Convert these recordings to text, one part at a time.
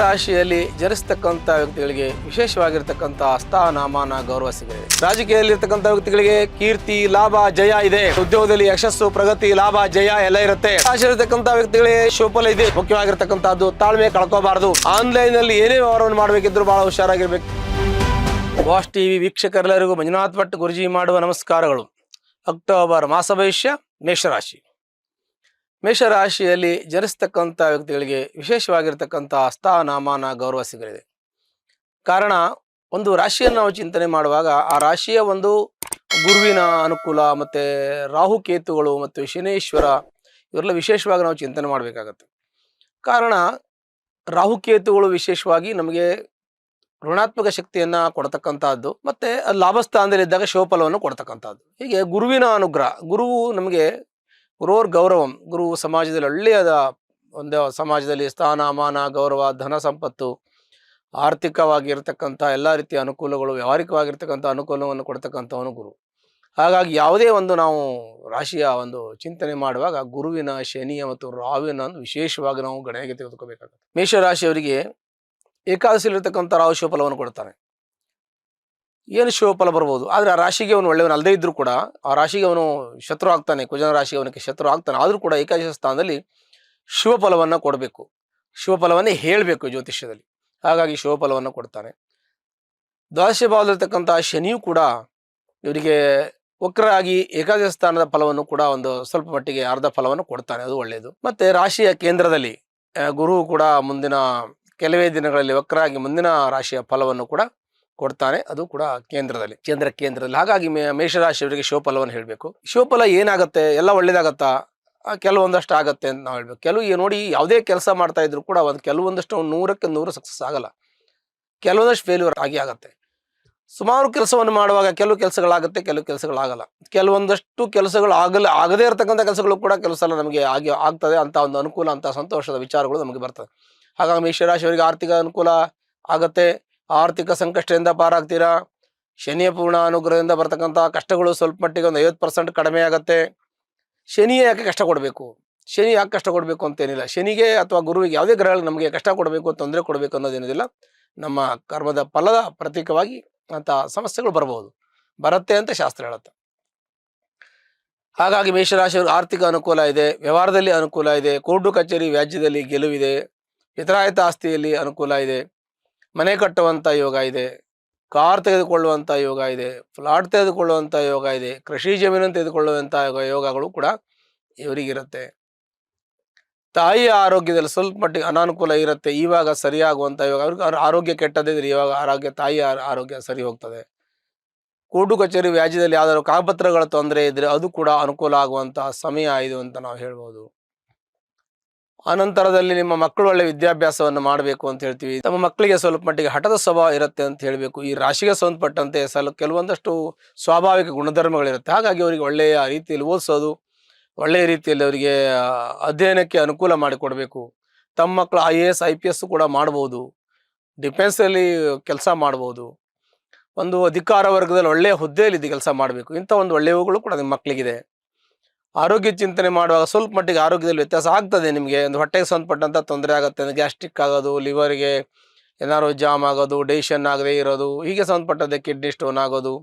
ರಾಶಿಯಲ್ಲಿ ಜನಿಸ್ತಕ್ಕಂಥ ವ್ಯಕ್ತಿಗಳಿಗೆ ವಿಶೇಷವಾಗಿರ್ತಕ್ಕಂಥ ಸ್ಥಾನಮಾನ ಗೌರವ ಸಿಗಲಿದೆ. ರಾಜಕೀಯದಲ್ಲಿರ್ತಕ್ಕಂಥ ವ್ಯಕ್ತಿಗಳಿಗೆ ಕೀರ್ತಿ, ಲಾಭ, ಜಯ ಇದೆ. ಉದ್ಯೋಗದಲ್ಲಿ ಯಶಸ್ಸು, ಪ್ರಗತಿ, ಲಾಭ, ಜಯ ಎಲ್ಲ ಇರುತ್ತೆ. ರಾಶಿಯಲ್ಲಿರ್ತಕ್ಕಂಥ ವ್ಯಕ್ತಿಗಳಿಗೆ ಶುಭಫಲ ಇದೆ. ಮುಖ್ಯವಾಗಿರ್ತಕ್ಕಂಥದ್ದು ತಾಳ್ಮೆ ಕಳ್ಕೋಬಾರದು. ಆನ್ಲೈನ್ ನಲ್ಲಿ ಏನೇ ವ್ಯವಹಾರವನ್ನು ಮಾಡಬೇಕಿದ್ರು ಬಹಳ ಹುಷಾರಾಗಿರ್ಬೇಕು. ವಾಶ್ ಟಿವಿ ವೀಕ್ಷಕರೆಲ್ಲರಿಗೂ ಮಂಜುನಾಥ್ ಭಟ್ ಗುರುಜಿ ಮಾಡುವ ನಮಸ್ಕಾರಗಳು. ಅಕ್ಟೋಬರ್ ಮಾಸ ಭವಿಷ್ಯ ಮೇಷರಾಶಿ. ಮೇಷರಾಶಿಯಲ್ಲಿ ಜನಿಸ್ತಕ್ಕಂಥ ವ್ಯಕ್ತಿಗಳಿಗೆ ವಿಶೇಷವಾಗಿರ್ತಕ್ಕಂಥ ಸ್ಥಾನಮಾನ ಗೌರವ ಸಿಗಲಿದೆ. ಕಾರಣ, ಒಂದು ರಾಶಿಯನ್ನು ನಾವು ಚಿಂತನೆ ಮಾಡುವಾಗ ಆ ರಾಶಿಯ ಒಂದು ಗುರುವಿನ ಅನುಕೂಲ ಮತ್ತು ರಾಹುಕೇತುಗಳು ಮತ್ತು ಶನೇಶ್ವರ ಇವರೆಲ್ಲ ವಿಶೇಷವಾಗಿ ನಾವು ಚಿಂತನೆ ಮಾಡಬೇಕಾಗತ್ತೆ. ಕಾರಣ, ರಾಹುಕೇತುಗಳು ವಿಶೇಷವಾಗಿ ನಮಗೆ ಋಣಾತ್ಮಕ ಶಕ್ತಿಯನ್ನು ಕೊಡ್ತಕ್ಕಂಥದ್ದು ಮತ್ತು ಲಾಭಸ್ಥಾನದಲ್ಲಿದ್ದಾಗ ಶುಭಫಲವನ್ನು ಕೊಡ್ತಕ್ಕಂಥದ್ದು. ಹೀಗೆ ಗುರುವಿನ ಅನುಗ್ರಹ, ಗುರುವು ನಮಗೆ ಗುರುವರ್ ಗೌರವಂ, ಗುರು ಸಮಾಜದಲ್ಲಿ ಒಳ್ಳೆಯದ ಒಂದು ಸಮಾಜದಲ್ಲಿ ಸ್ಥಾನಮಾನ ಗೌರವ, ಧನ ಸಂಪತ್ತು, ಆರ್ಥಿಕವಾಗಿರ್ತಕ್ಕಂಥ ಎಲ್ಲ ರೀತಿಯ ಅನುಕೂಲಗಳು, ವ್ಯಾವಹಾರಿಕವಾಗಿರ್ತಕ್ಕಂಥ ಅನುಕೂಲವನ್ನು ಕೊಡ್ತಕ್ಕಂಥವನು ಗುರು. ಹಾಗಾಗಿ ಯಾವುದೇ ಒಂದು ನಾವು ರಾಶಿಯ ಒಂದು ಚಿಂತನೆ ಮಾಡುವಾಗ ಗುರುವಿನ, ಶನಿಯ ಮತ್ತು ರಾಹುವಿನ ವಿಶೇಷವಾಗಿ ನಾವು ಗಣನೆಗೆ ತೆಗೆದುಕೋಬೇಕಾಗುತ್ತೆ. ಮೇಷರಾಶಿಯವರಿಗೆ ಏಕಾದಶಿಯಲ್ಲಿರ್ತಕ್ಕಂಥ ರಾಹು ಶುಭಫಲವನ್ನು ಕೊಡ್ತಾನೆ. ಏನು ಶುಭಫಲ ಬರ್ಬೋದು, ಆದರೆ ಆ ರಾಶಿಗೆ ಅವನು ಒಳ್ಳೆಯವನು ಅಲ್ಲದೇ ಇದ್ದರೂ ಕೂಡ ಆ ರಾಶಿಗೆ ಅವನು ಶತ್ರು ಆಗ್ತಾನೆ, ಕುಜನ ರಾಶಿಗೆ ಅವನಿಗೆ ಶತ್ರು ಆಗ್ತಾನೆ. ಆದರೂ ಕೂಡ ಏಕಾದಶ ಸ್ಥಾನದಲ್ಲಿ ಶುಭಫಲವನ್ನು ಕೊಡಬೇಕು, ಶುಭಫಲವನ್ನೇ ಹೇಳಬೇಕು ಜ್ಯೋತಿಷ್ಯದಲ್ಲಿ. ಹಾಗಾಗಿ ಶುಭಫಲವನ್ನು ಕೊಡ್ತಾನೆ. ದ್ವಾದಶ ಭಾವದಲ್ಲಿರ್ತಕ್ಕಂಥ ಶನಿಯೂ ಕೂಡ ಇವರಿಗೆ ವಕ್ರರಾಗಿ ಏಕಾದಶ ಸ್ಥಾನದ ಫಲವನ್ನು ಕೂಡ ಒಂದು ಸ್ವಲ್ಪ ಮಟ್ಟಿಗೆ ಅರ್ಧ ಫಲವನ್ನು ಕೊಡ್ತಾನೆ, ಅದು ಒಳ್ಳೆಯದು. ಮತ್ತು ರಾಶಿಯ ಕೇಂದ್ರದಲ್ಲಿ ಗುರು ಕೂಡ ಮುಂದಿನ ಕೆಲವೇ ದಿನಗಳಲ್ಲಿ ವಕ್ರಾಗಿ ಮುಂದಿನ ರಾಶಿಯ ಫಲವನ್ನು ಕೂಡ ಕೊಡ್ತಾನೆ, ಅದು ಕೂಡ ಕೇಂದ್ರದಲ್ಲಿ. ಹಾಗಾಗಿ ಮೇಷರಾಶಿಯವರಿಗೆ ಶುಭಫಲವನ್ನು ಹೇಳಬೇಕು. ಶುಭಫಲ ಏನಾಗುತ್ತೆ, ಎಲ್ಲ ಒಳ್ಳೇದಾಗತ್ತಾ? ಕೆಲವೊಂದಷ್ಟು ಆಗತ್ತೆ ಅಂತ ನಾವು ಹೇಳ್ಬೇಕು. ಕೆಲವು ನೋಡಿ, ಯಾವುದೇ ಕೆಲಸ ಮಾಡ್ತಾ ಇದ್ರು ಕೂಡ ಒಂದು ಕೆಲವೊಂದಷ್ಟು 100ಕ್ಕೆ 100 ಸಕ್ಸಸ್ ಆಗಲ್ಲ, ಕೆಲವೊಂದಷ್ಟು ಫೇಲ್ಯೂರ್ ಆಗತ್ತೆ. ಸುಮಾರು ಕೆಲಸವನ್ನು ಮಾಡುವಾಗ ಕೆಲವು ಕೆಲಸಗಳಾಗುತ್ತೆ, ಕೆಲವು ಕೆಲಸಗಳಾಗಲ್ಲ. ಕೆಲವೊಂದಷ್ಟು ಕೆಲಸಗಳು ಆಗದೇ ಇರತಕ್ಕಂಥ ಕೆಲಸಗಳು ಕೂಡ ಕೆಲವು ಸಲ ನಮಗೆ ಆಗ್ತದೆ. ಅಂತ ಒಂದು ಅನುಕೂಲ, ಅಂತ ಸಂತೋಷದ ವಿಚಾರಗಳು ನಮಗೆ ಬರ್ತದೆ. ಹಾಗಾಗಿ ಮೇಷರಾಶಿಯವರಿಗೆ ಆರ್ಥಿಕ ಅನುಕೂಲ ಆಗತ್ತೆ, ಆರ್ಥಿಕ ಸಂಕಷ್ಟದಿಂದ ಪಾರಾಗ್ತೀರಾ. ಶನಿಯ ಪೂರ್ಣ ಅನುಗ್ರಹದಿಂದ ಬರ್ತಕ್ಕಂಥ ಕಷ್ಟಗಳು ಸ್ವಲ್ಪ ಮಟ್ಟಿಗೆ ಒಂದು 50% ಕಡಿಮೆ ಆಗುತ್ತೆ. ಶನಿಯೇ ಯಾಕೆ ಕಷ್ಟ ಕೊಡಬೇಕು, ಶನಿ ಯಾಕೆ ಕಷ್ಟ ಕೊಡಬೇಕು ಅಂತೇನಿಲ್ಲ. ಶನಿಗೆ ಅಥವಾ ಗುರುವಿಗೆ ಯಾವುದೇ ಗ್ರಹಗಳು ನಮಗೆ ಕಷ್ಟ ಕೊಡಬೇಕು, ತೊಂದರೆ ಕೊಡಬೇಕು ಅನ್ನೋದೇನಿಲ್ಲ. ನಮ್ಮ ಕರ್ಮದ ಫಲದ ಪ್ರತೀಕವಾಗಿ ಅಂತ ಸಮಸ್ಯೆಗಳು ಬರುತ್ತೆ ಅಂತ ಶಾಸ್ತ್ರ ಹೇಳುತ್ತೆ. ಹಾಗಾಗಿ ಮೇಷರಾಶಿಯವರು ಆರ್ಥಿಕ ಅನುಕೂಲ ಇದೆ, ವ್ಯವಹಾರದಲ್ಲಿ ಅನುಕೂಲ ಇದೆ, ಕೋರ್ಟು ಕಚೇರಿ ವ್ಯಾಜ್ಯದಲ್ಲಿ ಗೆಲುವಿದೆ, ಹಿತರಾಯಿತ ಆಸ್ತಿಯಲ್ಲಿ ಅನುಕೂಲ ಇದೆ, ಮನೆ ಕಟ್ಟುವಂಥ ಯೋಗ ಇದೆ, ಕಾರ್ ತೆಗೆದುಕೊಳ್ಳುವಂಥ ಯೋಗ ಇದೆ, ಫ್ಲಾಟ್ ತೆಗೆದುಕೊಳ್ಳುವಂಥ ಯೋಗ ಇದೆ, ಕೃಷಿ ಜಮೀನನ್ನು ತೆಗೆದುಕೊಳ್ಳುವಂಥ ಯೋಗಗಳು ಕೂಡ ಇವರಿಗಿರುತ್ತೆ. ತಾಯಿಯ ಆರೋಗ್ಯದಲ್ಲಿ ಸ್ವಲ್ಪ ಮಟ್ಟಿಗೆ ಅನಾನುಕೂಲ ಇರುತ್ತೆ, ಇವಾಗ ಸರಿಯಾಗುವಂಥ ಯೋಗ. ಅವ್ರಿಗೆ ಆರೋಗ್ಯ ಕೆಟ್ಟದಿದ್ರೆ ಇವಾಗ ತಾಯಿಯ ಆರೋಗ್ಯ ಸರಿ ಹೋಗ್ತದೆ. ಕೋರ್ಟು ಕಚೇರಿ ವ್ಯಾಜ್ಯದಲ್ಲಿ ಯಾವ್ದಾದ್ರು ಕಾಗಪತ್ರಗಳ ತೊಂದರೆ ಇದ್ರೆ ಅದು ಕೂಡ ಅನುಕೂಲ ಆಗುವಂಥ ಸಮಯ ಇದು ಅಂತ ನಾವು ಹೇಳ್ಬೋದು. ಅನಂತರದಲ್ಲಿ ನಿಮ್ಮ ಮಕ್ಕಳು ಒಳ್ಳೆ ವಿದ್ಯಾಭ್ಯಾಸವನ್ನು ಮಾಡಬೇಕು ಅಂತ ಹೇಳ್ತೀವಿ. ತಮ್ಮ ಮಕ್ಕಳಿಗೆ ಸ್ವಲ್ಪ ಮಟ್ಟಿಗೆ ಹಠದ ಸ್ವಭಾವ ಇರುತ್ತೆ ಅಂತ ಹೇಳಬೇಕು. ಈ ರಾಶಿಗೆ ಸಂಬಂಧಪಟ್ಟಂತೆ ಕೆಲವೊಂದಷ್ಟು ಸ್ವಾಭಾವಿಕ ಗುಣಧರ್ಮಗಳಿರುತ್ತೆ. ಹಾಗಾಗಿ ಅವರಿಗೆ ಒಳ್ಳೆಯ ರೀತಿಯಲ್ಲಿ ಓದಿಸೋದು, ಒಳ್ಳೆಯ ರೀತಿಯಲ್ಲಿ ಅವರಿಗೆ ಅಧ್ಯಯನಕ್ಕೆ ಅನುಕೂಲ ಮಾಡಿಕೊಡ್ಬೇಕು. ತಮ್ಮ ಮಕ್ಕಳು IAS IPS ಕೂಡ ಮಾಡ್ಬೋದು, ಡಿಫೆನ್ಸಲ್ಲಿ ಕೆಲಸ ಮಾಡ್ಬೋದು, ಒಂದು ಅಧಿಕಾರ ವರ್ಗದಲ್ಲಿ ಒಳ್ಳೆಯ ಹುದ್ದೆಯಲ್ಲಿ ಕೆಲಸ ಮಾಡಬೇಕು. ಇಂಥ ಒಂದು ಒಳ್ಳೆಯವುಗಳು ಕೂಡ ನಿಮ್ಮ ಮಕ್ಕಳಿಗಿದೆ. ಆರೋಗ್ಯ ಚಿಂತನೆ ಮಾಡುವಾಗ ಸ್ವಲ್ಪ ಮಟ್ಟಿಗೆ ಆರೋಗ್ಯದಲ್ಲಿ ವ್ಯತ್ಯಾಸ ಆಗ್ತದೆ. ನಿಮಗೆ ಒಂದು ಹೊಟ್ಟೆಗೆ ಸಂಬಂಧಪಟ್ಟಂಥ ತೊಂದರೆ ಆಗುತ್ತೆ, ಗ್ಯಾಸ್ಟ್ರಿಕ್ ಆಗೋದು, ಲಿವರ್ಗೆ ಏನಾದ್ರು ಜಾಮ್ ಆಗೋದು, ಡೈಜೆಷನ್ ಆಗದೆ ಇರೋದು, ಹೀಗೆ ಸಂಬಂಧಪಟ್ಟಂತೆ ಕಿಡ್ನಿ ಸ್ಟೋನ್ ಆಗೋದು,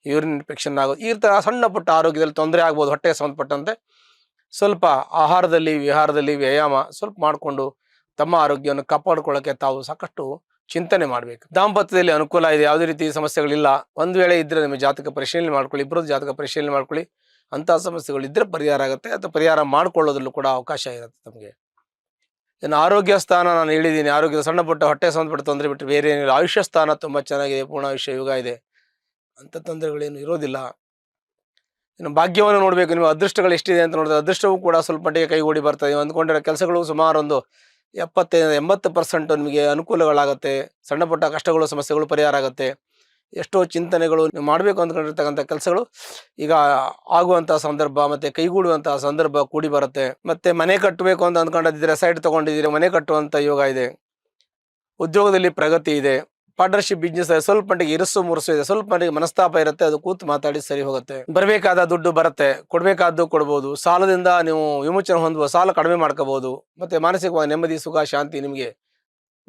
ಯೂರಿನ್ ಇನ್ಫೆಕ್ಷನ್ ಆಗೋದು, ಈ ಥರ ಸಣ್ಣ ಪುಟ್ಟ ಆರೋಗ್ಯದಲ್ಲಿ ತೊಂದರೆ ಆಗ್ಬೋದು. ಹೊಟ್ಟೆಗೆ ಸಂಬಂಧಪಟ್ಟಂತೆ ಸ್ವಲ್ಪ ಆಹಾರದಲ್ಲಿ, ವಿಹಾರದಲ್ಲಿ ವ್ಯಾಯಾಮ ಸ್ವಲ್ಪ ಮಾಡಿಕೊಂಡು ತಮ್ಮ ಆರೋಗ್ಯವನ್ನು ಕಾಪಾಡ್ಕೊಳ್ಳೋಕ್ಕೆ ತಾವು ಸಾಕಷ್ಟು ಚಿಂತನೆ ಮಾಡಬೇಕು. ದಾಂಪತ್ಯದಲ್ಲಿ ಅನುಕೂಲ ಇದೆ, ಯಾವುದೇ ರೀತಿ ಸಮಸ್ಯೆಗಳಿಲ್ಲ. ಒಂದು ವೇಳೆ ಇದ್ದರೆ ನಿಮ್ಮ ಜಾತಕ ಪರಿಶೀಲನೆ ಮಾಡ್ಕೊಳ್ಳಿ, ಇಬ್ಬರದ್ದು ಜಾತಕ ಪರಿಶೀಲನೆ ಮಾಡ್ಕೊಳ್ಳಿ. ಅಂಥ ಸಮಸ್ಯೆಗಳಿದ್ದರೆ ಪರಿಹಾರ ಆಗುತ್ತೆ, ಅಥವಾ ಪರಿಹಾರ ಮಾಡಿಕೊಳ್ಳೋದ್ರಲ್ಲೂ ಕೂಡ ಅವಕಾಶ ಇರುತ್ತೆ ನಮಗೆ. ಇನ್ನು ಆರೋಗ್ಯ ಸ್ಥಾನ ನಾನು ಹೇಳಿದ್ದೀನಿ, ಆರೋಗ್ಯದ ಸಣ್ಣ ಪುಟ್ಟ ಹೊಟ್ಟೆ ಸಂಬಂಧಪಟ್ಟ ತೊಂದರೆ ಬಿಟ್ಟು ಬೇರೆ ಏನಿಲ್ಲ. ಆಯುಷ್ಯ ಸ್ಥಾನ ತುಂಬ ಚೆನ್ನಾಗಿದೆ, ಪೂರ್ಣಾಯುಷ್ಯ ಯೋಗ ಇದೆ, ಅಂಥ ತೊಂದರೆಗಳೇನು ಇರೋದಿಲ್ಲ. ಇನ್ನು ಭಾಗ್ಯವನ್ನು ನೋಡಬೇಕು, ನಿಮ್ಮ ಅದೃಷ್ಟಗಳು ಎಷ್ಟಿದೆ ಅಂತ ನೋಡಿದ್ರೆ ಅದೃಷ್ಟವೂ ಕೂಡ ಸ್ವಲ್ಪ ಮಟ್ಟಿಗೆ ಕೈಗೂಡಿ ಬರ್ತದೆ. ಅಂದ್ಕೊಂಡಿರೋ ಕೆಲಸಗಳು ಸುಮಾರು ಒಂದು 75-80% ನಿಮಗೆ ಅನುಕೂಲಗಳಾಗುತ್ತೆ. ಸಣ್ಣ ಪುಟ್ಟ ಕಷ್ಟಗಳು, ಸಮಸ್ಯೆಗಳು ಪರಿಹಾರ ಆಗುತ್ತೆ. ಎಷ್ಟೋ ಚಿಂತನೆಗಳು ನೀವು ಮಾಡಬೇಕು ಅಂದ್ಕೊಂಡಿರ್ತಕ್ಕಂಥ ಕೆಲಸಗಳು ಈಗ ಆಗುವಂಥ ಸಂದರ್ಭ, ಮತ್ತು ಕೈಗೂಡುವಂಥ ಸಂದರ್ಭ ಕೂಡಿ ಬರುತ್ತೆ. ಮತ್ತು ಮನೆ ಕಟ್ಟಬೇಕು ಅಂತ ಅಂದ್ಕೊಂಡಿದ್ದೀರಾ, ಸೈಟ್ ತೊಗೊಂಡಿದ್ದೀರಾ, ಮನೆ ಕಟ್ಟುವಂಥ ಯೋಗ ಇದೆ. ಉದ್ಯೋಗದಲ್ಲಿ ಪ್ರಗತಿ ಇದೆ. ಪಾರ್ಟ್ನರ್ಶಿಪ್ ಬಿಸ್ನೆಸ್ ಸ್ವಲ್ಪ ಮಟ್ಟಿಗೆ ಇರಿಸು ಮುರುಸು ಇದೆ, ಸ್ವಲ್ಪ ಮಟ್ಟಿಗೆ ಮನಸ್ತಾಪ ಇರುತ್ತೆ, ಅದು ಕೂತು ಮಾತಾಡಿ ಸರಿ ಹೋಗುತ್ತೆ. ಬರಬೇಕಾದ ದುಡ್ಡು ಬರುತ್ತೆ, ಕೊಡಬೇಕಾದ್ದು ಕೊಡ್ಬೋದು. ಸಾಲದಿಂದ ನೀವು ವಿಮೋಚನೆ ಹೊಂದುವ, ಸಾಲ ಕಡಿಮೆ ಮಾಡ್ಕೋಬಹುದು. ಮತ್ತೆ ಮಾನಸಿಕವಾಗಿ ನೆಮ್ಮದಿ, ಸುಖ, ಶಾಂತಿ ನಿಮಗೆ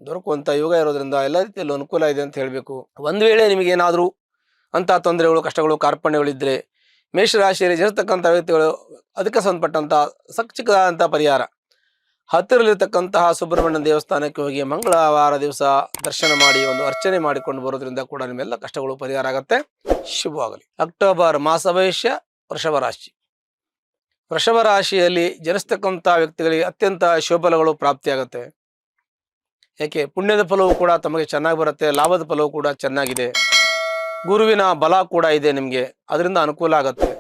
ದೊರಕುವಂಥ ಯೋಗ ಇರೋದ್ರಿಂದ ಎಲ್ಲ ರೀತಿಯಲ್ಲೂ ಅನುಕೂಲ ಇದೆ ಅಂತ ಹೇಳಬೇಕು. ಒಂದು ವೇಳೆ ನಿಮಗೇನಾದರೂ ಅಂಥ ತೊಂದರೆಗಳು, ಕಷ್ಟಗಳು, ಕಾರ್ಪಣ್ಯಗಳಿದ್ದರೆ ಮೇಷರಾಶಿಯಲ್ಲಿ ಜನಿಸ್ತಕ್ಕಂಥ ವ್ಯಕ್ತಿಗಳು ಅದಕ್ಕೆ ಸಂಬಂಧಪಟ್ಟಂಥ ಚಿಕ್ಕದಾದಂಥ ಪರಿಹಾರ, ಹತ್ತಿರಲ್ಲಿರ್ತಕ್ಕಂತಹ ಸುಬ್ರಹ್ಮಣ್ಯ ದೇವಸ್ಥಾನಕ್ಕೆ ಹೋಗಿ ಮಂಗಳವಾರ ದಿವಸ ದರ್ಶನ ಮಾಡಿ ಒಂದು ಅರ್ಚನೆ ಮಾಡಿಕೊಂಡು ಬರೋದ್ರಿಂದ ಕೂಡ ನಿಮ್ಮೆಲ್ಲ ಕಷ್ಟಗಳು ಪರಿಹಾರ ಆಗುತ್ತೆ. ಶುಭವಾಗಲಿ. ಅಕ್ಟೋಬರ್ ಮಾಸ ಭವಿಷ್ಯ. ವೃಷಭ ರಾಶಿ. ವೃಷಭ ರಾಶಿಯಲ್ಲಿ ಜನಿಸ್ತಕ್ಕಂಥ ವ್ಯಕ್ತಿಗಳಿಗೆ ಅತ್ಯಂತ ಶುಭಫಲಗಳು ಪ್ರಾಪ್ತಿಯಾಗುತ್ತೆ. ಯಾಕೆ? ಪುಣ್ಯದ ಫಲವು ಕೂಡ ತಮಗೆ ಚೆನ್ನಾಗಿ ಬರುತ್ತೆ, ಲಾಭದ ಫಲವು ಕೂಡ ಚೆನ್ನಾಗಿದೆ, ಗುರುವಿನ ಬಲ ಕೂಡ ಇದೆ ನಿಮಗೆ, ಅದರಿಂದ ಅನುಕೂಲ ಆಗುತ್ತೆ.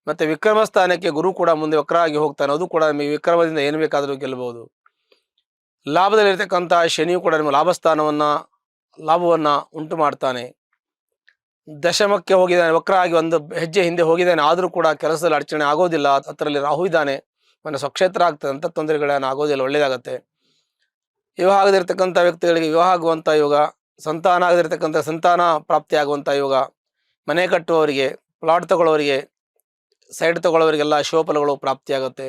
ಮತ್ತು ವಿಕ್ರಮ ಸ್ಥಾನಕ್ಕೆ ಗುರು ಕೂಡ ಮುಂದೆ ವಕ್ರವಾಗಿ ಹೋಗ್ತಾನೆ, ಅದು ಕೂಡ ನಿಮಗೆ ವಿಕ್ರಮದಿಂದ ಏನು ಬೇಕಾದರೂ ಗೆಲ್ಲಬಹುದು. ಲಾಭದಲ್ಲಿರ್ತಕ್ಕಂಥ ಶನಿಯು ಕೂಡ ನಿಮ್ಮ ಲಾಭವನ್ನು ಉಂಟು ಮಾಡ್ತಾನೆ. ದಶಮಕ್ಕೆ ಹೋಗಿದ್ದಾನೆ, ವಕ್ರ ಆಗಿ ಒಂದು ಹೆಜ್ಜೆ ಹಿಂದೆ ಹೋಗಿದ್ದಾನೆ, ಆದರೂ ಕೂಡ ಕೆಲಸದಲ್ಲಿ ಅಡಚಣೆ ಆಗೋದಿಲ್ಲ. ಅದರಲ್ಲಿ ರಾಹು ಇದ್ದಾನೆ, ಮನೆ ಸ್ವಕ್ಷೇತ್ರ ಆಗ್ತದೆ, ಅಂಥ ತೊಂದರೆಗಳೇನು ಆಗೋದಿಲ್ಲ, ಒಳ್ಳೆಯದಾಗತ್ತೆ. ವಿವಾಹ ಆಗದಿರ್ತಕ್ಕಂಥ ವ್ಯಕ್ತಿಗಳಿಗೆ ವಿವಾಹ ಆಗುವಂಥ ಯೋಗ, ಸಂತಾನ ಆಗದಿರ್ತಕ್ಕಂಥ ಸಂತಾನ ಪ್ರಾಪ್ತಿ ಆಗುವಂಥ ಯೋಗ, ಮನೆ ಕಟ್ಟುವವರಿಗೆ, ಪ್ಲಾಟ್ ತಗೊಳ್ಳೋರಿಗೆ, ಸೈಡ್ ತಗೊಳ್ಳೋರಿಗೆಲ್ಲ ಶುಭಫಲಗಳು ಪ್ರಾಪ್ತಿಯಾಗುತ್ತೆ.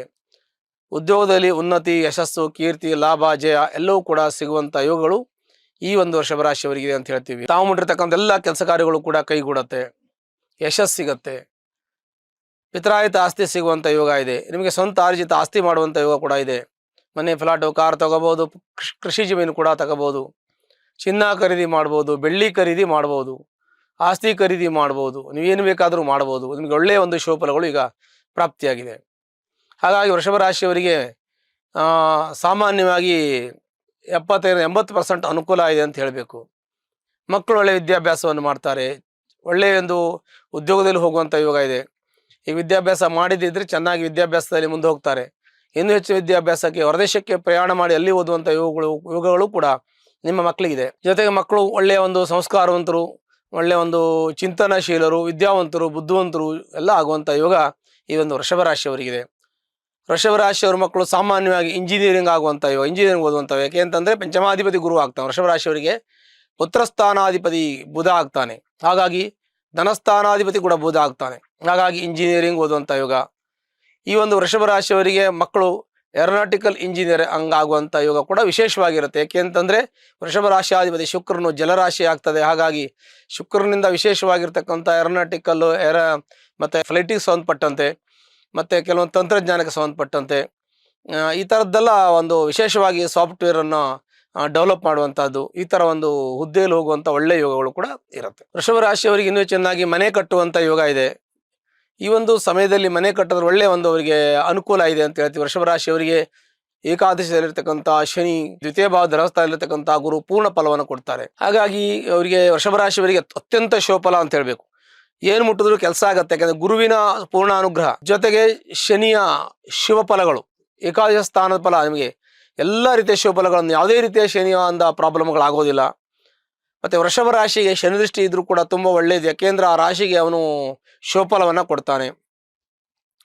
ಉದ್ಯೋಗದಲ್ಲಿ ಉನ್ನತಿ, ಯಶಸ್ಸು, ಕೀರ್ತಿ, ಲಾಭ, ಜಯ ಎಲ್ಲವೂ ಕೂಡ ಸಿಗುವಂಥ ಯೋಗಗಳು ಈ ಒಂದು ವೃಷಭ ರಾಶಿಯವರಿಗೆ ಅಂತ ಹೇಳ್ತೀವಿ. ತಾವು ಮಾಡಿರ್ತಕ್ಕಂಥ ಎಲ್ಲ ಕೆಲಸ ಕಾರ್ಯಗಳು ಕೂಡ ಕೈಗೂಡುತ್ತೆ, ಯಶಸ್ಸು ಸಿಗತ್ತೆ, ಪಿತ್ರಾಯಿತ ಆಸ್ತಿ ಸಿಗುವಂಥ ಯೋಗ ಇದೆ. ನಿಮಗೆ ಸ್ವಂತ ಆರ್ಜಿತ ಆಸ್ತಿ ಮಾಡುವಂಥ ಯೋಗ ಕೂಡ ಇದೆ. ಮನೆ, ಫ್ಲಾಟು, ಕಾರ್ ತಗೋಬಹುದು, ಕೃಷಿ ಜಮೀನು ಕೂಡ ತಗೋಬಹುದು, ಚಿನ್ನ ಖರೀದಿ ಮಾಡ್ಬೋದು, ಬೆಳ್ಳಿ ಖರೀದಿ ಮಾಡ್ಬೋದು, ಆಸ್ತಿ ಖರೀದಿ ಮಾಡ್ಬೋದು, ನೀವೇನು ಬೇಕಾದರೂ ಮಾಡ್ಬೋದು. ನಿಮಗೆ ಒಳ್ಳೆಯ ಒಂದು ಶುಭಫಲಗಳು ಈಗ ಪ್ರಾಪ್ತಿಯಾಗಿದೆ. ಹಾಗಾಗಿ ವೃಷಭ ರಾಶಿಯವರಿಗೆ ಸಾಮಾನ್ಯವಾಗಿ 75-80% ಅನುಕೂಲ ಇದೆ ಅಂತ ಹೇಳಬೇಕು. ಮಕ್ಕಳು ಒಳ್ಳೆಯ ವಿದ್ಯಾಭ್ಯಾಸವನ್ನು ಮಾಡ್ತಾರೆ, ಒಳ್ಳೆಯ ಒಂದು ಉದ್ಯೋಗದಲ್ಲಿ ಹೋಗುವಂಥ ಯೋಗ ಇದೆ. ಈ ವಿದ್ಯಾಭ್ಯಾಸ ಮಾಡಿದಿದ್ರೆ ಚೆನ್ನಾಗಿ ವಿದ್ಯಾಭ್ಯಾಸದಲ್ಲಿ ಮುಂದೆ ಹೋಗ್ತಾರೆ. ಇನ್ನೂ ಹೆಚ್ಚು ವಿದ್ಯಾಭ್ಯಾಸಕ್ಕೆ ಹೊರದೇಶಕ್ಕೆ ಪ್ರಯಾಣ ಮಾಡಿ ಅಲ್ಲಿ ಓದುವಂಥ ಯೋಗಗಳು ಕೂಡ ನಿಮ್ಮ ಮಕ್ಕಳಿಗಿದೆ. ಜೊತೆಗೆ ಮಕ್ಕಳು ಒಳ್ಳೆಯ ಒಂದು ಸಂಸ್ಕಾರವಂತರು, ಒಳ್ಳೆಯ ಒಂದು ಚಿಂತನಶೀಲರು, ವಿದ್ಯಾವಂತರು, ಬುದ್ಧಿವಂತರು ಎಲ್ಲ ಆಗುವಂಥ ಯೋಗ ಈ ಒಂದು ವೃಷಭ ರಾಶಿಯವರಿಗಿದೆ. ವೃಷಭ ರಾಶಿಯವರ ಮಕ್ಕಳು ಸಾಮಾನ್ಯವಾಗಿ ಇಂಜಿನಿಯರಿಂಗ್ ಆಗುವಂಥ ಯೋಗ, ಇಂಜಿನಿಯರಿಂಗ್ ಓದುವಂಥ ಯಾಕೆ ಅಂತಂದರೆ ಪಂಚಮಾಧಿಪತಿ ಗುರು ಆಗ್ತಾನೆ. ವೃಷಭ ರಾಶಿಯವರಿಗೆ ಪುತ್ರಸ್ಥಾನಾಧಿಪತಿ ಬುಧ ಆಗ್ತಾನೆ, ಹಾಗಾಗಿ ಧನಸ್ಥಾನಾಧಿಪತಿ ಕೂಡ ಬುಧ ಆಗ್ತಾನೆ, ಹಾಗಾಗಿ ಇಂಜಿನಿಯರಿಂಗ್ ಓದುವಂಥ ಯೋಗ. ಈ ಒಂದು ವೃಷಭ ರಾಶಿಯವರಿಗೆ ಮಕ್ಕಳು ಏರೋನಾಟಿಕಲ್ ಇಂಜಿನಿಯರ್ ಹಂಗಾಗುವಂಥ ಯೋಗ ಕೂಡ ವಿಶೇಷವಾಗಿರುತ್ತೆ. ಯಾಕೆ ಅಂತಂದರೆ ವೃಷಭ ರಾಶಿಯಾಧಿಪತಿ ಶುಕ್ರನು ಜಲರಾಶಿ ಆಗ್ತದೆ, ಹಾಗಾಗಿ ಶುಕ್ರನಿಂದ ವಿಶೇಷವಾಗಿರ್ತಕ್ಕಂಥ ಏರೋನಾಟಿಕಲ್ಲು ಮತ್ತು ಫ್ಲೈಟಿಗೆ ಸಂಬಂಧಪಟ್ಟಂತೆ ಮತ್ತು ಕೆಲವೊಂದು ತಂತ್ರಜ್ಞಾನಕ್ಕೆ ಸಂಬಂಧಪಟ್ಟಂತೆ ಈ ಥರದ್ದೆಲ್ಲ ಒಂದು ವಿಶೇಷವಾಗಿ ಸಾಫ್ಟ್ವೇರನ್ನು ಡೆವಲಪ್ ಮಾಡುವಂಥದ್ದು, ಈ ಥರ ಒಂದು ಹುದ್ದೆಯಲ್ಲಿ ಹೋಗುವಂಥ ಒಳ್ಳೆಯ ಯೋಗಗಳು ಕೂಡ ಇರುತ್ತೆ. ವೃಷಭ ರಾಶಿಯವರಿಗೆ ಇನ್ನೂ ಚೆನ್ನಾಗಿ ಮನೆ ಕಟ್ಟುವಂಥ ಯೋಗ ಇದೆ. ಈ ಒಂದು ಸಮಯದಲ್ಲಿ ಮನೆ ಕಟ್ಟಿದ್ರೆ ಒಳ್ಳೆಯ ಒಂದು ಅವರಿಗೆ ಅನುಕೂಲ ಇದೆ ಅಂತ ಹೇಳ್ತೀವಿ. ವೃಷಭ ರಾಶಿಯವರಿಗೆ ಏಕಾದಶಿಯಲ್ಲಿರ್ತಕ್ಕಂಥ ಶನಿ, ದ್ವಿತೀಯ ಭಾವ ಧನಸ್ಥಾನದಲ್ಲಿರ್ತಕ್ಕಂಥ ಗುರು ಪೂರ್ಣ ಫಲವನ್ನು ಕೊಡ್ತಾರೆ. ಹಾಗಾಗಿ ಅವರಿಗೆ ವೃಷಭ ರಾಶಿಯವರಿಗೆ ಅತ್ಯಂತ ಶುಭಫಲ ಅಂತ ಹೇಳಬೇಕು. ಏನು ಮುಟ್ಟಿದ್ರು ಕೆಲಸ ಆಗತ್ತೆ, ಯಾಕಂದರೆ ಗುರುವಿನ ಪೂರ್ಣ ಅನುಗ್ರಹ ಜೊತೆಗೆ ಶನಿಯ ಶುಭ ಫಲಗಳು, ಏಕಾದಶ ಸ್ಥಾನದ ಫಲ, ನಿಮಗೆ ಎಲ್ಲ ರೀತಿಯ ಶುಭ ಫಲಗಳನ್ನು, ಯಾವುದೇ ರೀತಿಯ ಶನಿಯ ಅಂದ ಪ್ರಾಬ್ಲಮ್ಗಳಾಗೋದಿಲ್ಲ. ಮತ್ತು ವೃಷಭ ರಾಶಿಗೆ ಶನಿ ದೃಷ್ಟಿ ಇದ್ರೂ ಕೂಡ ತುಂಬ ಒಳ್ಳೆಯದು, ಯಾಕೆಂದ್ರೆ ಆ ರಾಶಿಗೆ ಅವನು ಶುಭಫಲವನ್ನು ಕೊಡ್ತಾನೆ.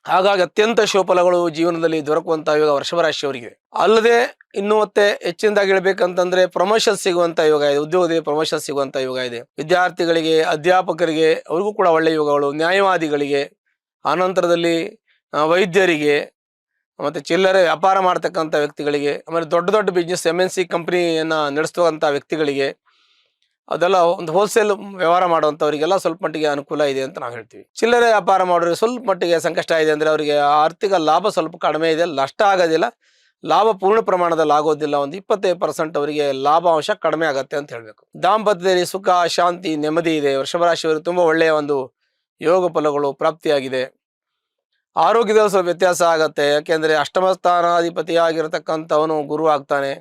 ಹಾಗಾಗಿ ಅತ್ಯಂತ ಶುಭಫಲಗಳು ಜೀವನದಲ್ಲಿ ದೊರಕುವಂಥ ಯೋಗ ವೃಷಭ ರಾಶಿಯವರಿಗೆ. ಅಲ್ಲದೆ ಇನ್ನು ಮತ್ತೆ ಹೆಚ್ಚಿನದಾಗಿ ಹೇಳ್ಬೇಕಂತಂದ್ರೆ ಪ್ರಮೋಷನ್ ಸಿಗುವಂಥ ಯೋಗ ಇದೆ, ಉದ್ಯೋಗದಲ್ಲಿ ಪ್ರಮೋಷನ್ ಸಿಗುವಂಥ ಯೋಗ ಇದೆ. ವಿದ್ಯಾರ್ಥಿಗಳಿಗೆ, ಅಧ್ಯಾಪಕರಿಗೆ ಅವ್ರಿಗೂ ಕೂಡ ಒಳ್ಳೆಯ ಯೋಗಗಳು, ನ್ಯಾಯವಾದಿಗಳಿಗೆ, ಆನಂತರದಲ್ಲಿ ವೈದ್ಯರಿಗೆ, ಮತ್ತು ಚಿಲ್ಲರೆ ವ್ಯಾಪಾರ ಮಾಡ್ತಕ್ಕಂಥ ವ್ಯಕ್ತಿಗಳಿಗೆ, ಆಮೇಲೆ ದೊಡ್ಡ ದೊಡ್ಡ ಬಿಸ್ನೆಸ್ MNC ಕಂಪ್ನಿಯನ್ನು ನಡೆಸುವಂಥ ವ್ಯಕ್ತಿಗಳಿಗೆ, ಅದೆಲ್ಲ ಒಂದು ಹೋಲ್ಸೇಲ್ ವ್ಯವಹಾರ ಮಾಡುವಂಥವರಿಗೆಲ್ಲ ಸ್ವಲ್ಪ ಮಟ್ಟಿಗೆ ಅನುಕೂಲ ಇದೆ ಅಂತ ನಾವು ಹೇಳ್ತೀವಿ. ಚಿಲ್ಲರೆ ವ್ಯಾಪಾರ ಮಾಡೋರಿಗೆ ಸ್ವಲ್ಪ ಮಟ್ಟಿಗೆ ಸಂಕಷ್ಟ ಇದೆ, ಅಂದರೆ ಅವರಿಗೆ ಆರ್ಥಿಕ ಲಾಭ ಸ್ವಲ್ಪ ಕಡಿಮೆ ಇದೆ, ನಷ್ಟ ಆಗೋದಿಲ್ಲ, ಲಾಭ ಪೂರ್ಣ ಪ್ರಮಾಣದಲ್ಲಿ ಆಗೋದಿಲ್ಲ, ಒಂದು 25% ಅವರಿಗೆ ಲಾಭಾಂಶ ಕಡಿಮೆ ಆಗುತ್ತೆ ಅಂತ ಹೇಳಬೇಕು. ದಾಂಪತ್ಯದಲ್ಲಿ ಸುಖ, ಶಾಂತಿ, ನೆಮ್ಮದಿ ಇದೆ. ವೃಷಭ ರಾಶಿಯವರಿಗೆ ತುಂಬ ಒಳ್ಳೆಯ ಒಂದು ಯೋಗ ಫಲಗಳು ಪ್ರಾಪ್ತಿಯಾಗಿದೆ. ಆರೋಗ್ಯದಲ್ಲಿ ಸ್ವಲ್ಪ ವ್ಯತ್ಯಾಸ ಆಗುತ್ತೆ, ಯಾಕೆಂದರೆ ಅಷ್ಟಮ ಸ್ಥಾನಾಧಿಪತಿ ಆಗಿರತಕ್ಕಂಥವನು ಗುರು ಆಗ್ತಾನೆ,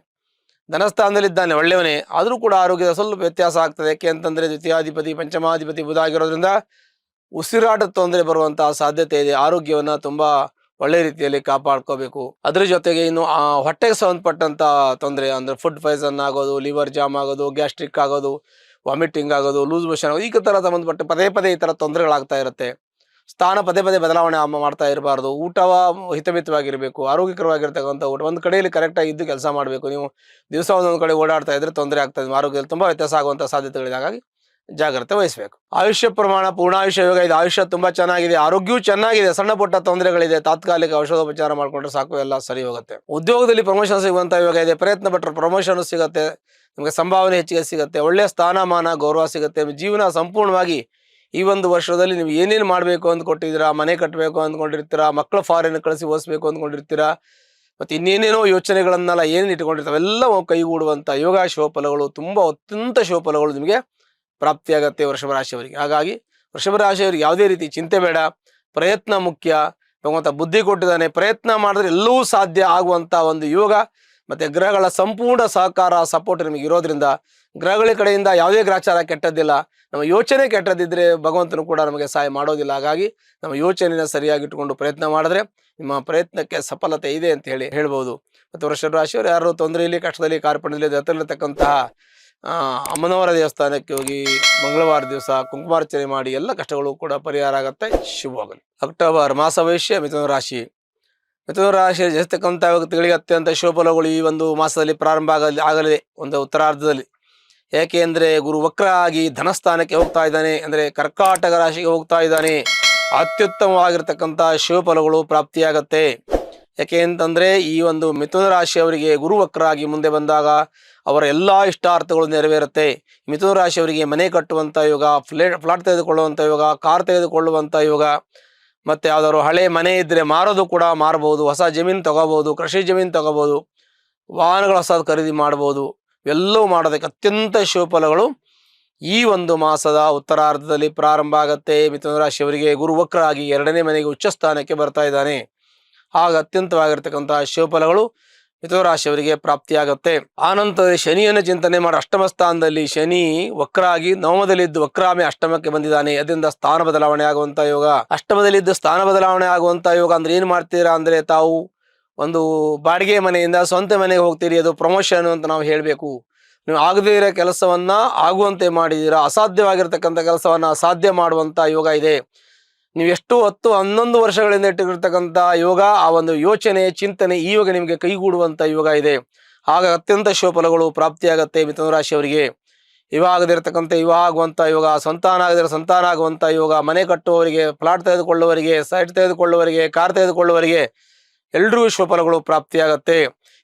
ಧನಸ್ಥಾನದಲ್ಲಿದ್ದಾನೆ, ಒಳ್ಳೆಯವನೇ, ಆದರೂ ಕೂಡ ಆರೋಗ್ಯದ ಸ್ವಲ್ಪ ವ್ಯತ್ಯಾಸ ಆಗ್ತದೆ. ಯಾಕೆ ಅಂತಂದರೆ ದ್ವಿತೀಯಾಧಿಪತಿ ಪಂಚಮಾಧಿಪತಿ ಬುಧ ಆಗಿರೋದ್ರಿಂದ ಉಸಿರಾಟದ ತೊಂದರೆ ಬರುವಂತಹ ಸಾಧ್ಯತೆ ಇದೆ. ಆರೋಗ್ಯವನ್ನು ತುಂಬ ಒಳ್ಳೆ ರೀತಿಯಲ್ಲಿ ಕಾಪಾಡ್ಕೋಬೇಕು. ಅದ್ರ ಜೊತೆಗೆ ಇನ್ನು ಹೊಟ್ಟೆಗೆ ಸಂಬಂಧಪಟ್ಟಂಥ ತೊಂದರೆ ಅಂದರೆ ಫುಡ್ ಪಾಯ್ಸನ್ ಆಗೋದು, ಲಿವರ್ ಜಾಮ್ ಆಗೋದು, ಗ್ಯಾಸ್ಟ್ರಿಕ್ ಆಗೋದು, ವಾಮಿಟಿಂಗ್ ಆಗೋದು, ಲೂಸ್ ಮೋಷನ್ ಆಗೋದು, ಈ ಥರ ಸಂಬಂಧಪಟ್ಟ ಪದೇ ಈ ಥರ ತೊಂದರೆಗಳಾಗ್ತಾ ಇರುತ್ತೆ. ಸ್ಥಾನ ಪದೇ ಬದಲಾವಣೆ ಮಾಡ್ತಾ ಇರಬಾರ್ದು. ಊಟವ ಹಿತಮಿತವಾಗಿರಬೇಕು, ಆರೋಗ್ಯಕರವಾಗಿರ್ತಕ್ಕಂಥ ಊಟ, ಒಂದು ಕಡೆಯಲ್ಲಿ ಕರೆಕ್ಟಾಗಿ ಇದ್ದು ಕೆಲಸ ಮಾಡಬೇಕು. ನೀವು ದಿವಸ ಒಂದೊಂದು ಕಡೆ ಓಡಾಡ್ತಾ ಇದ್ರೆ ತೊಂದರೆ ಆಗ್ತದೆ, ಆರೋಗ್ಯದಲ್ಲಿ ತುಂಬ ವ್ಯತ್ಯಾಸ ಆಗುವಂಥ ಸಾಧ್ಯತೆಗಳಿದೆ. ಹಾಗಾಗಿ ಜಾಗ್ರತೆ ವಹಿಸಬೇಕು. ಆಯುಷ್ಯ ಪ್ರಮಾಣ ಪೂರ್ಣಾಯುಷ್ಯ ಯೋಗ ಇದೆ. ಆಯುಷ್ಯ ತುಂಬಾ ಚೆನ್ನಾಗಿದೆ, ಆರೋಗ್ಯವೂ ಚೆನ್ನಾಗಿದೆ. ಸಣ್ಣ ಪುಟ್ಟ ತೊಂದರೆಗಳಿದೆ, ತಾತ್ಕಾಲಿಕ ಔಷಧೋಪಚಾರ ಮಾಡ್ಕೊಂಡ್ರೆ ಸಾಕು, ಎಲ್ಲ ಸರಿ ಹೋಗುತ್ತೆ. ಉದ್ಯೋಗದಲ್ಲಿ ಪ್ರಮೋಷನ್ ಸಿಗುವಂತ ಯೋಗ ಇದೆ. ಪ್ರಯತ್ನ ಪಟ್ಟರೆ ಪ್ರಮೋಷನ್ ಸಿಗುತ್ತೆ, ನಿಮಗೆ ಸಂಭಾವನೆ ಹೆಚ್ಚಿಗೆ ಸಿಗುತ್ತೆ, ಒಳ್ಳೆಯ ಸ್ಥಾನಮಾನ ಗೌರವ ಸಿಗುತ್ತೆ. ಜೀವನ ಸಂಪೂರ್ಣವಾಗಿ ಈ ಒಂದು ವರ್ಷದಲ್ಲಿ ನೀವು ಏನೇನು ಮಾಡಬೇಕು ಅಂದ್ಕೊಟ್ಟಿದ್ದೀರಾ, ಮನೆ ಕಟ್ಟಬೇಕು ಅಂದ್ಕೊಂಡಿರ್ತೀರಾ, ಮಕ್ಕಳ ಫಾರಿನ್ ಕಳಿಸಿ ಓದಿಸ್ಬೇಕು ಅಂದ್ಕೊಂಡಿರ್ತೀರಾ, ಮತ್ತು ಇನ್ನೇನೇನೋ ಯೋಚನೆಗಳನ್ನೆಲ್ಲ ಏನೇನು ಇಟ್ಕೊಂಡಿರ್ತಾವೆ ಎಲ್ಲ ಕೈಗೂಡುವಂಥ ಯೋಗ ಶುಭಫಲಗಳು, ತುಂಬ ಅತ್ಯಂತ ಶುಭಫಲಗಳು ನಿಮಗೆ ಪ್ರಾಪ್ತಿಯಾಗತ್ತೆ ವೃಷಭ ರಾಶಿಯವರಿಗೆ. ಹಾಗಾಗಿ ವೃಷಭ ರಾಶಿಯವರಿಗೆ ಯಾವುದೇ ರೀತಿ ಚಿಂತೆ ಬೇಡ, ಪ್ರಯತ್ನ ಮುಖ್ಯ. ಭಗವಂತ ಬುದ್ಧಿ ಕೊಟ್ಟಿದ್ದಾನೆ, ಪ್ರಯತ್ನ ಮಾಡಿದ್ರೆ ಎಲ್ಲವೂ ಸಾಧ್ಯ ಆಗುವಂಥ ಒಂದು ಯೋಗ. ಮತ್ತು ಗ್ರಹಗಳ ಸಂಪೂರ್ಣ ಸಹಕಾರ ಸಪೋರ್ಟ್ ನಿಮಗೆ ಇರೋದ್ರಿಂದ ಗ್ರಹಗಳ ಕಡೆಯಿಂದ ಯಾವುದೇ ಗ್ರಹಚಾರ ಕೆಟ್ಟದ್ದಿಲ್ಲ. ನಮ್ಮ ಯೋಚನೆ ಕೆಟ್ಟದಿದ್ದರೆ ಭಗವಂತನು ಕೂಡ ನಮಗೆ ಸಹಾಯ ಮಾಡೋದಿಲ್ಲ. ಹಾಗಾಗಿ ನಮ್ಮ ಯೋಚನೆಯನ್ನು ಸರಿಯಾಗಿ ಇಟ್ಟುಕೊಂಡು ಪ್ರಯತ್ನ ಮಾಡಿದ್ರೆ ನಿಮ್ಮ ಪ್ರಯತ್ನಕ್ಕೆ ಸಫಲತೆ ಇದೆ ಅಂತ ಹೇಳ್ಬೋದು. ಮತ್ತು ವೃಷಭ ರಾಶಿಯವರು ಯಾರು ತೊಂದರೆಯಲ್ಲಿ, ಕಷ್ಟದಲ್ಲಿ, ಕಾರ್ಪಣ್ಯದಲ್ಲಿ ಹತ್ತಿರತಕ್ಕಂತಹ ಅಮ್ಮನವರ ದೇವಸ್ಥಾನಕ್ಕೆ ಹೋಗಿ ಮಂಗಳವಾರ ದಿವಸ ಕುಂಕುಮಾರ್ಚನೆ ಮಾಡಿ ಎಲ್ಲ ಕಷ್ಟಗಳು ಕೂಡ ಪರಿಹಾರ ಆಗುತ್ತೆ. ಶುಭವಾಗಲಿ. ಅಕ್ಟೋಬರ್ ಮಾಸ ಭವಿಷ್ಯ ಮಿಥುನ ರಾಶಿ. ಮಿಥುನ ರಾಶಿ ಜನಿಸ್ತಕ್ಕಂಥ ವ್ಯಕ್ತಿಗಳಿಗೆ ಅತ್ಯಂತ ಶುಭಫಲಗಳು ಈ ಒಂದು ಮಾಸದಲ್ಲಿ ಪ್ರಾರಂಭ ಆಗಲಿದೆ, ಒಂದು ಉತ್ತರಾರ್ಧದಲ್ಲಿ. ಯಾಕೆ ಅಂದರೆ ಗುರು ವಕ್ರ ಆಗಿ ಧನಸ್ಥಾನಕ್ಕೆ ಹೋಗ್ತಾ ಇದ್ದಾನೆ, ಅಂದರೆ ಕರ್ಕಾಟಕ ರಾಶಿಗೆ ಹೋಗ್ತಾ ಇದ್ದಾನೆ. ಅತ್ಯುತ್ತಮವಾಗಿರ್ತಕ್ಕಂಥ ಶುಭಫಲಗಳು ಪ್ರಾಪ್ತಿಯಾಗತ್ತೆ. ಯಾಕೆ ಅಂತಂದರೆ ಈ ಒಂದು ಮಿಥುನ ರಾಶಿಯವರಿಗೆ ಗುರು ವಕ್ರ ಆಗಿ ಮುಂದೆ ಬಂದಾಗ ಅವರ ಎಲ್ಲ ಇಷ್ಟಾರ್ಥಗಳು ನೆರವೇರುತ್ತೆ. ಮಿಥುನ ರಾಶಿಯವರಿಗೆ ಮನೆ ಕಟ್ಟುವಂಥ ಯೋಗ, ಫ್ಲಾಟ್ ತೆಗೆದುಕೊಳ್ಳುವಂಥ ಯೋಗ, ಕಾರ್ ತೆಗೆದುಕೊಳ್ಳುವಂಥ ಯೋಗ, ಮತ್ತು ಯಾವ್ದಾದ್ರು ಹಳೆ ಮನೆ ಇದ್ದರೆ ಮಾರೋದು ಕೂಡ ಮಾರಬಹುದು, ಹೊಸ ಜಮೀನು ತಗೋಬಹುದು, ಕೃಷಿ ಜಮೀನು ತಗೋಬಹುದು, ವಾಹನಗಳ ಹೊಸದು ಖರೀದಿ ಮಾಡ್ಬೋದು. ಇವೆಲ್ಲವೂ ಮಾಡೋದಕ್ಕೆ ಅತ್ಯಂತ ಶುಭಫಲಗಳು ಈ ಒಂದು ಮಾಸದ ಉತ್ತರಾರ್ಧದಲ್ಲಿ ಪ್ರಾರಂಭ ಆಗುತ್ತೆ. ಮಿಥುನ ರಾಶಿಯವರಿಗೆ ಗುರು ವಕ್ರ ಆಗಿ 2ನೇ ಮನೆಗೆ ಉಚ್ಚ ಸ್ಥಾನಕ್ಕೆ ಬರ್ತಾ ಇದ್ದಾನೆ. ಆಗ ಅತ್ಯಂತವಾಗಿರ್ತಕ್ಕಂಥ ಶಿವಫಲಗಳು ಮಿಥುನ ರಾಶಿಯವರಿಗೆ ಪ್ರಾಪ್ತಿಯಾಗುತ್ತೆ. ಆನಂತರ ಶನಿಯನ್ನು ಚಿಂತನೆ ಮಾಡಿ ಅಷ್ಟಮ ಸ್ಥಾನದಲ್ಲಿ ಶನಿ ವಕ್ರ ಆಗಿ ನವಮದಲ್ಲಿದ್ದು ವಕ್ರಾಮಿ ಅಷ್ಟಮಕ್ಕೆ ಬಂದಿದ್ದಾನೆ. ಅದರಿಂದ ಸ್ಥಾನ ಬದಲಾವಣೆ ಆಗುವಂಥ ಯೋಗ. ಅಷ್ಟಮದಲ್ಲಿದ್ದು ಸ್ಥಾನ ಬದಲಾವಣೆ ಆಗುವಂಥ ಯೋಗ ಅಂದ್ರೆ ಏನು ಮಾಡ್ತೀರಾ ಅಂದರೆ, ತಾವು ಒಂದು ಬಾಡಿಗೆ ಮನೆಯಿಂದ ಸ್ವಂತ ಮನೆಗೆ ಹೋಗ್ತೀರಿ, ಅದು ಪ್ರಮೋಷನ್ ಅಂತ ನಾವು ಹೇಳಬೇಕು. ನೀವು ಆಗದೇ ಇರೋ ಕೆಲಸವನ್ನ ಆಗುವಂತೆ ಮಾಡಿದ್ದೀರಾ, ಅಸಾಧ್ಯವಾಗಿರ್ತಕ್ಕಂಥ ಕೆಲಸವನ್ನ ಸಾಧ್ಯ ಮಾಡುವಂಥ ಯೋಗ ಇದೆ. ನೀವು ಎಷ್ಟು 10-11 ವರ್ಷಗಳಿಂದ ಇಟ್ಟಿರ್ತಕ್ಕಂಥ ಯೋಗ, ಆ ಒಂದು ಯೋಚನೆ ಚಿಂತನೆ ಈ ಯೋಗ ನಿಮಗೆ ಕೈಗೂಡುವಂಥ ಯೋಗ ಇದೆ. ಆಗ ಅತ್ಯಂತ ಶುಭಫಲಗಳು ಪ್ರಾಪ್ತಿಯಾಗತ್ತೆ ಮಿಥುನ ರಾಶಿಯವರಿಗೆ. ವಿವಾಹ ಆಗದಿರ್ತಕ್ಕಂಥ ವಿವಾಹ ಆಗುವಂಥ ಯೋಗ, ಸಂತಾನ ಆಗದಿರೋ ಸಂತಾನ ಆಗುವಂಥ ಯೋಗ, ಮನೆ ಕಟ್ಟುವವರಿಗೆ, ಪ್ಲಾಟ್ ತೆಗೆದುಕೊಳ್ಳುವವರಿಗೆ, ಸೈಟ್ ತೆಗೆದುಕೊಳ್ಳುವವರಿಗೆ, ಕಾರ್ ತೆಗೆದುಕೊಳ್ಳುವವರಿಗೆ ಎಲ್ರಿಗೂ ಶುಭಫಲಗಳು ಪ್ರಾಪ್ತಿಯಾಗತ್ತೆ.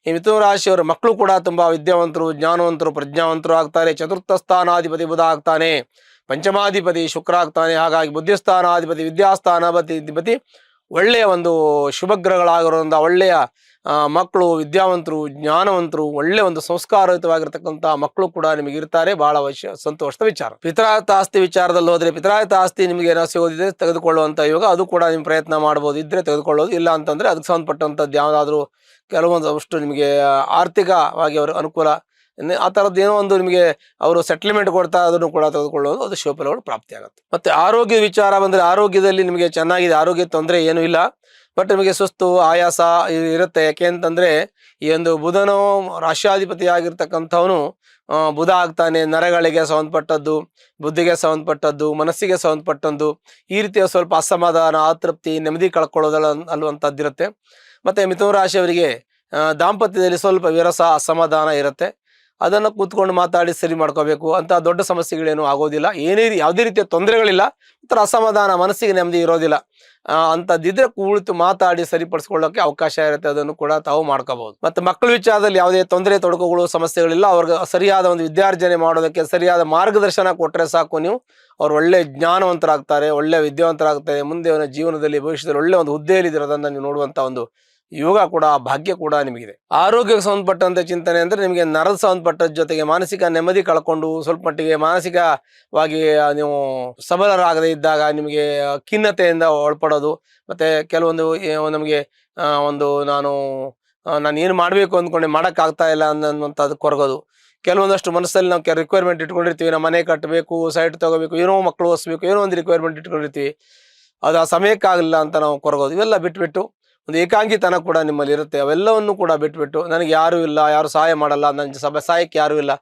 ಈ ಮಿಥುನ ರಾಶಿಯವರ ಮಕ್ಕಳು ಕೂಡ ತುಂಬ ವಿದ್ಯಾವಂತರು, ಜ್ಞಾನವಂತರು, ಪ್ರಜ್ಞಾವಂತರು ಆಗ್ತಾರೆ. ಚತುರ್ಥ ಸ್ಥಾನಾಧಿಪತಿ ಬುಧ ಆಗ್ತಾನೆ, ಪಂಚಮಾಧಿಪತಿ ಶುಕ್ರ ಆಗ್ತಾನೆ. ಹಾಗಾಗಿ ಬುದ್ಧಿಸ್ಥಾನಾಧಿಪತಿ, ವಿದ್ಯಾಸ್ಥಾನಾಧಿಪತಿ ಒಳ್ಳೆಯ ಒಂದು ಶುಭಗ್ರಹಗಳಾಗಿರೋದ್ರಿಂದ ಒಳ್ಳೆಯ ಮಕ್ಕಳು, ವಿದ್ಯಾವಂತರು, ಜ್ಞಾನವಂತರು, ಒಳ್ಳೆಯ ಒಂದು ಸಂಸ್ಕಾರಯುತವಾಗಿರ್ತಕ್ಕಂಥ ಮಕ್ಕಳು ಕೂಡ ನಿಮಗೆ ಇರ್ತಾರೆ. ಬಹಳ ಸಂತೋಷದ ವಿಚಾರ. ಪಿತ್ರಾರ್ಥ ಆಸ್ತಿ ವಿಚಾರದಲ್ಲಿ ಹೋದರೆ, ಪಿತ್ರಾರ್ಥ ಆಸ್ತಿ ನಿಮಗೆ ಏನೋ ಸಿಗೋದಿದ್ರೆ ತೆಗೆದುಕೊಳ್ಳುವಂಥ ಯೋಗ, ಅದು ಕೂಡ ನಿಮ್ಮ ಪ್ರಯತ್ನ ಮಾಡ್ಬೋದು. ಇದ್ರೆ ತೆಗೆದುಕೊಳ್ಳೋದು, ಇಲ್ಲ ಅಂತಂದರೆ ಅದಕ್ಕೆ ಸಂಬಂಧಪಟ್ಟಂಥದ್ದು ಯಾವುದಾದ್ರೂ ಕೆಲವೊಂದಷ್ಟು ನಿಮಗೆ ಆರ್ಥಿಕವಾಗಿ ಅವರು ಅನುಕೂಲ ಆ ಥರದ್ದು ಏನೋ ಒಂದು ನಿಮಗೆ ಅವರು ಸೆಟ್ಲ್ಮೆಂಟ್ ಕೊಡ್ತಾ ಅದನ್ನು ಕೂಡ ತೆಗೆದುಕೊಳ್ಳೋದು, ಅದು ಶುಭಫಲಗಳು ಪ್ರಾಪ್ತಿಯಾಗುತ್ತೆ. ಮತ್ತು ಆರೋಗ್ಯ ವಿಚಾರ ಬಂದರೆ, ಆರೋಗ್ಯದಲ್ಲಿ ನಿಮಗೆ ಚೆನ್ನಾಗಿದೆ, ಆರೋಗ್ಯ ತೊಂದರೆ ಏನೂ ಇಲ್ಲ. ಬಟ್ ನಿಮಗೆ ಸುಸ್ತು, ಆಯಾಸ ಇರುತ್ತೆ. ಯಾಕೆ ಅಂತಂದರೆ ಈ ಒಂದು ಬುಧನು ರಾಷ್ಟ್ರಾಧಿಪತಿ ಆಗಿರ್ತಕ್ಕಂಥವನು ಬುಧ ಆಗ್ತಾನೆ. ನರಗಳಿಗೆ ಸಂಬಂಧಪಟ್ಟದ್ದು, ಬುದ್ಧಿಗೆ ಸಂಬಂಧಪಟ್ಟದ್ದು, ಮನಸ್ಸಿಗೆ ಸಂಬಂಧಪಟ್ಟದ್ದು, ಈ ರೀತಿಯ ಸ್ವಲ್ಪ ಅಸಮಾಧಾನ, ಅತೃಪ್ತಿ, ನೆಮ್ಮದಿ ಕಳ್ಕೊಳ್ಳೋದಲ್ಲ ಅನ್ನುವಂಥದ್ದಿರುತ್ತೆ. ಮತ್ತು ಮಿಥುನ ರಾಶಿಯವರಿಗೆ ದಾಂಪತ್ಯದಲ್ಲಿ ಸ್ವಲ್ಪ ವಿರಸ, ಅಸಮಾಧಾನ ಇರುತ್ತೆ. ಅದನ್ನು ಕೂತ್ಕೊಂಡು ಮಾತಾಡಿ ಸರಿ ಮಾಡ್ಕೋಬೇಕು. ಅಂತ ದೊಡ್ಡ ಸಮಸ್ಯೆಗಳೇನು ಆಗೋದಿಲ್ಲ, ಯಾವುದೇ ರೀತಿಯ ತೊಂದರೆಗಳಿಲ್ಲ. ಒಂಥರ ಅಸಮಾಧಾನ, ಮನಸ್ಸಿಗೆ ನೆಮ್ಮದಿ ಇರೋದಿಲ್ಲ ಅಂಥದ್ದಿದ್ರೆ ಕುಳಿತು ಮಾತಾಡಿ ಸರಿಪಡಿಸ್ಕೊಳ್ಳೋಕೆ ಅವಕಾಶ ಇರುತ್ತೆ. ಅದನ್ನು ಕೂಡ ತಾವು ಮಾಡ್ಕೋಬಹುದು. ಮತ್ತು ಮಕ್ಕಳ ವಿಚಾರದಲ್ಲಿ ಯಾವುದೇ ತೊಂದರೆ, ತೊಡಕುಗಳು, ಸಮಸ್ಯೆಗಳಿಲ್ಲ. ಅವ್ರಿಗೆ ಸರಿಯಾದ ಒಂದು ವಿದ್ಯಾರ್ಜನೆ ಮಾಡೋದಕ್ಕೆ ಸರಿಯಾದ ಮಾರ್ಗದರ್ಶನ ಕೊಟ್ಟರೆ ಸಾಕು, ನೀವು ಅವ್ರು ಒಳ್ಳೆ ಜ್ಞಾನವಂತರಾಗ್ತಾರೆ, ಒಳ್ಳೆ ವಿದ್ಯಾವಂತರಾಗ್ತಾರೆ. ಮುಂದೆ ಅವನ ಜೀವನದಲ್ಲಿ, ಭವಿಷ್ಯದಲ್ಲಿ ಒಳ್ಳೆ ಒಂದು ಹುದ್ದೆಯಲ್ಲಿ ಇರೋದನ್ನು ನೀವು ನೋಡುವಂಥ ಒಂದು ಯೋಗ ಕೂಡ, ಭಾಗ್ಯ ಕೂಡ ನಿಮಗಿದೆ. ಆರೋಗ್ಯಕ್ಕೆ ಸಂಬಂಧಪಟ್ಟಂತೆ ಚಿಂತನೆ ಅಂದರೆ, ನಿಮಗೆ ನರದ ಸಂಬಂಧಪಟ್ಟ ಜೊತೆಗೆ ಮಾನಸಿಕ ನೆಮ್ಮದಿ ಕಳ್ಕೊಂಡು ಸ್ವಲ್ಪ ಮಟ್ಟಿಗೆ ಮಾನಸಿಕವಾಗಿ ನೀವು ಸಬಲರಾಗದೇ ಇದ್ದಾಗ ನಿಮಗೆ ಖಿನ್ನತೆಯಿಂದ ಒಳಪಡೋದು, ಮತ್ತು ಕೆಲವೊಂದು ನಮಗೆ ನಾನು ಏನು ಮಾಡಬೇಕು ಅಂದ್ಕೊಂಡೆ ಮಾಡೋಕ್ಕಾಗ್ತಾ ಇಲ್ಲ ಅನ್ನೋಂಥದ್ದು ಕೊರಗೋದು. ಕೆಲವೊಂದಷ್ಟು ಮನಸ್ಸಲ್ಲಿ ನಾವು ರಿಕ್ವೈರ್ಮೆಂಟ್ ಇಟ್ಕೊಂಡಿರ್ತೀವಿ, ನಾವು ಮನೆ ಕಟ್ಟಬೇಕು, ಸೈಟ್ ತಗೋಬೇಕು, ಏನೋ ಮಕ್ಕಳು ಓದಿಸ್ಬೇಕು, ಏನೋ ಒಂದು ರಿಕ್ವೈರ್ಮೆಂಟ್ ಇಟ್ಕೊಂಡಿರ್ತೀವಿ. ಅದು ಆ ಸಮಯಕ್ಕಾಗಲಿಲ್ಲ ಅಂತ ನಾವು ಕೊರಗೋದು. ಇವೆಲ್ಲ ಬಿಟ್ಬಿಟ್ಟು ಒಂದು ಏಕಾಂಗಿತನ ಕೂಡ ನಿಮ್ಮಲ್ಲಿ ಇರುತ್ತೆ. ಅವೆಲ್ಲವನ್ನು ಕೂಡ ಬಿಟ್ಬಿಟ್ಟು, ನನಗೆ ಯಾರೂ ಇಲ್ಲ, ಯಾರು ಸಹಾಯ ಮಾಡಲ್ಲ, ನನ್ನ ಸಹಾಯಕ್ಕೆ ಯಾರೂ ಇಲ್ಲ,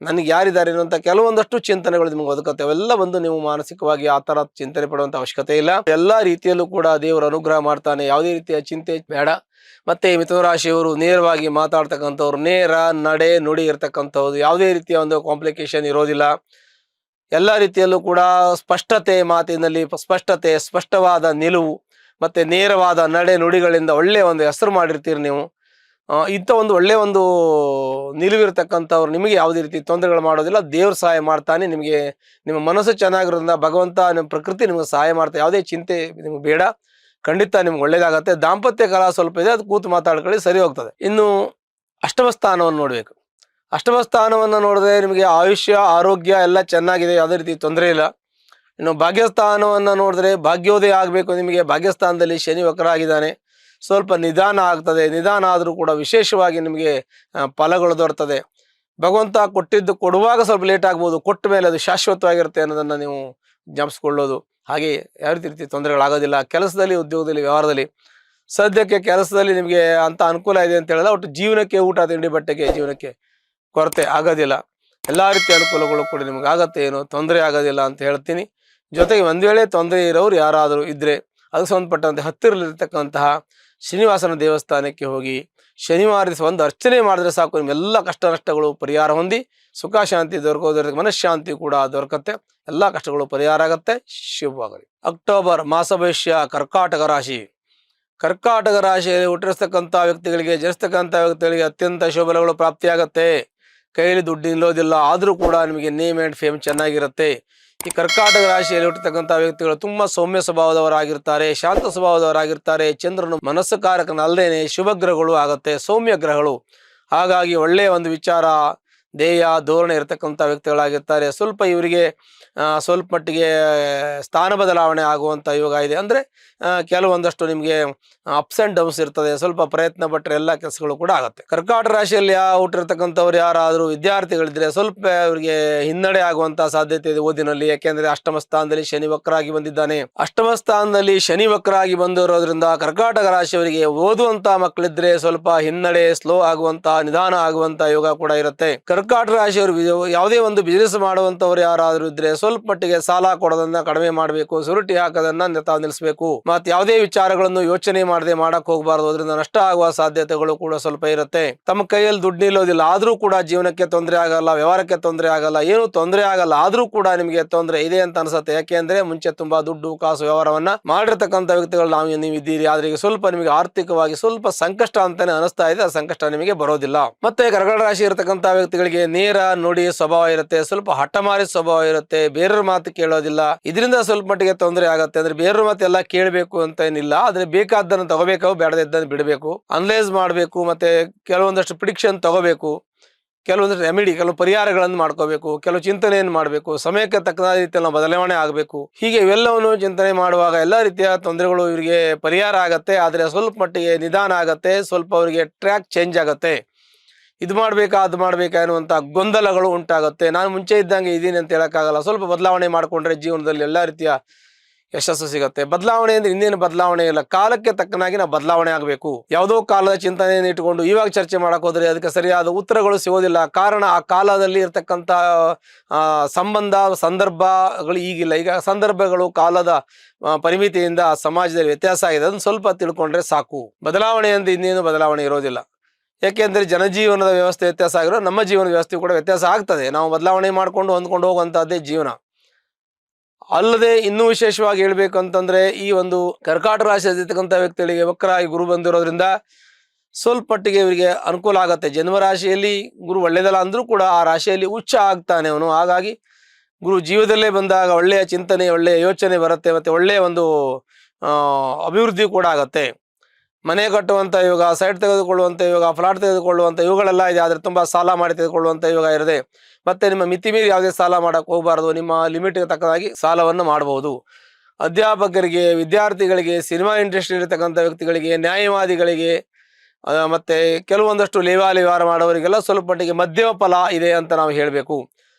ನನಗೆ ಯಾರಿದ್ದಾರೆ ಅನ್ನುವಂಥ ಕೆಲವೊಂದಷ್ಟು ಚಿಂತನೆಗಳು ನಿಮಗೆ ಒದಕತ್ತೆ. ಅವೆಲ್ಲ ಬಂದು ನೀವು ಮಾನಸಿಕವಾಗಿ ಆ ಥರ ಚಿಂತನೆ ಪಡುವಂಥ ಅವಶ್ಯಕತೆ ಇಲ್ಲ. ಎಲ್ಲ ರೀತಿಯಲ್ಲೂ ಕೂಡ ದೇವರು ಅನುಗ್ರಹ ಮಾಡ್ತಾನೆ. ಯಾವುದೇ ರೀತಿಯ ಚಿಂತೆ ಬೇಡ. ಮತ್ತೆ ಮಿಥುನ ರಾಶಿಯವರು ನೇರವಾಗಿ ಮಾತಾಡ್ತಕ್ಕಂಥವ್ರು, ನೇರ ನಡೆ ನುಡಿ ಇರ್ತಕ್ಕಂಥವ್ರು, ಯಾವುದೇ ರೀತಿಯ ಒಂದು ಕಾಂಪ್ಲಿಕೇಶನ್ ಇರೋದಿಲ್ಲ. ಎಲ್ಲ ರೀತಿಯಲ್ಲೂ ಕೂಡ ಸ್ಪಷ್ಟತೆ ಮಾತಿನಲ್ಲಿ ಸ್ಪಷ್ಟತೆ, ಸ್ಪಷ್ಟವಾದ ನಿಲುವು ಮತ್ತೆ ನೇರವಾದ ನಡೆ ನುಡಿಗಳಿಂದ ಒಳ್ಳೆಯ ಒಂದು ಹೆಸರು ಮಾಡಿರ್ತೀರಿ ನೀವು. ಇಂಥ ಒಂದು ಒಳ್ಳೆಯ ಒಂದು ನಿಲುವಿರ್ತಕ್ಕಂಥವ್ರು ನಿಮಗೆ ಯಾವುದೇ ರೀತಿ ತೊಂದರೆಗಳು ಮಾಡೋದಿಲ್ಲ. ದೇವ್ರ ಸಹಾಯ ಮಾಡ್ತಾನೆ. ನಿಮಗೆ ನಿಮ್ಮ ಮನಸ್ಸು ಚೆನ್ನಾಗಿರೋದ್ರಿಂದ ಭಗವಂತ ನಿಮ್ಮ ಪ್ರಕೃತಿ ನಿಮಗೆ ಸಹಾಯ ಮಾಡ್ತಾ, ಯಾವುದೇ ಚಿಂತೆ ನಿಮ್ಗೆ ಬೇಡ. ಖಂಡಿತ ನಿಮ್ಗೆ ಒಳ್ಳೇದಾಗತ್ತೆ. ದಾಂಪತ್ಯ ಕಾಲ ಸ್ವಲ್ಪ ಇದೆ, ಅದು ಕೂತು ಮಾತಾಡ್ಕೊಳ್ಳಿ, ಸರಿ ಹೋಗ್ತದೆ. ಇನ್ನು ಅಷ್ಟಮ ಸ್ಥಾನವನ್ನು ನೋಡಬೇಕು. ಅಷ್ಟಮ ಸ್ಥಾನವನ್ನು ನೋಡಿದ್ರೆ ನಿಮಗೆ ಆಯುಷ್ಯ, ಆರೋಗ್ಯ ಎಲ್ಲ ಚೆನ್ನಾಗಿದೆ, ಯಾವುದೇ ರೀತಿ ತೊಂದರೆ ಇಲ್ಲ. ಇನ್ನು ಭಾಗ್ಯಸ್ಥಾನವನ್ನು ನೋಡಿದ್ರೆ ಭಾಗ್ಯೋದಯ ಆಗಬೇಕು ನಿಮಗೆ. ಭಾಗ್ಯಸ್ಥಾನದಲ್ಲಿ ಶನಿ ವಕ್ರ ಆಗಿದ್ದಾನೆ, ಸ್ವಲ್ಪ ನಿಧಾನ ಆಗ್ತದೆ. ನಿಧಾನ ಆದರೂ ಕೂಡ ವಿಶೇಷವಾಗಿ ನಿಮಗೆ ಫಲಗಳು ದೊರೆತದೆ. ಭಗವಂತ ಕೊಟ್ಟಿದ್ದು ಕೊಡುವಾಗ ಸ್ವಲ್ಪ ಲೇಟ್ ಆಗ್ಬೋದು, ಕೊಟ್ಟ ಮೇಲೆ ಅದು ಶಾಶ್ವತವಾಗಿರುತ್ತೆ ಅನ್ನೋದನ್ನು ನೀವು ಜ್ಞಾಪಿಸ್ಕೊಳ್ಳೋದು. ಹಾಗೆ ಯಾವ ರೀತಿ ತೊಂದರೆಗಳಾಗೋದಿಲ್ಲ. ಕೆಲಸದಲ್ಲಿ, ಉದ್ಯೋಗದಲ್ಲಿ, ವ್ಯವಹಾರದಲ್ಲಿ ಸದ್ಯಕ್ಕೆ ಕೆಲಸದಲ್ಲಿ ನಿಮಗೆ ಅಂತ ಅನುಕೂಲ ಇದೆ ಅಂತ ಹೇಳಿದ್ರೆ, ಒಟ್ಟು ಜೀವನಕ್ಕೆ ಊಟ ತಿಂಡಿ ಬಟ್ಟೆಗೆ ಜೀವನಕ್ಕೆ ಕೊರತೆ ಆಗೋದಿಲ್ಲ. ಎಲ್ಲ ರೀತಿಯ ಅನುಕೂಲಗಳು ಕೂಡ ನಿಮ್ಗೆ ಆಗತ್ತೆ, ಏನು ತೊಂದರೆ ಆಗೋದಿಲ್ಲ ಅಂತ ಹೇಳ್ತೀನಿ. ಜೊತೆಗೆ ಒಂದು ವೇಳೆ ತೊಂದರೆ ಇರೋರು ಯಾರಾದರೂ ಇದ್ದರೆ ಅದಕ್ಕೆ ಸಂಬಂಧಪಟ್ಟಂತೆ ಹತ್ತಿರಲಿರ್ತಕ್ಕಂತಹ ಶ್ರೀನಿವಾಸನ ದೇವಸ್ಥಾನಕ್ಕೆ ಹೋಗಿ ಶನಿವಾರ ದಿವಸ ಒಂದು ಅರ್ಚನೆ ಮಾಡಿದ್ರೆ ಸಾಕು, ನಿಮ್ಮೆಲ್ಲ ಕಷ್ಟ ನಷ್ಟಗಳು ಪರಿಹಾರ ಹೊಂದಿ ಸುಖ ಶಾಂತಿ ದೊರಕೋದ್ರ ಮನಃಶಾಂತಿ ಕೂಡ ದೊರಕತ್ತೆ. ಎಲ್ಲ ಕಷ್ಟಗಳು ಪರಿಹಾರ ಆಗತ್ತೆ. ಶುಭವಾಗಲಿ. ಅಕ್ಟೋಬರ್ ಮಾಸ ಭವಿಷ್ಯ ಕರ್ಕಾಟಕ ರಾಶಿ. ಕರ್ಕಾಟಕ ರಾಶಿಯಲ್ಲಿ ಹುಟ್ಟಿರ್ತಕ್ಕಂಥ ವ್ಯಕ್ತಿಗಳಿಗೆ, ಜನಿಸ್ತಕ್ಕಂಥ ವ್ಯಕ್ತಿಗಳಿಗೆ ಅತ್ಯಂತ ಶುಭಲಗಳು ಪ್ರಾಪ್ತಿಯಾಗತ್ತೆ. ಕೈಯಲ್ಲಿ ದುಡ್ಡು ನಿಲ್ಲೋದಿಲ್ಲ, ಆದರೂ ಕೂಡ ನಿಮಗೆ ನೇಮ್ ಆ್ಯಂಡ್ ಫೇಮ್ ಚೆನ್ನಾಗಿರುತ್ತೆ. ಈ ಕರ್ಕಾಟಕ ರಾಶಿಯಲ್ಲಿ ಹುಟ್ಟತಕ್ಕಂಥ ವ್ಯಕ್ತಿಗಳು ತುಂಬ ಸೌಮ್ಯ ಸ್ವಭಾವದವರಾಗಿರ್ತಾರೆ, ಶಾಂತ ಸ್ವಭಾವದವರಾಗಿರ್ತಾರೆ. ಚಂದ್ರನು ಮನಸ್ಸುಕಾರಕನಲ್ಲದೇನೆ ಶುಭ ಗ್ರಹಗಳು ಆಗುತ್ತೆ, ಸೌಮ್ಯ ಗ್ರಹಗಳು. ಹಾಗಾಗಿ ಒಳ್ಳೆಯ ಒಂದು ವಿಚಾರ, ಧ್ಯೇಯ, ಧೋರಣೆ ಇರತಕ್ಕಂಥ ವ್ಯಕ್ತಿಗಳಾಗಿರ್ತಾರೆ. ಸ್ವಲ್ಪ ಇವರಿಗೆ ಸ್ವಲ್ಪ ಮಟ್ಟಿಗೆ ಸ್ಥಾನ ಬದಲಾವಣೆ ಆಗುವಂಥ ಯೋಗ ಇದೆ. ಅಂದರೆ ಕೆಲವೊಂದಷ್ಟು ನಿಮಗೆ ಅಪ್ಸ್ ಆ್ಯಂಡ್ ಡೌನ್ಸ್ ಇರ್ತದೆ. ಸ್ವಲ್ಪ ಪ್ರಯತ್ನ ಪಟ್ಟರೆ ಎಲ್ಲ ಕೆಲಸಗಳು ಕೂಡ ಆಗುತ್ತೆ. ಕರ್ಕಾಟಕ ರಾಶಿಯಲ್ಲಿ ಹುಟ್ಟಿರ್ತಕ್ಕಂಥವ್ರು ಯಾರಾದರೂ ವಿದ್ಯಾರ್ಥಿಗಳಿದ್ರೆ ಸ್ವಲ್ಪ ಇವರಿಗೆ ಹಿನ್ನಡೆ ಆಗುವಂಥ ಸಾಧ್ಯತೆ ಇದೆ ಓದಿನಲ್ಲಿ. ಯಾಕೆಂದರೆ ಅಷ್ಟಮ ಸ್ಥಾನದಲ್ಲಿ ಶನಿ ವಕ್ರಾಗಿ ಬಂದಿದ್ದಾನೆ. ಅಷ್ಟಮ ಸ್ಥಾನದಲ್ಲಿ ಶನಿ ವಕ್ರಾಗಿ ಬಂದಿರೋದ್ರಿಂದ ಕರ್ಕಾಟಕ ರಾಶಿಯವರಿಗೆ ಓದುವಂಥ ಮಕ್ಕಳಿದ್ರೆ ಸ್ವಲ್ಪ ಹಿನ್ನಡೆ, ಸ್ಲೋ ಆಗುವಂಥ, ನಿಧಾನ ಆಗುವಂಥ ಯೋಗ ಕೂಡ ಇರುತ್ತೆ. ಕರ್ಕಾಟಕ ರಾಶಿಯವರು ಯಾವುದೇ ಒಂದು ಬಿಸ್ನೆಸ್ ಮಾಡುವಂಥವ್ರು ಯಾರಾದರೂ ಇದ್ರೆ ಸ್ವಲ್ಪ ಮಟ್ಟಿಗೆ ಸಾಲ ಕೊಡೋದನ್ನ ಕಡಿಮೆ ಮಾಡಬೇಕು, ಸುರುಟಿ ಹಾಕೋದನ್ನ ತಾವು ನಿಲ್ಲಿಸಬೇಕು. ಮತ್ತೆ ಯಾವುದೇ ವಿಚಾರಗಳನ್ನು ಯೋಚನೆ ಮಾಡದೆ ಮಾಡಕ್ ಹೋಗಬಾರ್ದು, ಅದರಿಂದ ನಷ್ಟ ಆಗುವ ಸಾಧ್ಯತೆಗಳು ಕೂಡ ಸ್ವಲ್ಪ ಇರುತ್ತೆ. ತಮ್ಮ ಕೈಯಲ್ಲಿ ದುಡ್ಡು ನಿಲ್ಲೋದಿಲ್ಲ, ಆದ್ರೂ ಕೂಡ ಜೀವನಕ್ಕೆ ತೊಂದರೆ ಆಗಲ್ಲ, ವ್ಯವಹಾರಕ್ಕೆ ತೊಂದರೆ ಆಗಲ್ಲ, ಏನು ತೊಂದರೆ ಆಗಲ್ಲ, ಆದ್ರೂ ಕೂಡ ನಿಮಗೆ ತೊಂದರೆ ಇದೆ ಅಂತ ಅನ್ಸುತ್ತೆ. ಯಾಕೆಂದ್ರೆ ಮುಂಚೆ ತುಂಬಾ ದುಡ್ಡು ಕಾಸು ವ್ಯವಹಾರವನ್ನ ಮಾಡಿರ್ತಕ್ಕಂಥ ವ್ಯಕ್ತಿಗಳು ನೀವು ಇದ್ದೀರಿ. ಆದ್ರೆ ಈಗ ಸ್ವಲ್ಪ ನಿಮಗೆ ಆರ್ಥಿಕವಾಗಿ ಸ್ವಲ್ಪ ಸಂಕಷ್ಟ ಅಂತಾನೆ ಅನಿಸ್ತಾ ಇದೆ. ಆ ಸಂಕಷ್ಟ ನಿಮಗೆ ಬರೋದಿಲ್ಲ. ಮತ್ತೆ ಕರ್ಕಾಟಕ ರಾಶಿ ಇರತಕ್ಕಂಥ ವ್ಯಕ್ತಿಗಳಿಗೆ ನೇರ ನುಡಿ ಸ್ವಭಾವ ಇರುತ್ತೆ, ಸ್ವಲ್ಪ ಹಠಮಾರಿ ಸ್ವಭಾವ ಇರುತ್ತೆ, ಬೇರೆಯವ್ರ ಮಾತು ಕೇಳೋದಿಲ್ಲ. ಇದರಿಂದ ಸ್ವಲ್ಪ ಮಟ್ಟಿಗೆ ತೊಂದರೆ ಆಗುತ್ತೆ. ಅಂದ್ರೆ ಬೇರೆಯವ್ರ ಮಾತು ಎಲ್ಲ ಕೇಳಬೇಕು ಅಂತ ಏನಿಲ್ಲ, ಆದ್ರೆ ಬೇಕಾದ್ದನ್ನು ತಗೋಬೇಕು, ಬೇಡದಿದ್ದನ್ನು ಬಿಡಬೇಕು, ಅನಲೈಸ್ ಮಾಡಬೇಕು. ಮತ್ತೆ ಕೆಲವೊಂದಷ್ಟು ಪ್ರಿಡಿಕ್ಷನ್ ತಗೋಬೇಕು, ಕೆಲವೊಂದಷ್ಟು ರೆಮಿಡಿ, ಕೆಲವು ಪರಿಹಾರಗಳನ್ನು ಮಾಡ್ಕೋಬೇಕು, ಕೆಲವು ಚಿಂತನೆಯನ್ನು ಮಾಡಬೇಕು, ಸಮಯಕ್ಕೆ ತಕ್ಕನಾದ ರೀತಿಯಲ್ಲಿ ಬದಲಾವಣೆ ಆಗಬೇಕು. ಹೀಗೆ ಇವೆಲ್ಲವನ್ನು ಚಿಂತನೆ ಮಾಡುವಾಗ ಎಲ್ಲ ರೀತಿಯ ತೊಂದರೆಗಳು ಇವರಿಗೆ ಪರಿಹಾರ ಆಗತ್ತೆ. ಆದ್ರೆ ಸ್ವಲ್ಪ ಮಟ್ಟಿಗೆ ನಿಧಾನ ಆಗತ್ತೆ, ಸ್ವಲ್ಪ ಅವರಿಗೆ ಟ್ರ್ಯಾಕ್ ಚೇಂಜ್ ಆಗತ್ತೆ. ಇದು ಮಾಡ್ಬೇಕಾ ಅದು ಮಾಡ್ಬೇಕಾ ಅನ್ನುವಂಥ ಗೊಂದಲಗಳು ಉಂಟಾಗುತ್ತೆ. ನಾನು ಮುಂಚೆ ಇದ್ದಂಗೆ ಇದ್ದೀನಿ ಅಂತ ಹೇಳೋಕ್ಕಾಗಲ್ಲ. ಸ್ವಲ್ಪ ಬದಲಾವಣೆ ಮಾಡಿಕೊಂಡ್ರೆ ಜೀವನದಲ್ಲಿ ಎಲ್ಲ ರೀತಿಯ ಯಶಸ್ಸು ಸಿಗುತ್ತೆ. ಬದಲಾವಣೆ ಅಂದ್ರೆ ಇನ್ನೇನು ಬದಲಾವಣೆ ಇಲ್ಲ, ಕಾಲಕ್ಕೆ ತಕ್ಕನಾಗಿ ನಾವು ಬದಲಾವಣೆ ಆಗಬೇಕು. ಯಾವುದೋ ಕಾಲದ ಚಿಂತನೆಯನ್ನು ಇಟ್ಟುಕೊಂಡು ಇವಾಗ ಚರ್ಚೆ ಮಾಡಕ್ ಹೋದ್ರೆ ಅದಕ್ಕೆ ಸರಿಯಾದ ಉತ್ತರಗಳು ಸಿಗೋದಿಲ್ಲ. ಕಾರಣ ಆ ಕಾಲದಲ್ಲಿ ಇರ್ತಕ್ಕಂಥ ಸಂಬಂಧ, ಸಂದರ್ಭಗಳು ಈಗಿಲ್ಲ. ಈಗ ಸಂದರ್ಭಗಳು, ಕಾಲದ ಪರಿಮಿತಿಯಿಂದ ಸಮಾಜದಲ್ಲಿ ವ್ಯತ್ಯಾಸ ಆಗಿದೆ. ಅದನ್ನು ಸ್ವಲ್ಪ ತಿಳ್ಕೊಂಡ್ರೆ ಸಾಕು. ಬದಲಾವಣೆ ಅಂದ್ರೆ ಇನ್ನೇನು ಬದಲಾವಣೆ ಇರೋದಿಲ್ಲ. ಯಾಕೆಂದರೆ ಜನಜೀವನದ ವ್ಯವಸ್ಥೆ ವ್ಯತ್ಯಾಸ ಆಗಿರೋ ನಮ್ಮ ಜೀವನದ ವ್ಯವಸ್ಥೆ ಕೂಡ ವ್ಯತ್ಯಾಸ ಆಗ್ತದೆ. ನಾವು ಬದಲಾವಣೆ ಮಾಡಿಕೊಂಡು ಹೊಂದ್ಕೊಂಡು ಹೋಗುವಂಥದ್ದೇ ಜೀವನ. ಅಲ್ಲದೆ ಇನ್ನೂ ವಿಶೇಷವಾಗಿ ಹೇಳ್ಬೇಕು ಅಂತಂದ್ರೆ, ಈ ಒಂದು ಕರ್ಕಾಟಕ ರಾಶಿಯಲ್ಲಿರ್ತಕ್ಕಂಥ ವ್ಯಕ್ತಿಗಳಿಗೆ ವಕ್ರಾಗಿ ಗುರು ಬಂದಿರೋದ್ರಿಂದ ಸ್ವಲ್ಪ ಮಟ್ಟಿಗೆ ಇವರಿಗೆ ಅನುಕೂಲ ಆಗುತ್ತೆ. ಜನ್ಮರಾಶಿಯಲ್ಲಿ ಗುರು ಒಳ್ಳೆಯದಲ್ಲ ಅಂದ್ರೂ ಕೂಡ ಆ ರಾಶಿಯಲ್ಲಿ ಉಚ್ಚ ಆಗ್ತಾನೆ ಅವನು. ಹಾಗಾಗಿ ಗುರು ಜೀವದಲ್ಲೇ ಬಂದಾಗ ಒಳ್ಳೆಯ ಚಿಂತನೆ, ಒಳ್ಳೆಯ ಯೋಚನೆ ಬರುತ್ತೆ. ಮತ್ತೆ ಒಳ್ಳೆಯ ಒಂದು ಅಭಿವೃದ್ಧಿ ಕೂಡ ಆಗತ್ತೆ. ಮನೆ ಕಟ್ಟುವಂಥ ಯೋಗ, ಸೈಟ್ ತೆಗೆದುಕೊಳ್ಳುವಂಥ ಯೋಗ, ಫ್ಲಾಟ್ ತೆಗೆದುಕೊಳ್ಳುವಂಥ ಇವುಗಳೆಲ್ಲ ಇದೆ. ಆದರೆ ತುಂಬ ಸಾಲ ಮಾಡಿ ತೆಗೆದುಕೊಳ್ಳುವಂಥ ಯೋಗ ಇರದೆ. ಮತ್ತೆ ನಿಮ್ಮ ಮಿತಿ ಮೀರಿ ಯಾವುದೇ ಸಾಲ ಮಾಡಕ್ಕೆ ಹೋಗಬಾರ್ದು. ನಿಮ್ಮ ಲಿಮಿಟ್ಗೆ ತಕ್ಕದಾಗಿ ಸಾಲವನ್ನು ಮಾಡಬಹುದು. ಅಧ್ಯಾಪಕರಿಗೆ, ವಿದ್ಯಾರ್ಥಿಗಳಿಗೆ, ಸಿನಿಮಾ ಇಂಡಸ್ಟ್ರಿ ಇರತಕ್ಕಂಥ ವ್ಯಕ್ತಿಗಳಿಗೆ, ನ್ಯಾಯವಾದಿಗಳಿಗೆ, ಮತ್ತೆ ಕೆಲವೊಂದಷ್ಟು ಲೇವಾಲಿ ವ್ಯವಹಾರ ಮಾಡೋವರಿಗೆಲ್ಲ ಸ್ವಲ್ಪ ಮಟ್ಟಿಗೆ ಮಧ್ಯಮ ಫಲ ಇದೆ ಅಂತ ನಾವು ಹೇಳಬೇಕು.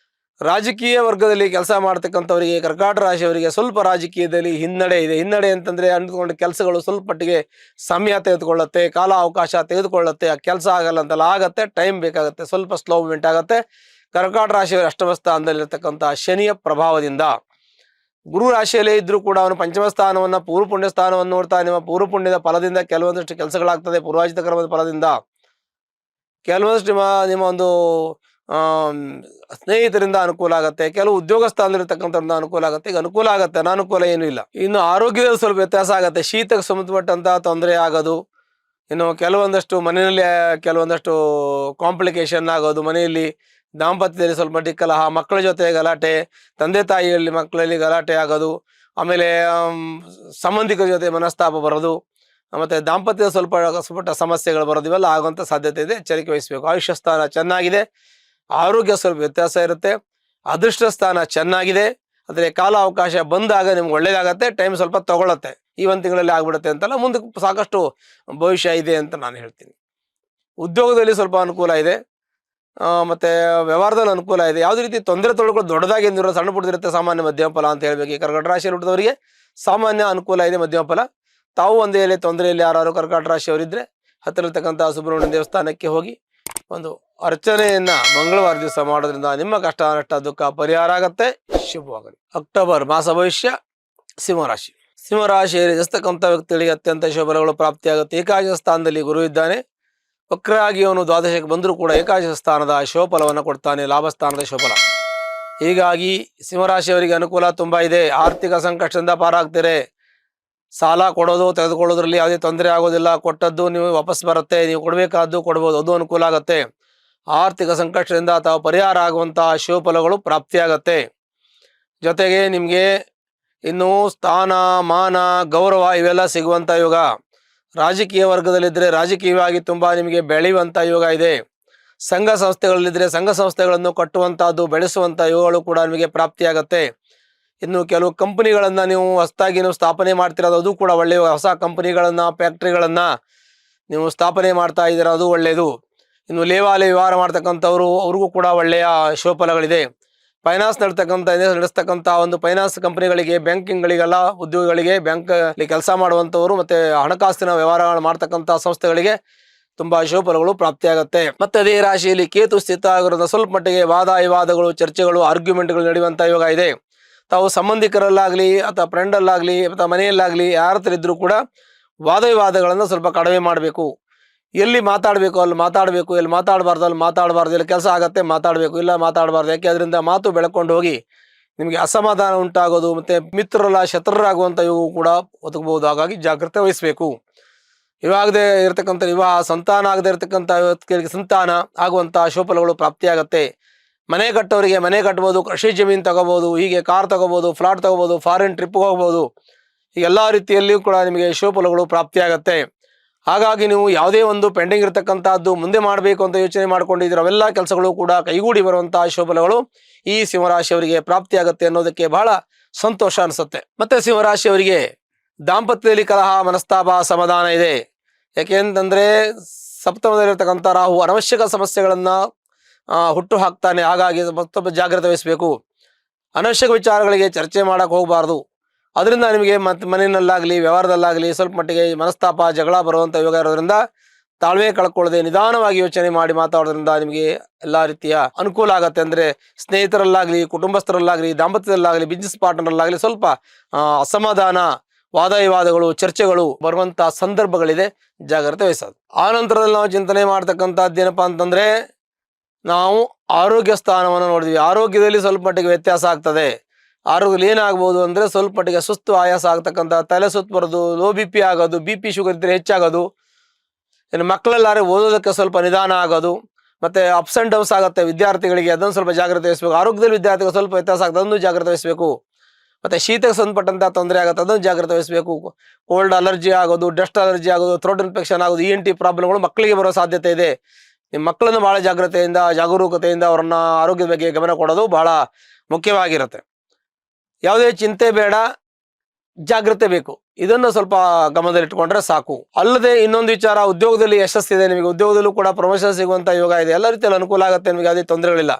ರಾಜಕೀಯ ವರ್ಗದಲ್ಲಿ ಕೆಲಸ ಮಾಡ್ತಕ್ಕಂಥವರಿಗೆ, ಕರ್ಕಾಟಕ ರಾಶಿಯವರಿಗೆ ಸ್ವಲ್ಪ ರಾಜಕೀಯದಲ್ಲಿ ಹಿನ್ನಡೆ ಇದೆ. ಹಿನ್ನಡೆ ಅಂತಂದ್ರೆ ಅಂದುಕೊಂಡ ಕೆಲಸಗಳು ಸ್ವಲ್ಪ ಮಟ್ಟಿಗೆ ಸಮಯ ತೆಗೆದುಕೊಳ್ಳುತ್ತೆ, ಕಾಲ ಅವಕಾಶ ತೆಗೆದುಕೊಳ್ಳುತ್ತೆ. ಆ ಕೆಲಸ ಆಗಲ್ಲ ಅಂತಲ್ಲ, ಆಗತ್ತೆ, ಟೈಮ್ ಬೇಕಾಗುತ್ತೆ, ಸ್ವಲ್ಪ ಸ್ಲೋ ಮೂಮೆಂಟ್ ಆಗುತ್ತೆ. ಕರ್ಕಾಟಕ ರಾಶಿಯವರ ಅಷ್ಟಮ ಸ್ಥಾನದಲ್ಲಿರ್ತಕ್ಕಂಥ ಶನಿಯ ಪ್ರಭಾವದಿಂದ, ಗುರು ರಾಶಿಯಲ್ಲೇ ಇದ್ರೂ ಕೂಡ ಅವನು ಪಂಚಮ ಸ್ಥಾನವನ್ನ, ಪೂರ್ವ ಪುಣ್ಯ ಸ್ಥಾನವನ್ನು ನೋಡ್ತಾ, ನಿಮ್ಮ ಪೂರ್ವ ಪುಣ್ಯದ ಫಲದಿಂದ ಕೆಲವೊಂದಷ್ಟು ಕೆಲಸಗಳಾಗ್ತದೆ. ಪೂರ್ವಾಜಿತ ಕರ್ಮದ ಫಲದಿಂದ ಕೆಲವೊಂದಷ್ಟು ನಿಮ್ಮ ಒಂದು ಆಮ್, ಸ್ನೇಹಿತರಿಂದ ಅನುಕೂಲ ಆಗುತ್ತೆ, ಕೆಲವು ಉದ್ಯೋಗ ಸ್ಥಾನದಲ್ಲಿರ್ತಕ್ಕಂಥವ್ರಿಂದ ಅನುಕೂಲ ಆಗುತ್ತೆ. ಈಗ ಅನುಕೂಲ ಆಗುತ್ತೆ, ಅನಾನುಕೂಲ ಏನೂ ಇಲ್ಲ. ಇನ್ನು ಆರೋಗ್ಯದಲ್ಲಿ ಸ್ವಲ್ಪ ವ್ಯತ್ಯಾಸ ಆಗುತ್ತೆ, ಶೀತಕ್ಕೆ ಸಂಬಂಧಪಟ್ಟಂತ ತೊಂದರೆ ಆಗೋದು, ಇನ್ನು ಕೆಲವೊಂದಷ್ಟು ಮನೆಯಲ್ಲಿ ಕೆಲವೊಂದಷ್ಟು ಕಾಂಪ್ಲಿಕೇಶನ್ ಆಗೋದು, ಮನೆಯಲ್ಲಿ ದಾಂಪತ್ಯದಲ್ಲಿ ಸ್ವಲ್ಪ ಮಟ್ಟಿಗೆ ಕಲಹ, ಮಕ್ಕಳ ಜೊತೆ ಗಲಾಟೆ, ತಂದೆ ತಾಯಿಯಲ್ಲಿ ಮಕ್ಕಳಲ್ಲಿ ಗಲಾಟೆ ಆಗೋದು, ಆಮೇಲೆ ಸಂಬಂಧಿಕರ ಜೊತೆ ಮನಸ್ತಾಪ ಬರೋದು, ಮತ್ತೆ ದಾಂಪತ್ಯದ ಸ್ವಲ್ಪ ಸ್ವಲ್ಪ ಸಮಸ್ಯೆಗಳು ಬರೋದು, ಇವೆಲ್ಲ ಆಗುವಂಥ ಸಾಧ್ಯತೆ ಇದೆ. ಎಚ್ಚರಿಕೆ ವಹಿಸಬೇಕು. ಆಯುಷ್ಯ ಸ್ಥಾನ ಚೆನ್ನಾಗಿದೆ, ಆರೋಗ್ಯ ಸ್ವಲ್ಪ ವ್ಯತ್ಯಾಸ ಇರುತ್ತೆ. ಅದೃಷ್ಟ ಸ್ಥಾನ ಚೆನ್ನಾಗಿದೆ, ಆದರೆ ಕಾಲ ಅವಕಾಶ ಬಂದಾಗ ನಿಮ್ಗೆ ಒಳ್ಳೇದಾಗತ್ತೆ, ಟೈಮ್ ಸ್ವಲ್ಪ ತಗೊಳತ್ತೆ. ಈ ಒಂದು ತಿಂಗಳಲ್ಲಿ ಆಗ್ಬಿಡುತ್ತೆ ಅಂತಲ್ಲ, ಮುಂದಕ್ಕೆ ಸಾಕಷ್ಟು ಭವಿಷ್ಯ ಇದೆ ಅಂತ ನಾನು ಹೇಳ್ತೀನಿ. ಉದ್ಯೋಗದಲ್ಲಿ ಸ್ವಲ್ಪ ಅನುಕೂಲ ಇದೆ, ಮತ್ತೆ ವ್ಯವಹಾರದಲ್ಲಿ ಅನುಕೂಲ ಇದೆ. ಯಾವುದೇ ರೀತಿ ತೊಂದರೆ ತೊಳ್ಕೊಂಡು ದೊಡ್ಡದಾಗಿ ಏನಿರೋ ಸಣ್ಣ ಪುಟ್ಟದಿರುತ್ತೆ, ಸಾಮಾನ್ಯ ಮಧ್ಯಮ ಫಲ ಅಂತ ಹೇಳ್ಬೇಕು. ಈ ಕರ್ಕಟ ರಾಶಿಯಲ್ಲಿ ಹುಟ್ಟಿದವರಿಗೆ ಸಾಮಾನ್ಯ ಅನುಕೂಲ ಇದೆ, ಮಧ್ಯಮ ಫಲ. ತಾವು ಒಂದೇ ಎಲೆ ತೊಂದರೆಯಲ್ಲಿ ಯಾರು ಕರ್ಕಟ ರಾಶಿಯವರಿದ್ರೆ ಹತ್ತಿರತಕ್ಕಂಥ ಸುಬ್ರಹ್ಮಣ್ಯ ದೇವಸ್ಥಾನಕ್ಕೆ ಹೋಗಿ ಒಂದು ಅರ್ಚನೆಯನ್ನ ಮಂಗಳವಾರ ದಿವಸ ಮಾಡೋದ್ರಿಂದ ನಿಮ್ಮ ಕಷ್ಟ ನಷ್ಟ ದುಃಖ ಪರಿಹಾರ ಆಗತ್ತೆ, ಶುಭವಾಗಲಿ. ಅಕ್ಟೋಬರ್ ಮಾಸ ಭವಿಷ್ಯ. ಸಿಂಹರಾಶಿ. ಸಿಂಹರಾಶಿಯಲ್ಲಿ ಜನಿಸ್ತಕ್ಕಂಥ ವ್ಯಕ್ತಿಗಳಿಗೆ ಅತ್ಯಂತ ಶುಭಫಲಗಳು ಪ್ರಾಪ್ತಿಯಾಗುತ್ತೆ. ಏಕಾದಶ ಸ್ಥಾನದಲ್ಲಿ ಗುರು ಇದ್ದಾನೆ. ವಕ್ರಾಗಿ ಅವನು ದ್ವಾದಶಕ್ಕೆ ಬಂದರೂ ಕೂಡ ಏಕಾದಶ ಸ್ಥಾನದ ಶುಭಫಲವನ್ನು ಕೊಡ್ತಾನೆ, ಲಾಭ ಸ್ಥಾನದ ಶುಭಫಲ. ಹೀಗಾಗಿ ಸಿಂಹರಾಶಿಯವರಿಗೆ ಅನುಕೂಲ ತುಂಬ ಇದೆ. ಆರ್ಥಿಕ ಸಂಕಷ್ಟದಿಂದ ಪಾರಾಗ್ತೀರಿ. ಸಾಲ ಕೊಡೋದು ತೆಗೆದುಕೊಳ್ಳೋದ್ರಲ್ಲಿ ಯಾವುದೇ ತೊಂದರೆ ಆಗೋದಿಲ್ಲ. ಕೊಟ್ಟದ್ದು ನೀವು ವಾಪಸ್ ಬರುತ್ತೆ, ನೀವು ಕೊಡಬೇಕಾದ್ದು ಕೊಡ್ಬೋದು, ಅದು ಅನುಕೂಲ ಆಗುತ್ತೆ. ಆರ್ಥಿಕ ಸಂಕಷ್ಟದಿಂದ ತಾವು ಪರಿಹಾರ ಆಗುವಂತಹ ಶುಭಫಲಗಳು ಪ್ರಾಪ್ತಿಯಾಗತ್ತೆ. ಜೊತೆಗೆ ನಿಮಗೆ ಇನ್ನು ಸ್ಥಾನ ಮಾನ ಗೌರವ ಇವೆಲ್ಲ ಸಿಗುವಂಥ ಯೋಗ. ರಾಜಕೀಯ ವರ್ಗದಲ್ಲಿದ್ದರೆ ರಾಜಕೀಯವಾಗಿ ತುಂಬ ನಿಮಗೆ ಬೆಳೆಯುವಂಥ ಯೋಗ ಇದೆ. ಸಂಘ ಸಂಸ್ಥೆಗಳಲ್ಲಿದ್ದರೆ ಸಂಘ ಸಂಸ್ಥೆಗಳನ್ನು ಕಟ್ಟುವಂಥದ್ದು ಬೆಳೆಸುವಂಥ ಯೋಗಗಳು ಕೂಡ ನಿಮಗೆ ಪ್ರಾಪ್ತಿಯಾಗತ್ತೆ. ಇನ್ನು ಕೆಲವು ಕಂಪನಿಗಳನ್ನು ನೀವು ಹೊಸದಾಗಿ ಸ್ಥಾಪನೆ ಮಾಡ್ತಿರೋದು, ಅದು ಕೂಡ ಒಳ್ಳೆಯ. ಹೊಸ ಕಂಪನಿಗಳನ್ನು ಫ್ಯಾಕ್ಟ್ರಿಗಳನ್ನು ನೀವು ಸ್ಥಾಪನೆ ಮಾಡ್ತಾ ಇದ್ದೀರ, ಅದು ಒಳ್ಳೆಯದು. ಇನ್ನು ಲೇವಾಲೆ ವ್ಯವಹಾರ ಮಾಡ್ತಕ್ಕಂಥವ್ರು, ಅವ್ರಿಗೂ ಕೂಡ ಒಳ್ಳೆಯ ಶುಭಫಲಗಳಿದೆ. ಫೈನಾನ್ಸ್ ನಡೆಸ್ತಕ್ಕಂಥ ಒಂದು ಫೈನಾನ್ಸ್ ಕಂಪನಿಗಳಿಗೆ, ಬ್ಯಾಂಕಿಂಗ್ಗಳಿಗೆಲ್ಲ ಉದ್ಯೋಗಿಗಳಿಗೆ, ಬ್ಯಾಂಕಲ್ಲಿ ಕೆಲಸ ಮಾಡುವಂಥವ್ರು ಮತ್ತು ಹಣಕಾಸಿನ ವ್ಯವಹಾರಗಳು ಮಾಡ್ತಕ್ಕಂಥ ಸಂಸ್ಥೆಗಳಿಗೆ ತುಂಬ ಶುಭಫಲಗಳು ಪ್ರಾಪ್ತಿಯಾಗುತ್ತೆ. ಮತ್ತೆ ಅದೇ ರಾಶಿಯಲ್ಲಿ ಕೇತು ಸ್ಥಿತ ಆಗಿರೋದು ಸ್ವಲ್ಪ ಮಟ್ಟಿಗೆ ವಾದ ವಿವಾದಗಳು, ಚರ್ಚೆಗಳು, ಆರ್ಗ್ಯುಮೆಂಟ್ಗಳು ನಡೆಯುವಂಥ ಯೋಗ ಇದೆ. ತಾವು ಸಂಬಂಧಿಕರಲ್ಲಾಗಲಿ ಅಥವಾ ಫ್ರೆಂಡಲ್ಲಾಗಲಿ ಅಥವಾ ಮನೆಯಲ್ಲಾಗಲಿ ಯಾರ ಹತ್ರ ಇದ್ದರೂ ಕೂಡ ವಾದ ವಿವಾದಗಳನ್ನು ಸ್ವಲ್ಪ ಕಡಿಮೆ ಮಾಡಬೇಕು. ಎಲ್ಲಿ ಮಾತಾಡಬೇಕು ಅಲ್ಲಿ ಮಾತಾಡಬೇಕು, ಎಲ್ಲಿ ಮಾತಾಡಬಾರ್ದು ಅಲ್ಲಿ ಮಾತಾಡಬಾರ್ದು. ಇಲ್ಲಿ ಕೆಲಸ ಆಗತ್ತೆ ಮಾತಾಡಬೇಕು, ಇಲ್ಲ ಮಾತಾಡಬಾರ್ದು. ಯಾಕೆ ಅದರಿಂದ ಮಾತು ಬೆಳ್ಕೊಂಡು ಹೋಗಿ ನಿಮಗೆ ಅಸಮಾಧಾನ ಉಂಟಾಗೋದು, ಮತ್ತು ಮಿತ್ರರಲ್ಲ ಶತ್ರುರಾಗುವಂಥ ಇವು ಕೂಡ ಒದಗಬಹುದು. ಹಾಗಾಗಿ ಜಾಗ್ರತೆ ವಹಿಸಬೇಕು. ಇವಾಗದೇ ಇರತಕ್ಕಂಥ ವಿವಾಹ, ಸಂತಾನ ಆಗದೆ ಇರತಕ್ಕಂಥ ವ್ಯಕ್ತಿಗಳಿಗೆ ಸಂತಾನ ಆಗುವಂಥ ಶುಭಫಲಗಳು ಪ್ರಾಪ್ತಿಯಾಗತ್ತೆ. ಮನೆ ಕಟ್ಟೋರಿಗೆ ಮನೆ ಕಟ್ಬೋದು, ಕೃಷಿ ಜಮೀನು ತಗೋಬೋದು, ಹೀಗೆ ಕಾರ್ ತಗೋಬೋದು, ಫ್ಲಾಟ್ ತಗೋಬೋದು, ಫಾರಿನ್ ಟ್ರಿಪ್ಗೆ ಹೋಗ್ಬೋದು. ಈ ಎಲ್ಲ ರೀತಿಯಲ್ಲಿಯೂ ಕೂಡ ನಿಮಗೆ ಶುಭಫಲಗಳು ಪ್ರಾಪ್ತಿಯಾಗತ್ತೆ. ಹಾಗಾಗಿ ನೀವು ಯಾವುದೇ ಒಂದು ಪೆಂಡಿಂಗ್ ಇರತಕ್ಕಂಥದ್ದು ಮುಂದೆ ಮಾಡಬೇಕು ಅಂತ ಯೋಚನೆ ಮಾಡ್ಕೊಂಡಿದ್ದೀರ, ಅವೆಲ್ಲ ಕೆಲಸಗಳು ಕೂಡ ಕೈಗೂಡಿ ಬರುವಂತಹ ಶುಭಫಲಗಳು ಈ ಸಿಂಹರಾಶಿಯವರಿಗೆ ಪ್ರಾಪ್ತಿಯಾಗತ್ತೆ ಅನ್ನೋದಕ್ಕೆ ಬಹಳ ಸಂತೋಷ ಅನಿಸುತ್ತೆ. ಮತ್ತೆ ಸಿಂಹರಾಶಿಯವರಿಗೆ ದಾಂಪತ್ಯದಲ್ಲಿ ಕಲಹ, ಮನಸ್ತಾಪ, ಸಮಾಧಾನ ಇದೆ. ಯಾಕೆಂತಂದ್ರೆ ಸಪ್ತಮದಲ್ಲಿರ್ತಕ್ಕಂಥ ರಾಹು ಅನವಶ್ಯಕ ಸಮಸ್ಯೆಗಳನ್ನ ಹುಟ್ಟು ಹಾಕ್ತಾನೆ. ಹಾಗಾಗಿ ಮತ್ತೊಬ್ಬ ಜಾಗ್ರತೆ ವಹಿಸಬೇಕು. ಅನವಶ್ಯಕ ವಿಚಾರಗಳಿಗೆ ಚರ್ಚೆ ಮಾಡಕ್ಕೆ ಹೋಗಬಾರ್ದು. ಅದರಿಂದ ನಿಮಗೆ ಮತ್ತೆ ಮನೆಯಲ್ಲಾಗಲಿ ವ್ಯವಹಾರದಲ್ಲಾಗಲಿ ಸ್ವಲ್ಪ ಮಟ್ಟಿಗೆ ಮನಸ್ತಾಪ, ಜಗಳ ಬರುವಂಥ ಯೋಗ ಇರೋದ್ರಿಂದ ತಾಳ್ಮೆ ಕಳ್ಕೊಳ್ಳದೆ ನಿಧಾನವಾಗಿ ಯೋಚನೆ ಮಾಡಿ ಮಾತಾಡೋದ್ರಿಂದ ನಿಮಗೆ ಎಲ್ಲ ರೀತಿಯ ಅನುಕೂಲ ಆಗತ್ತೆ. ಅಂದರೆ ಸ್ನೇಹಿತರಲ್ಲಾಗಲಿ, ಕುಟುಂಬಸ್ಥರಲ್ಲಾಗಲಿ, ದಾಂಪತ್ಯದಲ್ಲಾಗಲಿ, ಬಿಸ್ನೆಸ್ ಪಾರ್ಟ್ನರ್ಲಾಗಲಿ ಸ್ವಲ್ಪ ಅಸಮಾಧಾನ, ವಾದ ವಿವಾದಗಳು, ಚರ್ಚೆಗಳು ಬರುವಂಥ ಸಂದರ್ಭಗಳಿದೆ, ಜಾಗ್ರತೆ ವಹಿಸೋದು. ಆ ನಂತರದಲ್ಲಿ ನಾವು ಚಿಂತನೆ ಮಾಡ್ತಕ್ಕಂಥದ್ದು ಏನಪ್ಪ ಅಂತಂದರೆ, ನಾವು ಆರೋಗ್ಯ ಸ್ಥಾನವನ್ನು ನೋಡಿದ್ವಿ. ಆರೋಗ್ಯದಲ್ಲಿ ಸ್ವಲ್ಪ ಮಟ್ಟಿಗೆ ವ್ಯತ್ಯಾಸ ಆಗ್ತದೆ. ಆರೋಗ್ಯದಲ್ಲಿ ಏನಾಗ್ಬೋದು ಅಂದರೆ ಸ್ವಲ್ಪ ಮಟ್ಟಿಗೆ ಸುಸ್ತು, ಆಯಾಸ ಆಗ್ತಕ್ಕಂಥ, ತಲೆ ಸುತ್ತು ಬರೋದು, ಲೋ ಬಿ ಪಿ ಆಗೋದು, ಬಿ ಪಿ ಶುಗರ್ ಇದ್ದರೆ ಹೆಚ್ಚಾಗೋದು. ಇನ್ನು ಮಕ್ಕಳೆಲ್ಲಾರೆ ಓದೋದಕ್ಕೆ ಸ್ವಲ್ಪ ನಿಧಾನ ಆಗೋದು, ಮತ್ತು ಅಪ್ಸ್ ಆ್ಯಂಡ್ ಡೌನ್ಸ್ ಆಗುತ್ತೆ ವಿದ್ಯಾರ್ಥಿಗಳಿಗೆ. ಅದನ್ನು ಸ್ವಲ್ಪ ಜಾಗ್ರತೆ ವಹಿಸಬೇಕು. ಆರೋಗ್ಯದಲ್ಲಿ ವಿದ್ಯಾರ್ಥಿಗಳು ಸ್ವಲ್ಪ ವ್ಯತ್ಯಾಸ ಆಗ್ತದೆ, ಅದನ್ನು ಜಾಗ್ರತೆ ವಹಿಸಬೇಕು. ಮತ್ತು ಶೀತಕ್ಕೆ ಸಂಬಂಧಪಟ್ಟಂಥ ತೊಂದರೆ ಆಗುತ್ತೆ, ಅದನ್ನು ಜಾಗ್ರತೆ ವಹಿಸಬೇಕು. ಕೋಲ್ಡ್ ಅಲರ್ಜಿ ಆಗೋದು, ಡಸ್ಟ್ ಅಲರ್ಜಿ ಆಗೋದು, ಥ್ರೋಟ್ ಇನ್ಫೆಕ್ಷನ್ ಆಗೋದು, ENT ಪ್ರಾಬ್ಲಮ್ಗಳು ಮಕ್ಕಳಿಗೆ ಬರೋ ಸಾಧ್ಯತೆ ಇದೆ. ನಿಮ್ಮ ಮಕ್ಕಳನ್ನು ಭಾಳ ಜಾಗ್ರತೆಯಿಂದ, ಜಾಗರೂಕತೆಯಿಂದ ಅವರನ್ನ ಆರೋಗ್ಯದ ಬಗ್ಗೆ ಗಮನ ಕೊಡೋದು ಬಹಳ ಮುಖ್ಯವಾಗಿರುತ್ತೆ. ಯಾವುದೇ ಚಿಂತೆ ಬೇಡ, ಜಾಗ್ರತೆ ಬೇಕು. ಇದನ್ನು ಸ್ವಲ್ಪ ಗಮನದಲ್ಲಿಟ್ಕೊಂಡ್ರೆ ಸಾಕು. ಅಲ್ಲದೆ ಇನ್ನೊಂದು ವಿಚಾರ, ಉದ್ಯೋಗದಲ್ಲಿ ಯಶಸ್ಸಿದೆ. ನಿಮಗೆ ಉದ್ಯೋಗದಲ್ಲೂ ಕೂಡ ಪ್ರಮೋಷನ್ ಸಿಗುವಂಥ ಯೋಗ ಇದೆ. ಎಲ್ಲ ರೀತಿಯಲ್ಲಿ ಅನುಕೂಲ ಆಗುತ್ತೆ, ನಿಮಗೆ ಯಾವುದೇ ತೊಂದರೆಗಳಿಲ್ಲ.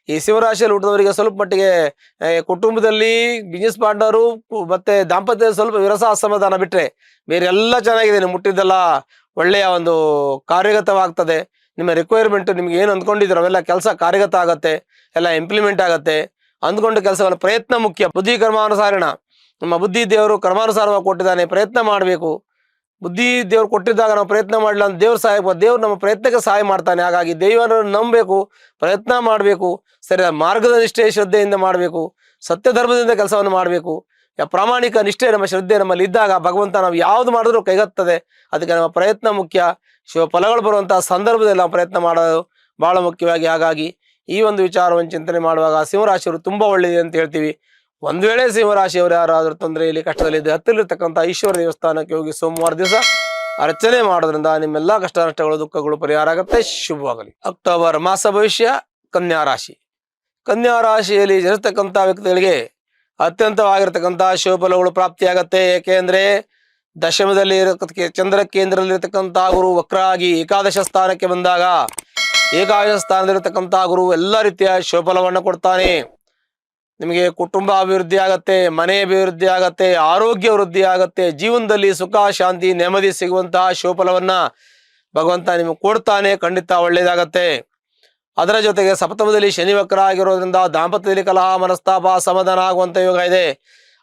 ಈ ಸಿಂಹರಾಶಿಯಲ್ಲಿ ಹುಟ್ಟಿದವರಿಗೆ ಸ್ವಲ್ಪ ಮಟ್ಟಿಗೆ ಕುಟುಂಬದಲ್ಲಿ ಬಿಸ್ನೆಸ್ ಪಾರ್ಟ್ನರು ಮತ್ತು ದಾಂಪತ್ಯದಲ್ಲಿ ಸ್ವಲ್ಪ ವಿರಸ, ಅಸಮಾಧಾನ ಬಿಟ್ಟರೆ ಬೇರೆ ಎಲ್ಲ ಚೆನ್ನಾಗಿದೆ. ನೀವು ಮುಟ್ಟಿದ್ದೆಲ್ಲ ಒಳ್ಳೆಯ ಒಂದು ಕಾರ್ಯಗತವಾಗ್ತದೆ. ನಿಮ್ಮ ರಿಕ್ವೈರ್ಮೆಂಟು ನಿಮ್ಗೆ ಏನು ಅಂದ್ಕೊಂಡಿದ್ದೀರೋ ಅವೆಲ್ಲ ಕೆಲಸ ಕಾರ್ಯಗತ ಆಗುತ್ತೆ, ಎಲ್ಲ ಇಂಪ್ಲಿಮೆಂಟ್ ಆಗುತ್ತೆ. ಅಂದ್ಕೊಂಡ ಕೆಲಸಗಳ ಪ್ರಯತ್ನ ಮುಖ್ಯ. ಬುದ್ಧಿ ಕರ್ಮಾನುಸಾರಣ, ನಮ್ಮ ಬುದ್ಧಿ ದೇವರು ಕರ್ಮಾನುಸಾರವಾಗಿ ಕೊಟ್ಟಿದ್ದಾನೆ, ಪ್ರಯತ್ನ ಮಾಡಬೇಕು. ಬುದ್ಧಿ ದೇವ್ರು ಕೊಟ್ಟಿದ್ದಾಗ ನಾವು ಪ್ರಯತ್ನ ಮಾಡಲಿಲ್ಲ ಅಂತ ದೇವ್ರು ನಮ್ಮ ಪ್ರಯತ್ನಕ್ಕೆ ಸಹಾಯ ಮಾಡ್ತಾನೆ. ಹಾಗಾಗಿ ದೇವರನ್ನು ನಂಬಬೇಕು, ಪ್ರಯತ್ನ ಮಾಡಬೇಕು, ಸರಿಯಾದ ಮಾರ್ಗದ ನಿಷ್ಠೆ ಶ್ರದ್ಧೆಯಿಂದ ಮಾಡಬೇಕು, ಸತ್ಯ ಧರ್ಮದಿಂದ ಕೆಲಸವನ್ನು ಮಾಡಬೇಕು. ಪ್ರಾಮಾಣಿಕ ನಿಷ್ಠೆ ನಮ್ಮ ಶ್ರದ್ಧೆ ನಮ್ಮಲ್ಲಿ ಇದ್ದಾಗ ಭಗವಂತ ನಾವು ಯಾವ್ದು ಮಾಡಿದ್ರೂ ಕೈಗತ್ತದೆ. ಅದಕ್ಕೆ ನಮ್ಮ ಪ್ರಯತ್ನ ಮುಖ್ಯ. ಫಲಗಳು ಬರುವಂತಹ ಸಂದರ್ಭದಲ್ಲಿ ನಾವು ಪ್ರಯತ್ನ ಮಾಡೋದು ಬಹಳ ಮುಖ್ಯವಾಗಿ. ಹಾಗಾಗಿ ಈ ಒಂದು ವಿಚಾರವನ್ನು ಚಿಂತನೆ ಮಾಡುವಾಗ ಸಿಂಹರಾಶಿಯವರು ತುಂಬಾ ಒಳ್ಳೆಯದು ಅಂತ ಹೇಳ್ತೀವಿ. ಒಂದು ವೇಳೆ ಸಿಂಹರಾಶಿಯವರು ಯಾರಾದ್ರೂ ತೊಂದರೆಯಲ್ಲಿ ಕಷ್ಟದಲ್ಲಿದ್ದು ಹತ್ತಿರತಕ್ಕಂಥ ಈಶ್ವರ ದೇವಸ್ಥಾನಕ್ಕೆ ಹೋಗಿ ಸೋಮವಾರ ದಿವಸ ಅರ್ಚನೆ ಮಾಡೋದ್ರಿಂದ ನಿಮ್ಮೆಲ್ಲಾ ಕಷ್ಟ ನಷ್ಟಗಳು ದುಃಖಗಳು ಪರಿಹಾರ ಆಗುತ್ತೆ. ಶುಭವಾಗಲಿ. ಅಕ್ಟೋಬರ್ ಮಾಸ ಭವಿಷ್ಯ. ಕನ್ಯಾ ರಾಶಿ. ಕನ್ಯಾ ರಾಶಿಯಲ್ಲಿ ಜನಿಸ್ತಕ್ಕಂಥ ವ್ಯಕ್ತಿಗಳಿಗೆ ಅತ್ಯಂತವಾಗಿರ್ತಕ್ಕಂಥ ಶುಭಫಲಗಳು ಪ್ರಾಪ್ತಿಯಾಗತ್ತೆ. ಏಕೆಂದ್ರೆ ದಶಮದಲ್ಲಿ ಚಂದ್ರ ಕೇಂದ್ರದಲ್ಲಿರ್ತಕ್ಕಂಥ ಗುರು ವಕ್ರಾಗಿ ಏಕಾದಶ ಸ್ಥಾನಕ್ಕೆ ಬಂದಾಗ ಏಕಾದಶ ಸ್ಥಾನದಲ್ಲಿರ್ತಕ್ಕಂಥ ಗುರು ಎಲ್ಲ ರೀತಿಯ ಶುಭಫಲವನ್ನು ಕೊಡ್ತಾನೆ. ನಿಮಗೆ ಕುಟುಂಬ ಅಭಿವೃದ್ಧಿ ಆಗತ್ತೆ, ಮನೆ ಅಭಿವೃದ್ಧಿ ಆಗತ್ತೆ, ಆರೋಗ್ಯ ವೃದ್ಧಿ ಆಗತ್ತೆ, ಜೀವನದಲ್ಲಿ ಸುಖ ಶಾಂತಿ ನೆಮ್ಮದಿ ಸಿಗುವಂತಹ ಶುಭಫಲವನ್ನ ಭಗವಂತ ನಿಮಗೆ ಕೊಡ್ತಾನೆ. ಖಂಡಿತ ಒಳ್ಳೇದಾಗತ್ತೆ. ಅದರ ಜೊತೆಗೆ ಸಪ್ತಮದಲ್ಲಿ ಶನಿ ವಕ್ರ ಆಗಿರೋದ್ರಿಂದ ದಾಂಪತ್ಯದಲ್ಲಿ ಕಲಹ ಮನಸ್ತಾಪ ಅಸಮಾಧಾನ ಆಗುವಂತ ಯೋಗ ಇದೆ.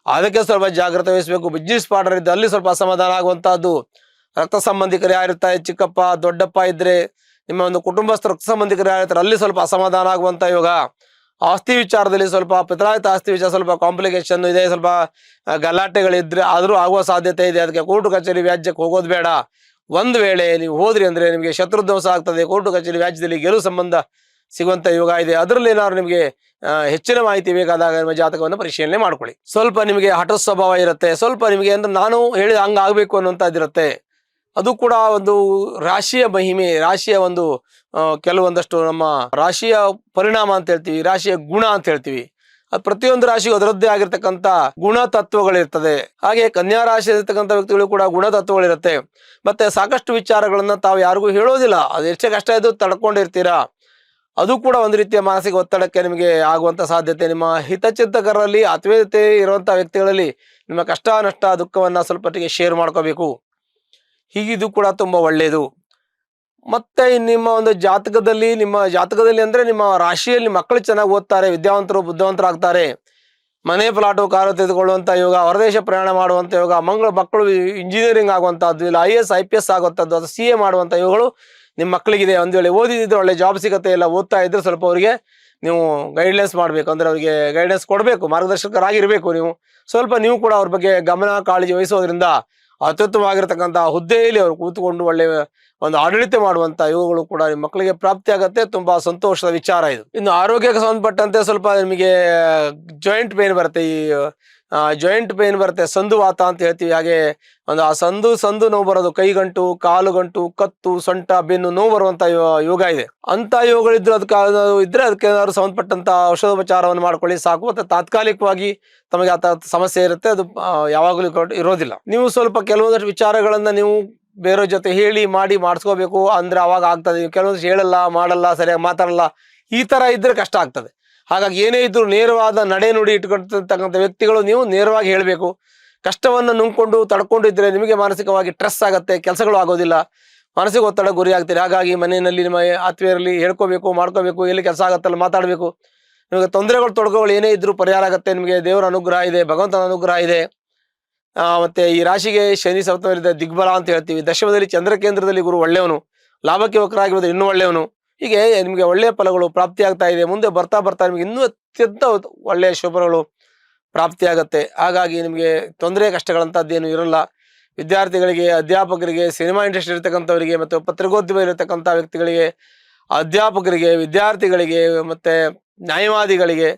ಅದಕ್ಕೆ ಸ್ವಲ್ಪ ಜಾಗ್ರತೆ ವಹಿಸಬೇಕು. ಬಿಸ್ನೆಸ್ ಪಾರ್ಟ್ನರ್ ಇದ್ದು ಅಲ್ಲಿ ಸ್ವಲ್ಪ ಅಸಮಾಧಾನ ಆಗುವಂತಹದ್ದು. ರಕ್ತ ಸಂಬಂಧಿಕರು ಯಾರಿರ್ತಾರೆ, ಚಿಕ್ಕಪ್ಪ ದೊಡ್ಡಪ್ಪ ಇದ್ರೆ, ನಿಮ್ಮ ಒಂದು ಕುಟುಂಬಸ್ಥರು ರಕ್ತ ಸಂಬಂಧಿಕರು ಯಾರಿರ್ತಾರೆ ಅಲ್ಲಿ ಸ್ವಲ್ಪ ಅಸಮಾಧಾನ ಆಗುವಂತ ಯೋಗ. ಆಸ್ತಿ ವಿಚಾರದಲ್ಲಿ ಸ್ವಲ್ಪ ಪಿತ್ರಾಯಿತ ಆಸ್ತಿ ವಿಚಾರ ಸ್ವಲ್ಪ ಕಾಂಪ್ಲಿಕೇಶನ್ ಇದೆ, ಸ್ವಲ್ಪ ಗಲಾಟೆಗಳಿದ್ರೆ ಆದ್ರೂ ಆಗುವ ಸಾಧ್ಯತೆ ಇದೆ. ಅದಕ್ಕೆ ಕೋರ್ಟು ಕಚೇರಿ ವ್ಯಾಜ್ಯಕ್ಕೆ ಹೋಗೋದು ಬೇಡ. ಒಂದು ವೇಳೆ ನೀವು ಹೋದ್ರಿ ಅಂದ್ರೆ ನಿಮಗೆ ಶತ್ರುಧ್ವಂಸ ಆಗ್ತದೆ. ಕೋರ್ಟು ಕಚೇರಿ ವ್ಯಾಜ್ಯದಲ್ಲಿ ಗೆಲುವು ಸಂಬಂಧ ಸಿಗುವಂತ ಯೋಗ ಇದೆ. ಅದರಲ್ಲಿ ಏನಾದ್ರು ನಿಮಗೆ ಹೆಚ್ಚಿನ ಮಾಹಿತಿ ಬೇಕಾದಾಗ ನಿಮ್ಮ ಜಾತಕವನ್ನು ಪರಿಶೀಲನೆ ಮಾಡ್ಕೊಳ್ಳಿ. ಸ್ವಲ್ಪ ನಿಮಗೆ ಹಠ ಸ್ವಭಾವ ಇರುತ್ತೆ, ಸ್ವಲ್ಪ ನಿಮಗೆ ಅಂದ್ರೆ ನಾನು ಹೇಳಿದ ಹಂಗ ಆಗ್ಬೇಕು ಅನ್ನುವಂಥದ್ದಿರುತ್ತೆ. ಅದು ಕೂಡ ಒಂದು ರಾಶಿಯ ಮಹಿಮೆ, ರಾಶಿಯ ಒಂದು ಕೆಲವೊಂದಷ್ಟು ನಮ್ಮ ರಾಶಿಯ ಪರಿಣಾಮ ಅಂತ ಹೇಳ್ತೀವಿ, ರಾಶಿಯ ಗುಣ ಅಂತ ಹೇಳ್ತೀವಿ. ಅದು ಪ್ರತಿಯೊಂದು ರಾಶಿಗೂ ಅದರದ್ದೇ ಆಗಿರ್ತಕ್ಕಂಥ ಗುಣ ತತ್ವಗಳಿರ್ತದೆ. ಹಾಗೆ ಕನ್ಯಾ ರಾಶಿ ಇರ್ತಕ್ಕಂಥ ವ್ಯಕ್ತಿಗಳು ಕೂಡ ಗುಣ ತತ್ವಗಳಿರುತ್ತೆ. ಮತ್ತೆ ಸಾಕಷ್ಟು ವಿಚಾರಗಳನ್ನ ತಾವು ಯಾರಿಗೂ ಹೇಳೋದಿಲ್ಲ. ಅದು ಎಷ್ಟೇ ಕಷ್ಟ ಇದ್ದು ತಡ್ಕೊಂಡಿರ್ತೀರಾ. ಅದು ಕೂಡ ಒಂದು ರೀತಿಯ ಮಾನಸಿಕ ಒತ್ತಡಕ್ಕೆ ನಿಮಗೆ ಆಗುವಂತ ಸಾಧ್ಯತೆ. ನಿಮ್ಮ ಹಿತಚಿಂತಕರಲ್ಲಿ ಆತ್ಮೀಯತೆ ಇರುವಂತಹ ವ್ಯಕ್ತಿಗಳಲ್ಲಿ ನಿಮ್ಮ ಕಷ್ಟ ನಷ್ಟ ದುಃಖವನ್ನ ಸ್ವಲ್ಪಟ್ಟಿಗೆ ಶೇರ್ ಮಾಡ್ಕೋಬೇಕು. ಹೀಗಿದು ಕೂಡ ತುಂಬಾ ಒಳ್ಳೆಯದು. ಮತ್ತೆ ನಿಮ್ಮ ಒಂದು ಜಾತಕದಲ್ಲಿ ಅಂದ್ರೆ ನಿಮ್ಮ ರಾಶಿಯಲ್ಲಿ ಮಕ್ಕಳು ಚೆನ್ನಾಗಿ ಓದ್ತಾರೆ, ವಿದ್ಯಾವಂತರು ಬುದ್ಧಿವಂತರಾಗ್ತಾರೆ, ಮನೆ ಪ್ಲಾಟು ಕಾರು ತೆಗೆದುಕೊಳ್ಳುವಂತ ಯೋಗ, ಹೊರದೇಶ ಪ್ರಯಾಣ ಮಾಡುವಂತ ಯೋಗ, ಮಕ್ಕಳು ಇಂಜಿನಿಯರಿಂಗ್ ಆಗುವಂತಹದ್ದು, ಇಲ್ಲ IAS IPS ಆಗುವಂಥದ್ದು, ಅದು CA ಮಾಡುವಂತ ಯೋಗಗಳು ನಿಮ್ಮ ಮಕ್ಕಳಿಗಿದೆ. ಒಂದು ವೇಳೆ ಓದಿದ್ರೆ ಒಳ್ಳೆ ಜಾಬ್ ಸಿಗುತ್ತೆ, ಇಲ್ಲ ಓದ್ತಾ ಇದ್ರೆ ಸ್ವಲ್ಪ ಅವರಿಗೆ ನೀವು ಗೈಡ್ಲೈನ್ಸ್ ಮಾಡಬೇಕು, ಅಂದ್ರೆ ಅವರಿಗೆ ಗೈಡೆನ್ಸ್ ಕೊಡಬೇಕು, ಮಾರ್ಗದರ್ಶಕರಾಗಿರ್ಬೇಕು. ಸ್ವಲ್ಪ ನೀವು ಕೂಡ ಅವ್ರ ಬಗ್ಗೆ ಗಮನ ಕಾಳಜಿ ವಹಿಸೋದ್ರಿಂದ ಅತ್ಯುತ್ತಮವಾಗಿರ್ತಕ್ಕಂಥ ಹುದ್ದೆಯಲ್ಲಿ ಅವರು ಕೂತ್ಕೊಂಡು ಒಳ್ಳೆಯ ಒಂದು ಆಡಳಿತ ಮಾಡುವಂತ ಇವುಗಳು ಕೂಡ ನಿಮ್ಮ ಮಕ್ಕಳಿಗೆ ಪ್ರಾಪ್ತಿ ಆಗತ್ತೆ. ತುಂಬಾ ಸಂತೋಷದ ವಿಚಾರ ಇದು. ಇನ್ನು ಆರೋಗ್ಯಕ್ಕೆ ಸಂಬಂಧಪಟ್ಟಂತೆ ಸ್ವಲ್ಪ ನಿಮಗೆ ಜಾಯಿಂಟ್ ಪೇನ್ ಬರುತ್ತೆ. ಈ ಜಾಯಿಂಟ್ ಪೇನ್ ಬರುತ್ತೆ, ಸಂದುವಾತ ಅಂತ ಹೇಳ್ತೀವಿ. ಹಾಗೆ ಒಂದು ಆ ಸಂದು ನೋವು ಬರೋದು, ಕೈಗಂಟು, ಕಾಲುಗಂಟು, ಕತ್ತು, ಸೊಂಟ, ಬೆನ್ನು ನೋವು ಬರುವಂತ ಯೋಗ ಇದೆ. ಅಂತ ಯೋಗಗಳಿದ್ರು ಅದಕ್ಕೆ ಏನಾದ್ರು ಸಂಬಂಧಪಟ್ಟಂತ ಔಷಧೋಪಚಾರವನ್ನು ಮಾಡ್ಕೊಳ್ಳಿ ಸಾಕು. ಮತ್ತೆ ತಾತ್ಕಾಲಿಕವಾಗಿ ತಮಗೆ ಆ ಸಮಸ್ಯೆ ಇರುತ್ತೆ, ಅದು ಯಾವಾಗಲೂ ಇರೋದಿಲ್ಲ. ನೀವು ಸ್ವಲ್ಪ ಕೆಲವೊಂದಷ್ಟು ವಿಚಾರಗಳನ್ನ ನೀವು ಬೇರೆ ಜೊತೆ ಹೇಳಿ ಮಾಡಿಸ್ಕೋಬೇಕು, ಅಂದ್ರೆ ಅವಾಗ ಆಗ್ತದೆ. ಕೆಲವೊಂದಷ್ಟು ಹೇಳಲ್ಲ, ಮಾಡಲ್ಲ, ಸರಿಯಾಗಿ ಮಾತಾಡಲ್ಲ, ಈ ತರ ಇದ್ರೆ ಕಷ್ಟ ಆಗ್ತದೆ. ಹಾಗಾಗಿ ಏನೇ ಇದ್ರು ನೇರವಾದ ನಡೆ ನುಡಿ ಇಟ್ಕೊಳ್ತಕ್ಕಂಥ ವ್ಯಕ್ತಿಗಳು ನೀವು ನೇರವಾಗಿ ಹೇಳಬೇಕು. ಕಷ್ಟವನ್ನು ನುಂಗ್ಕೊಂಡು ತಡ್ಕೊಂಡಿದ್ರೆ ನಿಮಗೆ ಮಾನಸಿಕವಾಗಿ ಸ್ಟ್ರೆಸ್ ಆಗತ್ತೆ, ಕೆಲಸಗಳು ಆಗೋದಿಲ್ಲ, ಮಾನಸಿಕ ಒತ್ತಡ ಗುರಿ ಆಗ್ತೀರಿ. ಹಾಗಾಗಿ ಮನೆಯಲ್ಲಿ ನಿಮ್ಮ ಆತ್ಮೀಯರಲ್ಲಿ ಹೇಳ್ಕೋಬೇಕು, ಮಾಡ್ಕೋಬೇಕು, ಎಲ್ಲಿ ಕೆಲಸ ಆಗತ್ತಲ್ಲ ಮಾತಾಡಬೇಕು. ನಿಮಗೆ ತೊಂದರೆಗಳು ತೊಡಕುಗಳು ಏನೇ ಇದ್ರು ಪರಿಹಾರ ಆಗುತ್ತೆ. ನಿಮಗೆ ದೇವರ ಅನುಗ್ರಹ ಇದೆ, ಭಗವಂತನ ಅನುಗ್ರಹ ಇದೆ. ಮತ್ತೆ ಈ ರಾಶಿಗೆ ಶನಿ ಸಪ್ತಮದಲ್ಲಿ ದಿಗ್ಬಲ ಅಂತ ಹೇಳ್ತೀವಿ. ದಶಮದಲ್ಲಿ ಚಂದ್ರ ಕೇಂದ್ರದಲ್ಲಿ ಗುರು ಒಳ್ಳೆಯವನು, ಲಾಭಕ್ಕೆ ವಕ್ರಾಗಿರೋದು ಇನ್ನೂ ಒಳ್ಳೆಯವನು. ಹೀಗೆ ನಿಮಗೆ ಒಳ್ಳೆಯ ಫಲಗಳು ಪ್ರಾಪ್ತಿ ಆಗ್ತಾ ಇದೆ. ಮುಂದೆ ಬರ್ತಾ ನಿಮಗೆ ಇನ್ನೂ ಅತ್ಯಂತ ಒಳ್ಳೆಯ ಶುಭಗಳು ಪ್ರಾಪ್ತಿಯಾಗತ್ತೆ. ಹಾಗಾಗಿ ನಿಮಗೆ ತೊಂದರೆ ಕಷ್ಟಗಳಂತದ್ದೇನು ಇರಲ್ಲ. ವಿದ್ಯಾರ್ಥಿಗಳಿಗೆ, ಅಧ್ಯಾಪಕರಿಗೆ, ಸಿನಿಮಾ ಇಂಡಸ್ಟ್ರಿ ಇರತಕ್ಕಂಥವರಿಗೆ, ಮತ್ತು ಪತ್ರಿಕೋದ್ಯಮ ಇರತಕ್ಕಂಥ ವ್ಯಕ್ತಿಗಳಿಗೆ, ಅಧ್ಯಾಪಕರಿಗೆ, ವಿದ್ಯಾರ್ಥಿಗಳಿಗೆ, ಮತ್ತೆ ನ್ಯಾಯವಾದಿಗಳಿಗೆ,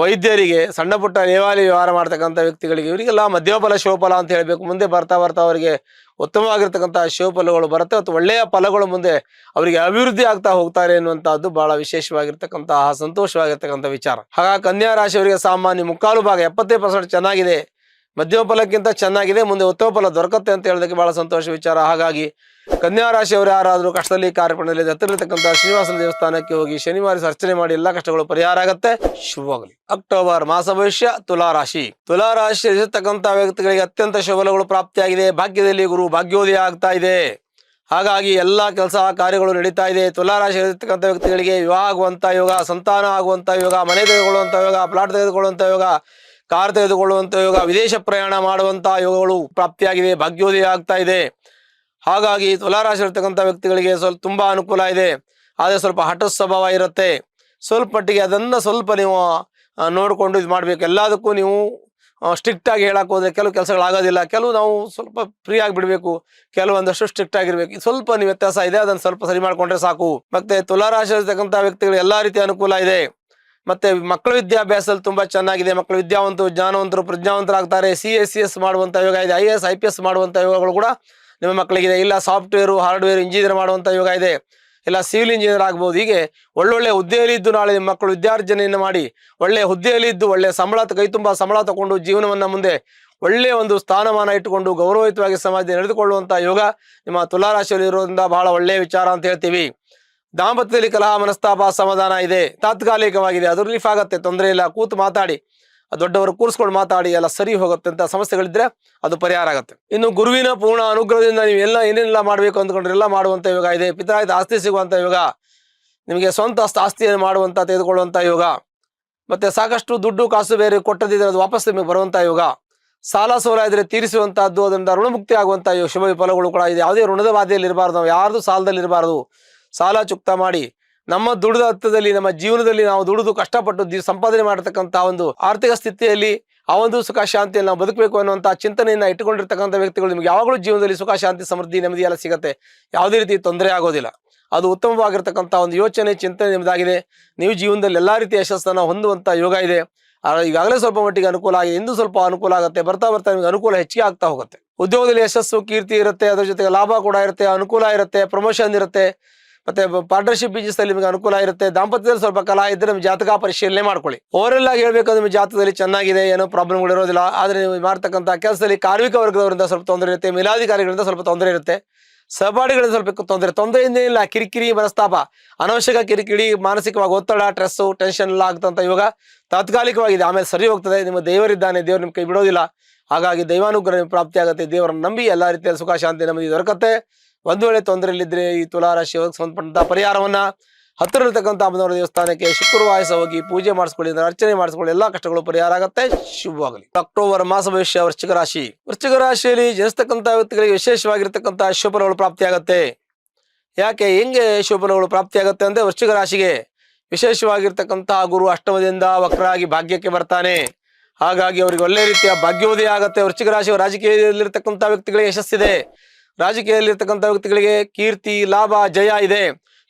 ವೈದ್ಯರಿಗೆ, ಸಣ್ಣ ಪುಟ್ಟ ದೇವಾಲಯ ವ್ಯವಹಾರ ಮಾಡ್ತಕ್ಕಂಥ ವ್ಯಕ್ತಿಗಳಿಗೆ, ಇವರಿಗೆಲ್ಲ ಮಧ್ಯಫಲ ಶಿವಫಲ ಅಂತ ಹೇಳಬೇಕು. ಮುಂದೆ ಬರ್ತಾ ಅವರಿಗೆ ಉತ್ತಮವಾಗಿರ್ತಕ್ಕಂಥ ಶಿವಫಲಗಳು ಬರುತ್ತೆ. ಮತ್ತು ಒಳ್ಳೆಯ ಫಲಗಳು ಮುಂದೆ ಅವರಿಗೆ ಅಭಿವೃದ್ಧಿ ಆಗ್ತಾ ಹೋಗ್ತಾರೆ ಎನ್ನುವಂತಹದ್ದು ಬಹಳ ವಿಶೇಷವಾಗಿರ್ತಕ್ಕಂತಹ ಸಂತೋಷವಾಗಿರ್ತಕ್ಕಂಥ ವಿಚಾರ. ಹಾಗಾಗಿ ಕನ್ಯಾ ರಾಶಿಯವರಿಗೆ ಸಾಮಾನ್ಯ ಮುಕ್ಕಾಲು ಭಾಗ 70% ಚೆನ್ನಾಗಿದೆ, ಮಧ್ಯಮ ಫಲಕ್ಕಿಂತ ಚೆನ್ನಾಗಿದೆ, ಮುಂದೆ ಉತ್ತಮ ಫಲ ದೊರಕತ್ತೆ ಅಂತ ಹೇಳೋದಕ್ಕೆ ಬಹಳ ಸಂತೋಷ ವಿಚಾರ. ಹಾಗಾಗಿ ಕನ್ಯಾ ರಾಶಿಯವರು ಯಾರಾದರೂ ಕಷ್ಟದಲ್ಲಿ ಕಾರ್ಯಕ್ರಮದಲ್ಲಿ ಹತ್ತಿರತಕ್ಕಂಥ ಶ್ರೀನಿವಾಸನ ದೇವಸ್ಥಾನಕ್ಕೆ ಹೋಗಿ ಶನಿವಾರ ಅರ್ಚನೆ ಮಾಡಿ ಎಲ್ಲ ಕಷ್ಟಗಳು ಪರಿಹಾರ ಆಗತ್ತೆ. ಶುಭವಾಗಲಿ. ಅಕ್ಟೋಬರ್ ಮಾಸ ಭವಿಷ್ಯ. ತುಲಾರಾಶಿ. ತುಲಾರಾಶಿ ಇರತಕ್ಕಂಥ ವ್ಯಕ್ತಿಗಳಿಗೆ ಅತ್ಯಂತ ಶುಭಗಳು ಪ್ರಾಪ್ತಿಯಾಗಿದೆ. ಭಾಗ್ಯದಲ್ಲಿ ಗುರು ಭಾಗ್ಯೋದಯ ಆಗ್ತಾ ಇದೆ. ಹಾಗಾಗಿ ಎಲ್ಲಾ ಕೆಲಸ ಕಾರ್ಯಗಳು ನಡೀತಾ ಇದೆ. ತುಲಾರಾಶಿ ಇರತಕ್ಕಂಥ ವ್ಯಕ್ತಿಗಳಿಗೆ ವಿವಾಹ ಆಗುವಂತ ಯೋಗ, ಸಂತಾನ ಆಗುವಂತ ಯೋಗ, ಮನೆ ತೆಗೆದುಕೊಳ್ಳುವಂತ ಯೋಗ, ಪ್ಲಾಟ್ ತೆಗೆದುಕೊಳ್ಳುವಂತ ಯೋಗ, ಕಾರ್ ತೆಗೆದುಕೊಳ್ಳುವಂತ ಯೋಗ, ವಿದೇಶ ಪ್ರಯಾಣ ಮಾಡುವಂತ ಯೋಗಗಳು ಪ್ರಾಪ್ತಿಯಾಗಿದೆ, ಭಾಗ್ಯೋದಯ ಆಗ್ತಾ ಇದೆ. ಹಾಗಾಗಿ ತುಲಾರಾಶಿ ಇರ್ತಕ್ಕಂಥ ವ್ಯಕ್ತಿಗಳಿಗೆ ಸ್ವಲ್ಪ ತುಂಬಾ ಅನುಕೂಲ ಇದೆ. ಆದರೆ ಸ್ವಲ್ಪ ಹಠ ಸ್ವಭಾವ ಇರುತ್ತೆ. ಸ್ವಲ್ಪ ಮಟ್ಟಿಗೆ ಅದನ್ನ ಸ್ವಲ್ಪ ನೀವು ನೋಡಿಕೊಂಡು ಇದು ಮಾಡ್ಬೇಕು. ಎಲ್ಲದಕ್ಕೂ ನೀವು ಸ್ಟ್ರಿಕ್ಟ್ ಆಗಿ ಹೇಳಕ್ ಹೋದ್ರೆ ಕೆಲವು ಕೆಲಸಗಳಾಗೋದಿಲ್ಲ. ಕೆಲವು ನಾವು ಸ್ವಲ್ಪ ಫ್ರೀ ಆಗಿ ಬಿಡಬೇಕು, ಕೆಲವೊಂದಷ್ಟು ಸ್ಟ್ರಿಕ್ಟ್ ಆಗಿರ್ಬೇಕು. ಇದು ಸ್ವಲ್ಪ ನೀವು ವ್ಯತ್ಯಾಸ ಇದೆ, ಅದನ್ನ ಸ್ವಲ್ಪ ಸರಿ ಮಾಡ್ಕೊಂಡ್ರೆ ಸಾಕು. ಮತ್ತೆ ತುಲಾರಾಶಿ ಇರ್ತಕ್ಕಂಥ ವ್ಯಕ್ತಿಗಳು ಎಲ್ಲಾ ರೀತಿಯ ಅನುಕೂಲ ಇದೆ. ಮತ್ತೆ ಮಕ್ಕಳ ವಿದ್ಯಾಭ್ಯಾಸದಲ್ಲಿ ತುಂಬಾ ಚೆನ್ನಾಗಿದೆ. ಮಕ್ಕಳು ವಿದ್ಯಾವಂತರು, ಜ್ಞಾನವಂತರು, ಪ್ರಜ್ಞಾವಂತರಾಗ್ತಾರೆ. CA CS ಮಾಡುವಂತ ಯೋಗ ಇದೆ. IAS IPS ಮಾಡುವಂತ ಯೋಗಗಳು ಕೂಡ ನಿಮ್ಮ ಮಕ್ಕಳಿಗಿದೆ. ಇಲ್ಲ ಸಾಫ್ಟ್ವೇರ್, ಹಾರ್ಡ್ವೇರ್ ಇಂಜಿನಿಯರ್ ಮಾಡುವಂತ ಯೋಗ ಇದೆ. ಇಲ್ಲ ಸಿವಿಲ್ ಇಂಜಿನಿಯರ್ ಆಗ್ಬೋದು. ಹೀಗೆ ಒಳ್ಳೊಳ್ಳೆ ಹುದ್ದೆಯಲ್ಲಿ ಇದ್ದು ನಾಳೆ ನಿಮ್ಮ ಮಕ್ಕಳು ವಿದ್ಯಾರ್ಜನೆಯನ್ನು ಮಾಡಿ ಒಳ್ಳೆ ಹುದ್ದೆಯಲ್ಲಿ ಇದ್ದು ಒಳ್ಳೆ ಸಂಬಳ, ಕೈ ತುಂಬ ಸಂಬಳ ತಗೊಂಡು ಜೀವನವನ್ನ ಮುಂದೆ ಒಳ್ಳೆಯ ಒಂದು ಸ್ಥಾನಮಾನ ಇಟ್ಟುಕೊಂಡು ಗೌರವಯುತವಾಗಿ ಸಮಾಜದಲ್ಲಿ ನಡೆದುಕೊಳ್ಳುವಂತ ಯೋಗ ನಿಮ್ಮ ತುಲಾರಾಶಿಯಲ್ಲಿ ಇರೋದ್ರಿಂದ ಬಹಳ ಒಳ್ಳೆಯ ವಿಚಾರ ಅಂತ ಹೇಳ್ತೀವಿ. ದಾಂಪತ್ಯದಲ್ಲಿ ಕಲಹ, ಮನಸ್ತಾಪ, ಸಮಾಧಾನ ಇದೆ, ತಾತ್ಕಾಲಿಕವಾಗಿದೆ, ಅದು ರಿಲೀಫ್ ಆಗತ್ತೆ, ತೊಂದರೆ ಇಲ್ಲ. ಕೂತು ಮಾತಾಡಿ, ದೊಡ್ಡವರು ಕೂರಿಸ್ಕೊಂಡು ಮಾತಾಡಿ, ಎಲ್ಲ ಸರಿ ಹೋಗುತ್ತೆ. ಅಂತ ಸಮಸ್ಯೆಗಳಿದ್ರೆ ಅದು ಪರಿಹಾರ ಆಗುತ್ತೆ. ಇನ್ನು ಗುರುವಿನ ಪೂರ್ಣ ಅನುಗ್ರಹದಿಂದ ನೀವು ಏನೆಲ್ಲ ಮಾಡಬೇಕು ಅಂದ್ಕೊಂಡ್ರೆ ಎಲ್ಲ ಮಾಡುವಂತ ಯೋಗ ಇದೆ. ಪಿತಾಯಿತ ಆಸ್ತಿ ಸಿಗುವಂತ ಯೋಗ, ನಿಮಗೆ ಸ್ವಂತ ಆಸ್ತಿಯನ್ನು ಮಾಡುವಂತ ತೆಗೆದುಕೊಳ್ಳುವಂತ ಯೋಗ, ಮತ್ತೆ ಸಾಕಷ್ಟು ದುಡ್ಡು ಕಾಸು ಬೇರೆ ಕೊಟ್ಟದಿದ್ರೆ ಅದು ವಾಪಸ್ ನಿಮಗೆ ಬರುವಂತ ಯೋಗ, ಸಾಲ ಸೋಲ ಇದ್ರೆ ತೀರಿಸುವಂತಹದ್ದು, ಅದರಿಂದ ಋಣಮುಕ್ತಿ ಆಗುವಂತ ಶುಭ ಫಲಗಳು ಕೂಡ ಇದೆ. ಯಾವುದೇ ಋಣದ ಬಾಧೆಯಲ್ಲಿ ಇರಬಾರ್ದು, ನಾವು ಯಾರ್ದು ಸಾಲದಲ್ಲಿ ಇರಬಾರ್ದು. ಸಾಲ ಚುಕ್ತ ಮಾಡಿ ನಮ್ಮ ದುಡಿದ ಹತ್ತದಲ್ಲಿ ನಮ್ಮ ಜೀವನದಲ್ಲಿ ನಾವು ದುಡಿದು ಕಷ್ಟಪಟ್ಟು ಸಂಪಾದನೆ ಮಾಡತಕ್ಕಂಥ ಒಂದು ಆರ್ಥಿಕ ಸ್ಥಿತಿಯಲ್ಲಿ ಆ ಒಂದು ಸುಖ ಶಾಂತಿಯಲ್ಲಿ ನಾವು ಬದುಕಬೇಕು ಅನ್ನುವಂಥ ಚಿಂತನೆಯನ್ನ ಇಟ್ಟುಕೊಂಡಿರ್ತಕ್ಕಂಥ ವ್ಯಕ್ತಿಗಳು ನಿಮ್ಗೆ ಯಾವಾಗಲೂ ಜೀವನದಲ್ಲಿ ಸುಖ ಶಾಂತಿ ಸಮೃದ್ಧಿ ನೆಮ್ಮದಿ ಎಲ್ಲ ಸಿಗುತ್ತೆ. ಯಾವುದೇ ರೀತಿ ತೊಂದರೆ ಆಗೋದಿಲ್ಲ. ಅದು ಉತ್ತಮವಾಗಿರ್ತಕ್ಕಂಥ ಒಂದು ಯೋಚನೆ ಚಿಂತನೆ ನಿಮ್ದಾಗಿದೆ. ನೀವು ಜೀವನದಲ್ಲಿ ಎಲ್ಲಾ ರೀತಿಯ ಯಶಸ್ಸನ್ನು ಹೊಂದುವಂತ ಯೋಗ ಇದೆ. ಈಗಾಗಲೇ ಸ್ವಲ್ಪ ಮಟ್ಟಿಗೆ ಅನುಕೂಲ ಆಗಿದೆ, ಇಂದು ಸ್ವಲ್ಪ ಅನುಕೂಲ ಆಗುತ್ತೆ. ಬರ್ತಾ ಬರ್ತಾ ನಿಮಗೆ ಅನುಕೂಲ ಹೆಚ್ಚಿಗೆ ಆಗ್ತಾ ಹೋಗುತ್ತೆ. ಉದ್ಯೋಗದಲ್ಲಿ ಯಶಸ್ಸು, ಕೀರ್ತಿ ಇರುತ್ತೆ, ಅದ್ರ ಜೊತೆಗೆ ಲಾಭ ಕೂಡ ಇರುತ್ತೆ, ಅನುಕೂಲ ಇರುತ್ತೆ, ಪ್ರಮೋಷನ್ ಇರುತ್ತೆ. ಮತ್ತೆ ಪಾರ್ಟ್ನರ್ಶಿಪ್ ಬಿಸ್ನೆಸ್ ಅಲ್ಲಿ ನಿಮಗೆ ಅನುಕೂಲ ಇರುತ್ತೆ. ದಾಂಪತ್ಯದಲ್ಲಿ ಸ್ವಲ್ಪ ಕಲಹ ಇದ್ರೆ ನಿಮ್ಮ ಜಾತಕ ಪರಿಶೀಲನೆ ಮಾಡ್ಕೊಳ್ಳಿ. ಓವರಲ್ ಆಗಿ ಹೇಳ್ಬೇಕಂದ್ರೆ ನಿಮ್ಮ ಜಾತಕದಲ್ಲಿ ಚೆನ್ನಾಗಿದೆ, ಏನೋ ಪ್ರಾಬ್ಲಮ್ಗಳು ಇರೋದಿಲ್ಲ. ಆದ್ರೆ ನೀವು ಮಾಡ್ತಕ್ಕಂಥ ಕೆಲಸದಲ್ಲಿ ಕಾರ್ಮಿಕ ವರ್ಗದವರಿಂದ ಸ್ವಲ್ಪ ತೊಂದರೆ ಇರುತ್ತೆ, ಮೇಲಾಧಿಕಾರಿಗಳಿಂದ ಸ್ವಲ್ಪ ತೊಂದರೆ ಇರುತ್ತೆ, ಸಹಪಾಠಿಗಳಿಂದ ಸ್ವಲ್ಪ ತೊಂದರೆಯಿಂದ ಇಲ್ಲ. ಕಿರಿಕಿರಿ, ಮನಸ್ತಾಪ, ಅನವಶ್ಯಕ ಕಿರಿಕಿರಿ, ಮಾನಸಿಕವಾಗಿ ಒತ್ತಡ, ಸ್ಟ್ರೆಸ್, ಟೆನ್ಷನ್ ಎಲ್ಲ ಆಗ್ತಂತ ಯೋಗ ತಾತ್ಕಾಲಿಕವಾಗಿದೆ. ಆಮೇಲೆ ಸರಿ ಹೋಗ್ತದೆ. ನಿಮ್ಮ ದೇವರಿದ್ದಾನೆ, ದೇವರು ನಿಮ್ಮ ಕೈ ಬಿಡೋದಿಲ್ಲ. ಹಾಗಾಗಿ ದೈವಾನುಗ್ರಹ ಪ್ರಾಪ್ತಿ ಆಗುತ್ತೆ. ದೇವರನ್ನು ನಂಬಿ ಎಲ್ಲಾ ರೀತಿಯ ಸುಖ ಶಾಂತಿ ನೆಮ್ಮದಿ ದೊರಕತ್ತೆ. ಒಂದು ವೇಳೆ ತೊಂದರೆಯಲ್ಲಿದ್ರೆ ಈ ತುಲಾರಾಶಿ ಸಂಬಂಧಪಟ್ಟಂತ ಪರಿಹಾರವನ್ನ ಹತ್ತಿರ ಇರತಕ್ಕಂಥ ಅಮ್ಮನವರ ದೇವಸ್ಥಾನಕ್ಕೆ ಶುಕ್ರವಾರ ಹೋಗಿ ಪೂಜೆ ಮಾಡಿಸ್ಕೊಳ್ಳಿ, ಅರ್ಚನೆ ಮಾಡಿಸ್ಕೊಳ್ಳಿ, ಎಲ್ಲಾ ಕಷ್ಟಗಳು ಪರಿಹಾರ ಆಗುತ್ತೆ. ಶುಭವಾಗಲಿ. ಅಕ್ಟೋಬರ್ ಮಾಸ ಭವಿಷ್ಯ. ವೃಶ್ಚಿಕ ರಾಶಿ. ವೃಶ್ಚಿಕ ರಾಶಿಯಲ್ಲಿ ಜನಿಸ್ತಕ್ಕಂಥ ವ್ಯಕ್ತಿಗಳಿಗೆ ವಿಶೇಷವಾಗಿರ್ತಕ್ಕಂಥ ಶುಭಫಲಗಳು ಪ್ರಾಪ್ತಿ ಆಗತ್ತೆ. ಯಾಕೆ ಹೆಂಗೆ ಶುಭಫಲಗಳು ಪ್ರಾಪ್ತಿ ಆಗತ್ತೆ ಅಂದ್ರೆ, ವೃಶ್ಚಿಕ ರಾಶಿಗೆ ವಿಶೇಷವಾಗಿರ್ತಕ್ಕಂತಹ ಗುರು ಅಷ್ಟಮದಿಂದ ವಕ್ರಾಗಿ ಭಾಗ್ಯಕ್ಕೆ ಬರ್ತಾನೆ. ಹಾಗಾಗಿ ಅವರಿಗೆ ಒಳ್ಳೆ ರೀತಿಯ ಭಾಗ್ಯೋದಯ ಆಗತ್ತೆ. ವೃಶ್ಚಿಕ ರಾಶಿಯ ರಾಜಕೀಯದಲ್ಲಿರ್ತಕ್ಕಂಥ ವ್ಯಕ್ತಿಗಳಿಗೆ ಯಶಸ್ಸಿದೆ. ರಾಜಕೀಯದಲ್ಲಿರ್ತಕ್ಕಂಥ ವ್ಯಕ್ತಿಗಳಿಗೆ ಕೀರ್ತಿ, ಲಾಭ, ಜಯ ಇದೆ.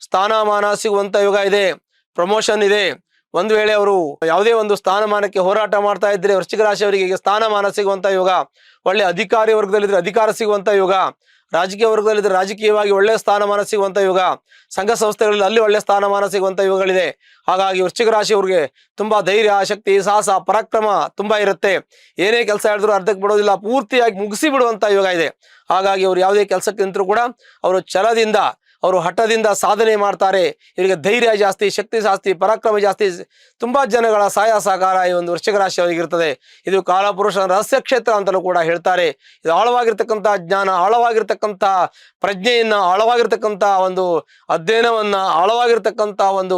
ಸ್ಥಾನಮಾನ ಸಿಗುವಂತ ಯೋಗ ಇದೆ. ಪ್ರಮೋಷನ್ ಇದೆ. ಒಂದು ವೇಳೆ ಅವರು ಯಾವುದೇ ಒಂದು ಸ್ಥಾನಮಾನಕ್ಕೆ ಹೋರಾಟ ಮಾಡ್ತಾ ಇದ್ರೆ ವೃಶ್ಚಿಕ ರಾಶಿಯವರಿಗೆ ಸ್ಥಾನಮಾನ ಸಿಗುವಂತ ಯೋಗ. ಒಳ್ಳೆ ಅಧಿಕಾರಿ ವರ್ಗದಲ್ಲಿದ್ರೆ ಅಧಿಕಾರ ಸಿಗುವಂತ ಯೋಗ. ರಾಜಕೀಯ ವರ್ಗದಲ್ಲಿದ್ರೆ ರಾಜಕೀಯವಾಗಿ ಒಳ್ಳೆ ಸ್ಥಾನಮಾನ ಸಿಗುವಂತ ಯೋಗ. ಸಂಘ ಸಂಸ್ಥೆಗಳಲ್ಲಿ ಅಲ್ಲಿ ಒಳ್ಳೆ ಸ್ಥಾನಮಾನ ಸಿಗುವಂತ ಯೋಗಗಳಿದೆ. ಹಾಗಾಗಿ ವೃಶ್ಚಿಕ ರಾಶಿಯವರಿಗೆ ತುಂಬಾ ಧೈರ್ಯ, ಶಕ್ತಿ, ಸಾಹಸ, ಪರಾಕ್ರಮ ತುಂಬಾ ಇರುತ್ತೆ. ಏನೇ ಕೆಲಸ ಹೇಳಿದ್ರು ಅರ್ಧಕ್ಕೆ ಬಿಡೋದಿಲ್ಲ, ಪೂರ್ತಿಯಾಗಿ ಮುಗಿಸಿ ಬಿಡುವಂತ ಯೋಗ ಇದೆ. ಹಾಗಾಗಿ ಅವರು ಯಾವುದೇ ಕೆಲಸಕ್ಕೆ ನಿಂತರೂ ಕೂಡ ಅವರು ಛಲದಿಂದ, ಅವರು ಹಠದಿಂದ ಸಾಧನೆ ಮಾಡ್ತಾರೆ. ಇವರಿಗೆ ಧೈರ್ಯ ಜಾಸ್ತಿ, ಶಕ್ತಿ ಜಾಸ್ತಿ, ಪರಾಕ್ರಮ ಜಾಸ್ತಿ. ತುಂಬಾ ಜನಗಳ ಸಹಾಯ ಸಹಕಾರ ಈ ಒಂದು ವೃಶ್ಚಿಕ ರಾಶಿಯವರಿಗೆ ಇರ್ತದೆ. ಇದು ಕಾಲಪುರುಷನ ರಹಸ್ಯ ಕ್ಷೇತ್ರ ಅಂತಲೂ ಕೂಡ ಹೇಳ್ತಾರೆ. ಇದು ಆಳವಾಗಿರ್ತಕ್ಕಂಥ ಜ್ಞಾನ, ಆಳವಾಗಿರ್ತಕ್ಕಂಥ ಪ್ರಜ್ಞೆಯನ್ನ, ಆಳವಾಗಿರ್ತಕ್ಕಂಥ ಒಂದು ಅಧ್ಯಯನವನ್ನ, ಆಳವಾಗಿರ್ತಕ್ಕಂಥ ಒಂದು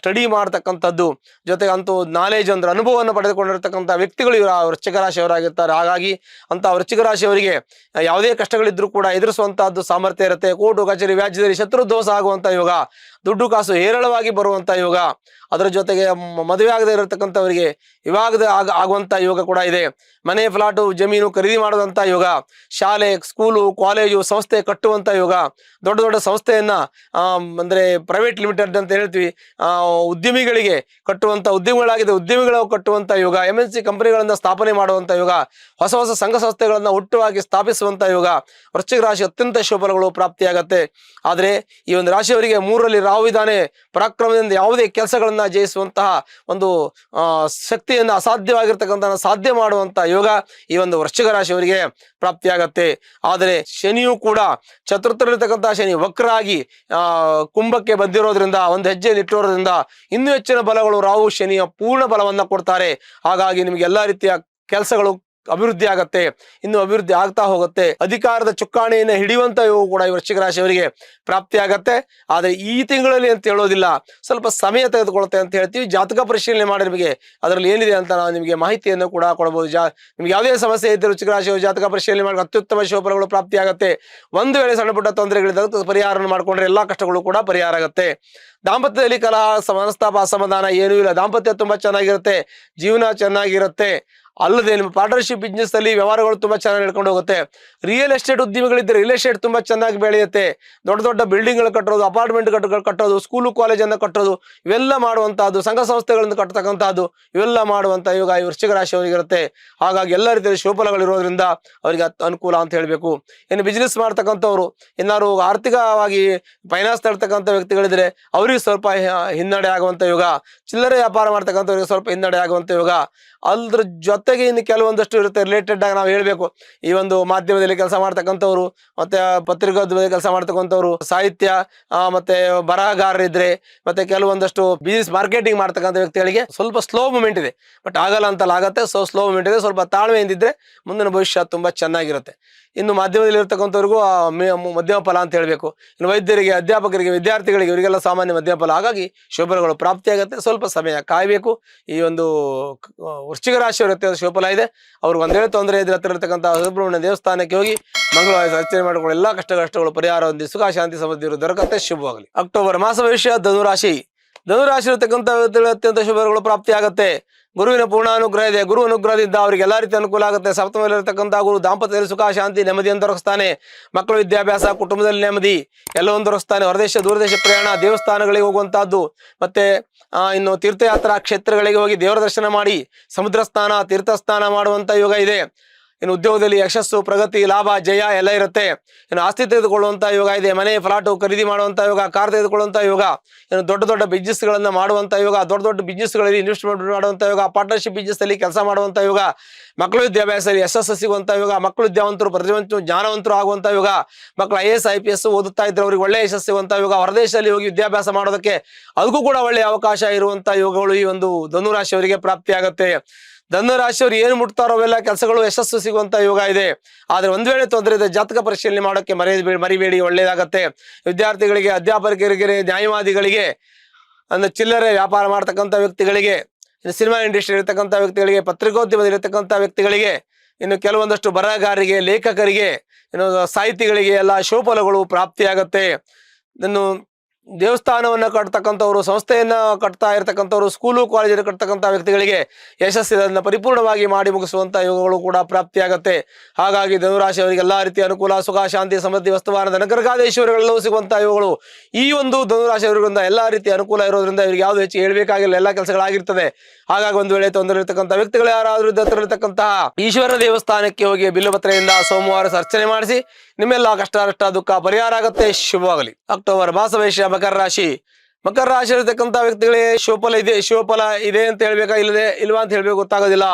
ಸ್ಟಡಿ ಮಾಡ್ತಕ್ಕಂಥದ್ದು, ಜೊತೆಗೆ ಅಂತೂ ನಾಲೆಜ್ ಅಂದ್ರೆ ಅನುಭವವನ್ನು ಪಡೆದುಕೊಂಡಿರ್ತಕ್ಕಂಥ ವ್ಯಕ್ತಿಗಳು ಇವರು ವೃಶ್ಚಿಕ ರಾಶಿಯವರಾಗಿರ್ತಾರೆ. ಹಾಗಾಗಿ ಅಂತ ವೃಶ್ಚಿಕ ರಾಶಿಯವರಿಗೆ ಯಾವುದೇ ಕಷ್ಟಗಳಿದ್ರೂ ಕೂಡ ಎದುರಿಸುವಂತಹದ್ದು ಸಾಮರ್ಥ್ಯ ಇರುತ್ತೆ. ಕೋರ್ಟು ಕಚೇರಿ ವ್ಯಾಜ್ಯದಲ್ಲಿ ಶತ್ರು ದೋಷ ಆಗುವಂತ ಯೋಗ, ದುಡ್ಡು ಕಾಸು ಹೇರಳವಾಗಿ ಬರುವಂತ ಯೋಗ, ಅದರ ಜೊತೆಗೆ ಮದುವೆ ಆಗದೆ ಇರತಕ್ಕಂಥವರಿಗೆ ವಿವಾಹದ ಆಗುವಂತ ಯೋಗ ಕೂಡ ಇದೆ. ಮನೆ, ಫ್ಲಾಟು, ಜಮೀನು ಖರೀದಿ ಮಾಡುವಂತ ಯೋಗ, ಶಾಲೆ, ಸ್ಕೂಲು, ಕಾಲೇಜು, ಸಂಸ್ಥೆ ಕಟ್ಟುವಂತ ಯೋಗ, ದೊಡ್ಡ ದೊಡ್ಡ ಸಂಸ್ಥೆಯನ್ನ ಅಂದ್ರೆ ಪ್ರೈವೇಟ್ ಲಿಮಿಟೆಡ್ ಅಂತ ಹೇಳ್ತೀವಿ, ಉದ್ಯಮಿಗಳಿಗೆ ಕಟ್ಟುವಂತ ಉದ್ಯಮಿಗಳಾಗಿದೆ ಉದ್ಯಮಿಗಳ ಕಟ್ಟುವಂತ ಯೋಗ, MNC ಕಂಪನಿಗಳನ್ನ ಸ್ಥಾಪನೆ ಮಾಡುವಂತ ಯೋಗ, ಹೊಸ ಹೊಸ ಸಂಘ ಸಂಸ್ಥೆಗಳನ್ನ ಒಟ್ಟುವಾಗಿ ಸ್ಥಾಪಿಸುವಂತ ಯೋಗ. ವೃಶ್ಚಿಕ ರಾಶಿ ಅತ್ಯಂತ ಶುಭಫಲಗಳು ಪ್ರಾಪ್ತಿಯಾಗತ್ತೆ. ಆದ್ರೆ ಈ ಒಂದು ರಾಶಿಯವರಿಗೆ 3ರಲ್ಲಿ ರಾಹು ಇದ್ದಾನೆ. ಪರಾಕ್ರಮದಿಂದ ಯಾವುದೇ ಕೆಲಸಗಳನ್ನ ಜಯಿಸುವಂತಹ ಒಂದು ಶಕ್ತಿಯನ್ನ, ಅಸಾಧ್ಯವಾಗಿರ್ತಕ್ಕಂಥ ಸಾಧ್ಯ ಮಾಡುವಂತ ಯೋಗ ಈ ಒಂದು ವೃಶ್ಚಿಕ ರಾಶಿಯವರಿಗೆ ಪ್ರಾಪ್ತಿಯಾಗತ್ತೆ. ಆದರೆ ಶನಿಯು ಕೂಡ ಚತುರ್ಥರಲ್ಲಿರ್ತಕ್ಕಂತಹ ಶನಿ ವಕ್ರಾಗಿ ಕುಂಭಕ್ಕೆ ಬಂದಿರೋದ್ರಿಂದ, ಒಂದು ಹೆಜ್ಜೆ ಇಟ್ಟಿರೋದ್ರಿಂದ ಇನ್ನೂ ಹೆಚ್ಚಿನ ಬಲಗಳು ರಾಹು ಶನಿಯ ಪೂರ್ಣ ಬಲವನ್ನ ಕೊಡ್ತಾರೆ. ಹಾಗಾಗಿ ನಿಮಗೆ ಎಲ್ಲಾ ರೀತಿಯ ಕೆಲಸಗಳು ಅಭಿವೃದ್ಧಿ ಆಗತ್ತೆ, ಇನ್ನು ಅಭಿವೃದ್ಧಿ ಆಗ್ತಾ ಹೋಗುತ್ತೆ. ಅಧಿಕಾರದ ಚುಕ್ಕಾಣಿಯನ್ನು ಹಿಡಿಯುವಂತ ಯೋಗ ಕೂಡ ಈ ವೃಶ್ಚಿಕ ರಾಶಿಯವರಿಗೆ ಪ್ರಾಪ್ತಿ ಆಗತ್ತೆ. ಆದ್ರೆ ಈ ತಿಂಗಳಲ್ಲಿ ಅಂತ ಹೇಳೋದಿಲ್ಲ, ಸ್ವಲ್ಪ ಸಮಯ ತೆಗೆದುಕೊಳ್ಳುತ್ತೆ ಅಂತ ಹೇಳ್ತೀವಿ. ಜಾತಕ ಪರಿಶೀಲನೆ ಮಾಡಿ ನಿಮಗೆ ಅದರಲ್ಲಿ ಏನಿದೆ ಅಂತ ನಾವು ನಿಮಗೆ ಮಾಹಿತಿಯನ್ನು ಕೂಡ ಕೊಡಬಹುದು. ನಿಮ್ಗೆ ಯಾವುದೇ ಸಮಸ್ಯೆ ಇದ್ದರೆ ವೃಶ್ಚಿಕ ರಾಶಿಯವರು ಜಾತಕ ಪರಿಶೀಲನೆ ಮಾಡಿ ಅತ್ಯುತ್ತಮ ಶುಭಫಲಗಳು ಪ್ರಾಪ್ತಿ ಆಗುತ್ತೆ. ಒಂದು ವೇಳೆ ಸಣ್ಣ ಪುಟ್ಟ ತೊಂದರೆಗಳಿದ್ದಾಗ ಪರಿಹಾರ ಮಾಡ್ಕೊಂಡ್ರೆ ಎಲ್ಲಾ ಕಷ್ಟಗಳು ಕೂಡ ಪರಿಹಾರ ಆಗುತ್ತೆ. ದಾಂಪತ್ಯದಲ್ಲಿ ಕಲಹ, ಮನಸ್ತಾಪ, ಅಸಮಾಧಾನ ಏನೂ ಇಲ್ಲ. ದಾಂಪತ್ಯ ತುಂಬಾ ಚೆನ್ನಾಗಿರುತ್ತೆ, ಜೀವನ ಚೆನ್ನಾಗಿರುತ್ತೆ. ಅಲ್ಲದೆ ನಿಮ್ಮ ಪಾರ್ಟ್ನರ್ಶಿಪ್ ಬಿಸ್ನೆಸ್ ಅಲ್ಲಿ ವ್ಯವಹಾರಗಳು ತುಂಬಾ ಚೆನ್ನಾಗಿ ನಡ್ಕೊಂಡು ಹೋಗುತ್ತೆ. ರಿಯಲ್ ಎಸ್ಟೇಟ್ ಉದ್ಯಮಿಗಳಿದ್ರೆ ರಿಯಲ್ ಎಸ್ಟೇಟ್ ತುಂಬಾ ಚೆನ್ನಾಗಿ ಬೆಳೆಯುತ್ತೆ. ದೊಡ್ಡ ದೊಡ್ಡ ಬಿಲ್ಡಿಂಗ್ ಗಳು ಕಟ್ಟೋದು, ಅಪಾರ್ಟ್ಮೆಂಟ್ ಕಟ್ಟೋದು, ಸ್ಕೂಲು ಕಾಲೇಜನ್ನು ಕಟ್ಟೋದು, ಇವೆಲ್ಲ ಮಾಡುವಂತಹದ್ದು, ಸಂಘ ಸಂಸ್ಥೆಗಳನ್ನು ಕಟ್ಟತಕ್ಕಂತಹದ್ದು, ಇವೆಲ್ಲ ಮಾಡುವಂತ ಯೋಗ ಈ ವೃಶ್ಚಿಕ ರಾಶಿಯವರಿಗೆ ಇರುತ್ತೆ. ಹಾಗಾಗಿ ಎಲ್ಲ ರೀತಿಯ ಶುಭಫಲಗಳಿರೋದ್ರಿಂದ ಅವರಿಗೆ ಅನುಕೂಲ ಅಂತ ಹೇಳ್ಬೇಕು. ಇನ್ನು ಬಿಸ್ನೆಸ್ ಮಾಡ್ತಕ್ಕಂಥವ್ರು, ಏನಾದ್ರು ಆರ್ಥಿಕವಾಗಿ ಫೈನಾನ್ಸ್ ತರ್ತಕ್ಕಂಥ ವ್ಯಕ್ತಿಗಳಿದ್ರೆ ಅವರಿಗೆ ಸ್ವಲ್ಪ ಹಿನ್ನಡೆ ಆಗುವಂತ ಯೋಗ. ಚಿಲ್ಲರೆ ವ್ಯಾಪಾರ ಮಾಡ್ತಕ್ಕಂಥವ್ರಿಗೆ ಸ್ವಲ್ಪ ಹಿನ್ನಡೆ ಆಗುವಂತ ಯೋಗ. ಅದ್ರ ಜೊತೆಗೆ ಇನ್ನು ಕೆಲವೊಂದಷ್ಟು ಇರುತ್ತೆ ರಿಲೇಟೆಡ್ ಆಗಿ ನಾವು ಹೇಳ್ಬೇಕು. ಈ ಒಂದು ಮಾಧ್ಯಮದಲ್ಲಿ ಕೆಲಸ ಮಾಡ್ತಕ್ಕಂಥವ್ರು, ಮತ್ತೆ ಪತ್ರಿಕೋದ್ಯಮದಲ್ಲಿ ಕೆಲಸ ಮಾಡ್ತಕ್ಕಂಥವ್ರು, ಸಾಹಿತ್ಯ ಮತ್ತೆ ಬರಹಗಾರರಿದ್ರೆ, ಮತ್ತೆ ಕೆಲವೊಂದಷ್ಟು ಬಿಸಿನೆಸ್ ಮಾರ್ಕೆಟಿಂಗ್ ಮಾಡ್ತಕ್ಕಂಥ ವ್ಯಕ್ತಿಗಳಿಗೆ ಸ್ವಲ್ಪ ಸ್ಲೋ ಮೂಮೆಂಟ್ ಇದೆ. ಬಟ್ ಆಗಲ್ಲ ಅಂತಲ್ಲ, ಆಗತ್ತೆ. ಸ್ಲೋ ಮೂಮೆಂಟ್ ಇದೆ. ಸ್ವಲ್ಪ ತಾಳ್ಮೆಯಿಂದಿದ್ರೆ ಮುಂದಿನ ಭವಿಷ್ಯ ತುಂಬಾ ಚೆನ್ನಾಗಿರುತ್ತೆ. ಇನ್ನು ಮಾಧ್ಯಮದಲ್ಲಿ ಇರ್ತಕ್ಕಂಥವ್ರಿಗೂ ಮಧ್ಯಮ ಫಲ ಅಂತ ಹೇಳ್ಬೇಕು. ಇನ್ನು ವೈದ್ಯರಿಗೆ, ಅಧ್ಯಾಪಕರಿಗೆ, ವಿದ್ಯಾರ್ಥಿಗಳಿಗೆ ಇವರಿಗೆಲ್ಲ ಸಾಮಾನ್ಯ ಮಧ್ಯಮ ಫಲ. ಹಾಗಾಗಿ ಶುಭಫಲಗಳು ಪ್ರಾಪ್ತಿಯಾಗತ್ತೆ. ಸ್ವಲ್ಪ ಸಮಯ ಕಾಯಬೇಕು. ಈ ಒಂದು ವೃಶ್ಚಿಕ ರಾಶಿಯವರ ಶುಭಫಲ ಇದೆ. ಅವ್ರಿಗೆ ಒಂದ್ ವೇಳೆ ತೊಂದರೆ ಇದ್ರೆ ಹತ್ರ ಇರತಕ್ಕಂಥ ಸುಬ್ರಹ್ಮಣ್ಯ ದೇವಸ್ಥಾನಕ್ಕೆ ಹೋಗಿ ಮಂಗಳವಾರ ಅರ್ಚನೆ ಮಾಡಿಕೊಂಡು ಎಲ್ಲಾ ಕಷ್ಟಗಳು ಪರಿಹಾರ ಹೊಂದಿ ಸುಖ ಶಾಂತಿ ಸಮೃದ್ಧಿ ದೊರಕತ್ತೆ. ಶುಭವಾಗಲಿ. ಅಕ್ಟೋಬರ್ ಮಾಸ ಭವಿಷ್ಯ. ಧನುರಾಶಿ. ಧನುರಾಶಿ ಇರತಕ್ಕಂಥ ಅತ್ಯಂತ ಶುಭಗಳು ಪ್ರಾಪ್ತಿ ಆಗುತ್ತೆ. ಗುರುವಿನ ಪೂರ್ಣ ಅನುಗ್ರಹ ಇದೆ. ಗುರು ಅನುಗ್ರಹದಿಂದ ಅವರಿಗೆ ಎಲ್ಲಾ ರೀತಿ ಅನುಕೂಲ ಆಗುತ್ತೆ. ಸಪ್ತಮದಲ್ಲಿರತಕ್ಕಂಥ ಗುರು ದಾಂಪತ್ಯದಲ್ಲಿ ಸುಖ ಶಾಂತಿ ನೆಮ್ಮದಿಯನ್ನು ದೊರಕಿಸ್ತಾನೆ. ಮಕ್ಕಳ ವಿದ್ಯಾಭ್ಯಾಸ, ಕುಟುಂಬದಲ್ಲಿ ನೆಮ್ಮದಿ ಎಲ್ಲವನ್ನು ದೊರಕಿಸ್ತಾನೆ. ಹೊರದೇಶ ದೂರದೇಶ ಪ್ರಯಾಣ, ದೇವಸ್ಥಾನಗಳಿಗೆ ಹೋಗುವಂತಹದ್ದು, ಮತ್ತೆ ಇನ್ನು ತೀರ್ಥಯಾತ್ರಾ ಕ್ಷೇತ್ರಗಳಿಗೆ ಹೋಗಿ ದೇವರ ದರ್ಶನ ಮಾಡಿ ಸಮುದ್ರ ಸ್ನಾನ, ತೀರ್ಥ ಸ್ನಾನ ಮಾಡುವಂತ ಯೋಗ ಇದೆ. ಇನ್ನು ಉದ್ಯೋಗದಲ್ಲಿ ಯಶಸ್ಸು, ಪ್ರಗತಿ, ಲಾಭ, ಜಯ ಎಲ್ಲ ಇರುತ್ತೆ. ಇನ್ನು ಆಸ್ತಿ ತೆಗೆದುಕೊಳ್ಳುವಂತ ಯೋಗ ಇದೆ. ಮನೆ, ಫ್ಲಾಟು ಖರೀದಿ ಮಾಡುವಂತ ಯೋಗ, ಕಾರ್ ತೆಗೆದುಕೊಳ್ಳುವಂತ ಯೋಗ. ಇನ್ನು ದೊಡ್ಡ ದೊಡ್ಡ ಬಿಸ್ನೆಸ್ ಗಳನ್ನ ಮಾಡುವಂತ ಯೋಗ, ದೊಡ್ಡ ದೊಡ್ಡ ಬಿಸ್ನೆಸ್ ಗಳಲ್ಲಿ ಇನ್ವೆಸ್ಟ್ಮೆಂಟ್ ಮಾಡುವಂತ ಯೋಗ, ಪಾರ್ಟ್ನರ್ಶಿಪ್ ಬಿಸ್ನೆಸ್ ಅಲ್ಲಿ ಕೆಲಸ ಮಾಡುವಂತ ಯೋಗ, ಮಕ್ಕಳ ವಿದ್ಯಾಭ್ಯಾಸದಲ್ಲಿ ಯಶಸ್ಸು ಸಿಗುವಂತ ಯೋಗ, ಮಕ್ಕಳು ವಿದ್ಯಾವಂತರು, ಪ್ರತಿಭಾವಂತರು, ಜ್ಞಾನವಂತರು ಆಗುವಂತ ಯೋಗ, ಮಕ್ಕಳು IAS IPS ಓದುತ್ತಾ ಇದ್ರೆ ಅವ್ರಿಗೆ ಒಳ್ಳೆ ಯಶಸ್ಸು ಸಿಗುವಂತ ಯೋಗ, ಹೊರದೇಶದಲ್ಲಿ ಹೋಗಿ ವಿದ್ಯಾಭ್ಯಾಸ ಮಾಡೋದಕ್ಕೆ ಅದಕ್ಕೂ ಕೂಡ ಒಳ್ಳೆಯ ಅವಕಾಶ ಇರುವಂತ ಯೋಗಗಳು ಈ ಒಂದು ಧನುರಾಶಿಯವರಿಗೆ ಪ್ರಾಪ್ತಿ ಆಗುತ್ತೆ. ಧನುರಾಶಿಯವರು ಏನು ಮುಟ್ತಾರೋ ಅವೆಲ್ಲ ಕೆಲಸಗಳು ಯಶಸ್ಸು ಸಿಗುವಂತ ಯೋಗ ಇದೆ. ಆದ್ರೆ ಒಂದ್ ವೇಳೆ ತೊಂದರೆ ಇದೆ, ಜಾತಕ ಪರಿಶೀಲನೆ ಮಾಡೋಕೆ ಮರಿಬೇಡಿ, ಒಳ್ಳೇದಾಗತ್ತೆ. ವಿದ್ಯಾರ್ಥಿಗಳಿಗೆ, ಅಧ್ಯಾಪಕರಿಗೆ, ನ್ಯಾಯವಾದಿಗಳಿಗೆ, ಅಂದ್ರೆ ಚಿಲ್ಲರೆ ವ್ಯಾಪಾರ ಮಾಡ್ತಕ್ಕಂಥ ವ್ಯಕ್ತಿಗಳಿಗೆ, ಇನ್ನು ಸಿನಿಮಾ ಇಂಡಸ್ಟ್ರಿ ಇರತಕ್ಕಂಥ ವ್ಯಕ್ತಿಗಳಿಗೆ, ಪತ್ರಿಕೋದ್ಯಮದಲ್ಲಿ ಇರತಕ್ಕಂಥ ವ್ಯಕ್ತಿಗಳಿಗೆ, ಇನ್ನು ಕೆಲವೊಂದಷ್ಟು ಬರಹಗಾರರಿಗೆ, ಲೇಖಕರಿಗೆ, ಇನ್ನು ಸಾಹಿತಿಗಳಿಗೆ ಎಲ್ಲ ಶುಭಫಲಗಳು ಪ್ರಾಪ್ತಿಯಾಗತ್ತೆ. ಇನ್ನು ದೇವಸ್ಥಾನವನ್ನ ಕಟ್ತಕ್ಕಂಥವ್ರು, ಸಂಸ್ಥೆಯನ್ನ ಕಟ್ತಾ ಇರ್ತಕ್ಕಂಥವ್ರು, ಸ್ಕೂಲು ಕಾಲೇಜನ್ನು ಕಟ್ತಕ್ಕಂಥ ವ್ಯಕ್ತಿಗಳಿಗೆ ಯಶಸ್ಸಿನ ಪರಿಪೂರ್ಣವಾಗಿ ಮಾಡಿ ಮುಗಿಸುವಂತ ಯೋಗಗಳು ಕೂಡ ಪ್ರಾಪ್ತಿಯಾಗತ್ತೆ. ಹಾಗಾಗಿ ಧನುರಾಶಿಯವರಿಗೆ ಎಲ್ಲಾ ರೀತಿಯ ಅನುಕೂಲ, ಸುಖ ಶಾಂತಿ ಸಮೃದ್ಧಿ, ವಸ್ತುವಾನದ ನಗರಗಾದೇಶ್ವರಗಳೆಲ್ಲವೂ ಸಿಗುವಂತಹ ಯೋಗಗಳು ಈ ಒಂದು ಧನುರಾಶಿಯವರಿಂದ ಎಲ್ಲಾ ರೀತಿಯ ಅನುಕೂಲ ಇರೋದ್ರಿಂದ ಇವರಿಗೆ ಯಾವ್ದು ಹೆಚ್ಚು ಹೇಳ್ಬೇಕಾಗಿಲ್ಲ, ಎಲ್ಲಾ ಕೆಲಸಗಳಾಗಿರ್ತದೆ. ಹಾಗಾಗಿ ಒಂದು ವೇಳೆ ತೊಂದರೆ ಇರತಕ್ಕಂಥ ವ್ಯಕ್ತಿಗಳು ಯಾರಾದ್ರೂ ಹತ್ರ ಇರತಕ್ಕಂತಹ ಈಶ್ವರ ದೇವಸ್ಥಾನಕ್ಕೆ ಹೋಗಿ ಬಿಲ್ಲುಪತ್ರೆಯಿಂದ ಸೋಮವಾರ ಅರ್ಚನೆ ಮಾಡಿಸಿ ನಿಮ್ಮೆಲ್ಲ ಕಷ್ಟ ದುಃಖ ಪರಿಹಾರ ಆಗುತ್ತೆ. ಶುಭವಾಗಲಿ. ಅಕ್ಟೋಬರ್ ಮಾಸ ಭವಿಷ್ಯ. ಮಕರ ರಾಶಿ. ಮಕರ ರಾಶಿ ಇರತಕ್ಕಂಥ ವ್ಯಕ್ತಿಗಳಿಗೆ ಶಿವಫಲ ಇದೆ ಅಂತ ಹೇಳ್ಬೇಕಾ ಇಲ್ವಾ ಅಂತ ಹೇಳ್ಬೇಕು ಗೊತ್ತಾಗೋದಿಲ್ಲ.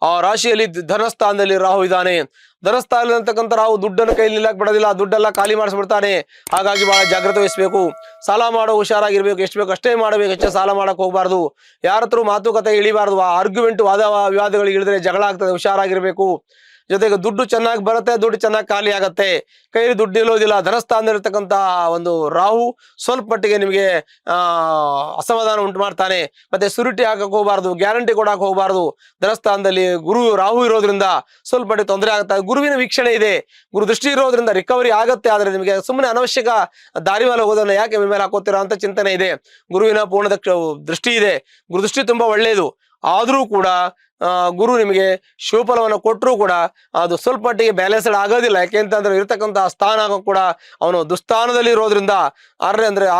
ಆ ರಾಶಿಯಲ್ಲಿ ಧನಸ್ಥಾನದಲ್ಲಿ ರಾಹು ಇದ್ದಾನೆ. ಧನಸ್ಥಾನದಲ್ಲಿ ಅಂತಕ್ಕಂಥ ರಾಹು ದುಡ್ಡನ್ನು ಕೈಲಿ ನಿಲ್ಲಕ್ ಬಿಡೋದಿಲ್ಲ, ದುಡ್ಡೆಲ್ಲ ಖಾಲಿ ಮಾಡಿಸ್ಬಿಡ್ತಾನೆ. ಹಾಗಾಗಿ ಬಹಳ ಜಾಗ್ರತೆ ವಹಿಸಬೇಕು. ಸಾಲ ಮಾಡೋ ಹುಷಾರಾಗಿರ್ಬೇಕು. ಎಷ್ಟು ಬೇಕು ಅಷ್ಟೇ ಮಾಡಬೇಕು, ಹೆಚ್ಚು ಸಾಲ ಮಾಡಕ್ ಹೋಗ್ಬಾರ್ದು. ಯಾರ ಹತ್ರ ಮಾತುಕತೆ ಇಳಿಬಾರ್ದು. ಆರ್ಗ್ಯುಮೆಂಟ್, ವಾದ ವಿವಾದಗಳಿಗೆ ಇಳಿದ್ರೆ ಜಗಳ ಆಗ್ತದೆ, ಹುಷಾರಾಗಿರ್ಬೇಕು. ಜೊತೆಗೆ ದುಡ್ಡು ಚೆನ್ನಾಗಿ ಬರುತ್ತೆ, ದುಡ್ಡು ಚೆನ್ನಾಗಿ ಖಾಲಿ ಆಗತ್ತೆ, ಕೈಯಲ್ಲಿ ದುಡ್ಡು ಇಲ್ಲೋದಿಲ್ಲ. ಧನಸ್ಥಾನದಲ್ಲಿರ್ತಕ್ಕಂಥ ಒಂದು ರಾಹು ಸ್ವಲ್ಪ ಮಟ್ಟಿಗೆ ನಿಮಗೆ ಅಸಮಾಧಾನ ಉಂಟು ಮಾಡ್ತಾನೆ. ಮತ್ತೆ ಸುರಿಟಿ ಹಾಕಕ್ ಹೋಗಬಾರ್ದು, ಗ್ಯಾರಂಟಿ ಕೊಡಕ್ ಹೋಗಬಾರ್ದು. ಧನಸ್ಥಾನದಲ್ಲಿ ರಾಹು ಇರೋದ್ರಿಂದ ಸ್ವಲ್ಪ ಮಟ್ಟಿಗೆ ತೊಂದರೆ ಆಗುತ್ತೆ. ಗುರುವಿನ ವೀಕ್ಷಣೆ ಇದೆ, ಗುರು ದೃಷ್ಟಿ ಇರೋದ್ರಿಂದ ರಿಕವರಿ ಆಗತ್ತೆ. ಆದ್ರೆ ನಿಮಗೆ ಸುಮ್ಮನೆ ಅನವಶ್ಯಕ ದಾರಿ ಮೇಲೆ ಹೋಗೋದನ್ನ ಯಾಕೆ ಮೇಲೆ ಹಾಕೋತೀರಾ ಅಂತ ಚಿಂತನೆ ಇದೆ. ಗುರುವಿನ ಪೂರ್ಣ ದೃಷ್ಟಿ ಇದೆ, ಗುರು ದೃಷ್ಟಿ ತುಂಬಾ ಒಳ್ಳೆಯದು. ಆದ್ರೂ ಕೂಡ ಗುರು ನಿಮಗೆ ಶಿವಫಲವನ್ನು ಕೊಟ್ಟರು ಕೂಡ ಅದು ಸ್ವಲ್ಪ ಮಟ್ಟಿಗೆ ಬ್ಯಾಲೆನ್ಸ್ಡ್ ಆಗೋದಿಲ್ಲ. ಯಾಕೆಂತಂದ್ರೆ ಇರತಕ್ಕಂತಹ ಸ್ಥಾನ ಕೂಡ ಅವನು ದುಸ್ಥಾನದಲ್ಲಿ ಇರೋದ್ರಿಂದ,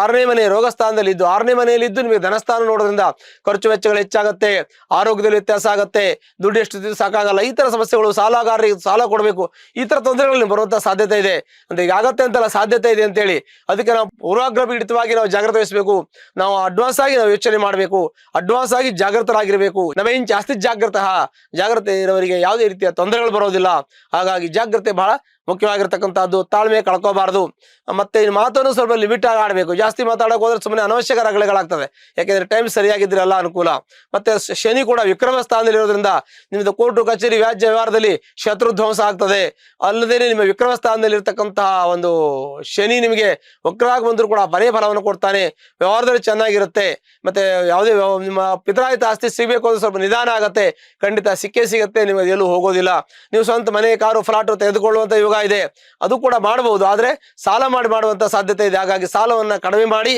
ಆರನೇ ಮನೆ ರೋಗ ಸ್ಥಾನದಲ್ಲಿ ಇದ್ದು, 6ನೇ ಮನೆಯಲ್ಲಿ ಇದ್ದು ನಿಮಗೆ ಧನಸ್ಥಾನ ನೋಡೋದ್ರಿಂದ ಖರ್ಚು ವೆಚ್ಚಗಳು ಹೆಚ್ಚಾಗತ್ತೆ, ಆರೋಗ್ಯದಲ್ಲಿ ವ್ಯತ್ಯಾಸ ಆಗತ್ತೆ, ದುಡ್ಡು ಎಷ್ಟು ಸಾಕಾಗಲ್ಲ. ಈ ತರ ಸಮಸ್ಯೆಗಳು, ಸಾಲಗಾರರಿಗೆ ಸಾಲ ಕೊಡಬೇಕು, ಈ ತರ ತೊಂದರೆಗಳು ಬರುವಂತ ಸಾಧ್ಯತೆ ಇದೆ. ಅಂದ್ರೆ ಈಗ ಆಗತ್ತೆ ಅಂತಲ್ಲ, ಸಾಧ್ಯತೆ ಇದೆ ಅಂತೇಳಿ ಅದಕ್ಕೆ ನಾವು ಪೂರ್ವಾಗ್ರಹ ಪೀಡಿತವಾಗಿ ನಾವು ಜಾಗ್ರತೆ ವಹಿಸಬೇಕು. ನಾವು ಅಡ್ವಾನ್ಸ್ ಆಗಿ ನಾವು ಯೋಚನೆ ಮಾಡಬೇಕು, ಅಡ್ವಾನ್ಸ್ ಆಗಿ ಜಾಗೃತರಾಗಿರ್ಬೇಕು. ನಾವೇನ್ ಜಾಸ್ತಿ ಜಾಗ್ರತೆ ಇರೋವರಿಗೆ ಯಾವುದೇ ರೀತಿಯ ತೊಂದರೆಗಳು ಬರೋದಿಲ್ಲ. ಹಾಗಾಗಿ ಜಾಗ್ರತೆ ಬಹಳ ಮುಖ್ಯವಾಗಿರ್ತಕ್ಕಂಥದ್ದು. ತಾಳ್ಮೆ ಕಳ್ಕೋಬಾರ್ದು. ಮತ್ತೆ ಈ ಮಾತನ್ನು ಸ್ವಲ್ಪ ಲಿಮಿಟ್ ಆಗಿ ಆಡಬೇಕು. ಜಾಸ್ತಿ ಮಾತಾಡೋಕೆ ಹೋದ್ರೆ ಸುಮ್ಮನೆ ಅನವಶ್ಯಕ ರಗಳೆಗಳಾಗ್ತದೆ. ಯಾಕೆಂದ್ರೆ ಟೈಮ್ ಸರಿಯಾಗಿದ್ರೆ ಎಲ್ಲ ಅನುಕೂಲ. ಮತ್ತೆ ಶನಿ ಕೂಡ ವಿಕ್ರಮ ಸ್ಥಾನದಲ್ಲಿ ಇರೋದ್ರಿಂದ ನಿಮ್ಮದು ಕೋರ್ಟು ಕಚೇರಿ ವ್ಯಾಜ್ಯ ವ್ಯವಹಾರದಲ್ಲಿ ಶತ್ರು ಧ್ವಂಸ ಆಗ್ತದೆ. ಅಲ್ಲದೆ ನಿಮ್ಮ ವಿಕ್ರಮ ಸ್ಥಾನದಲ್ಲಿ ಇರ್ತಕ್ಕಂತಹ ಒಂದು ಶನಿ ನಿಮಗೆ ವಕ್ರಾಗಿ ಬಂದರೂ ಕೂಡ ಮನೆ ಫಲವನ್ನು ಕೊಡ್ತಾನೆ. ವ್ಯವಹಾರದಲ್ಲಿ ಚೆನ್ನಾಗಿರುತ್ತೆ. ಮತ್ತೆ ಯಾವುದೇ ನಿಮ್ಮ ಪಿತ್ರಾಯಿತ ಆಸ್ತಿ ಸಿಗಬೇಕು ಅಂದ್ರೆ ಸ್ವಲ್ಪ ನಿಧಾನ ಆಗತ್ತೆ. ಖಂಡಿತ ಸಿಕ್ಕೇ ಸಿಗತ್ತೆ, ನಿಮಗೆ ಎಲ್ಲೂ ಹೋಗೋದಿಲ್ಲ. ನೀವು ಸ್ವಂತ ಮನೆ, ಕಾರು, ಫ್ಲಾಟ್ ತೆಗೆದುಕೊಳ್ಳುವಂತ ಯೋಗ ಇದೆ, ಅದು ಕೂಡ ಮಾಡಬಹುದು. ಆದ್ರೆ ಸಾಲ ಮಾಡುವಂತ ಸಾಧ್ಯತೆ ಇದೆ. ಹಾಗಾಗಿ ಸಾಲವನ್ನ ಕಡಿಮೆ ಮಾಡಿ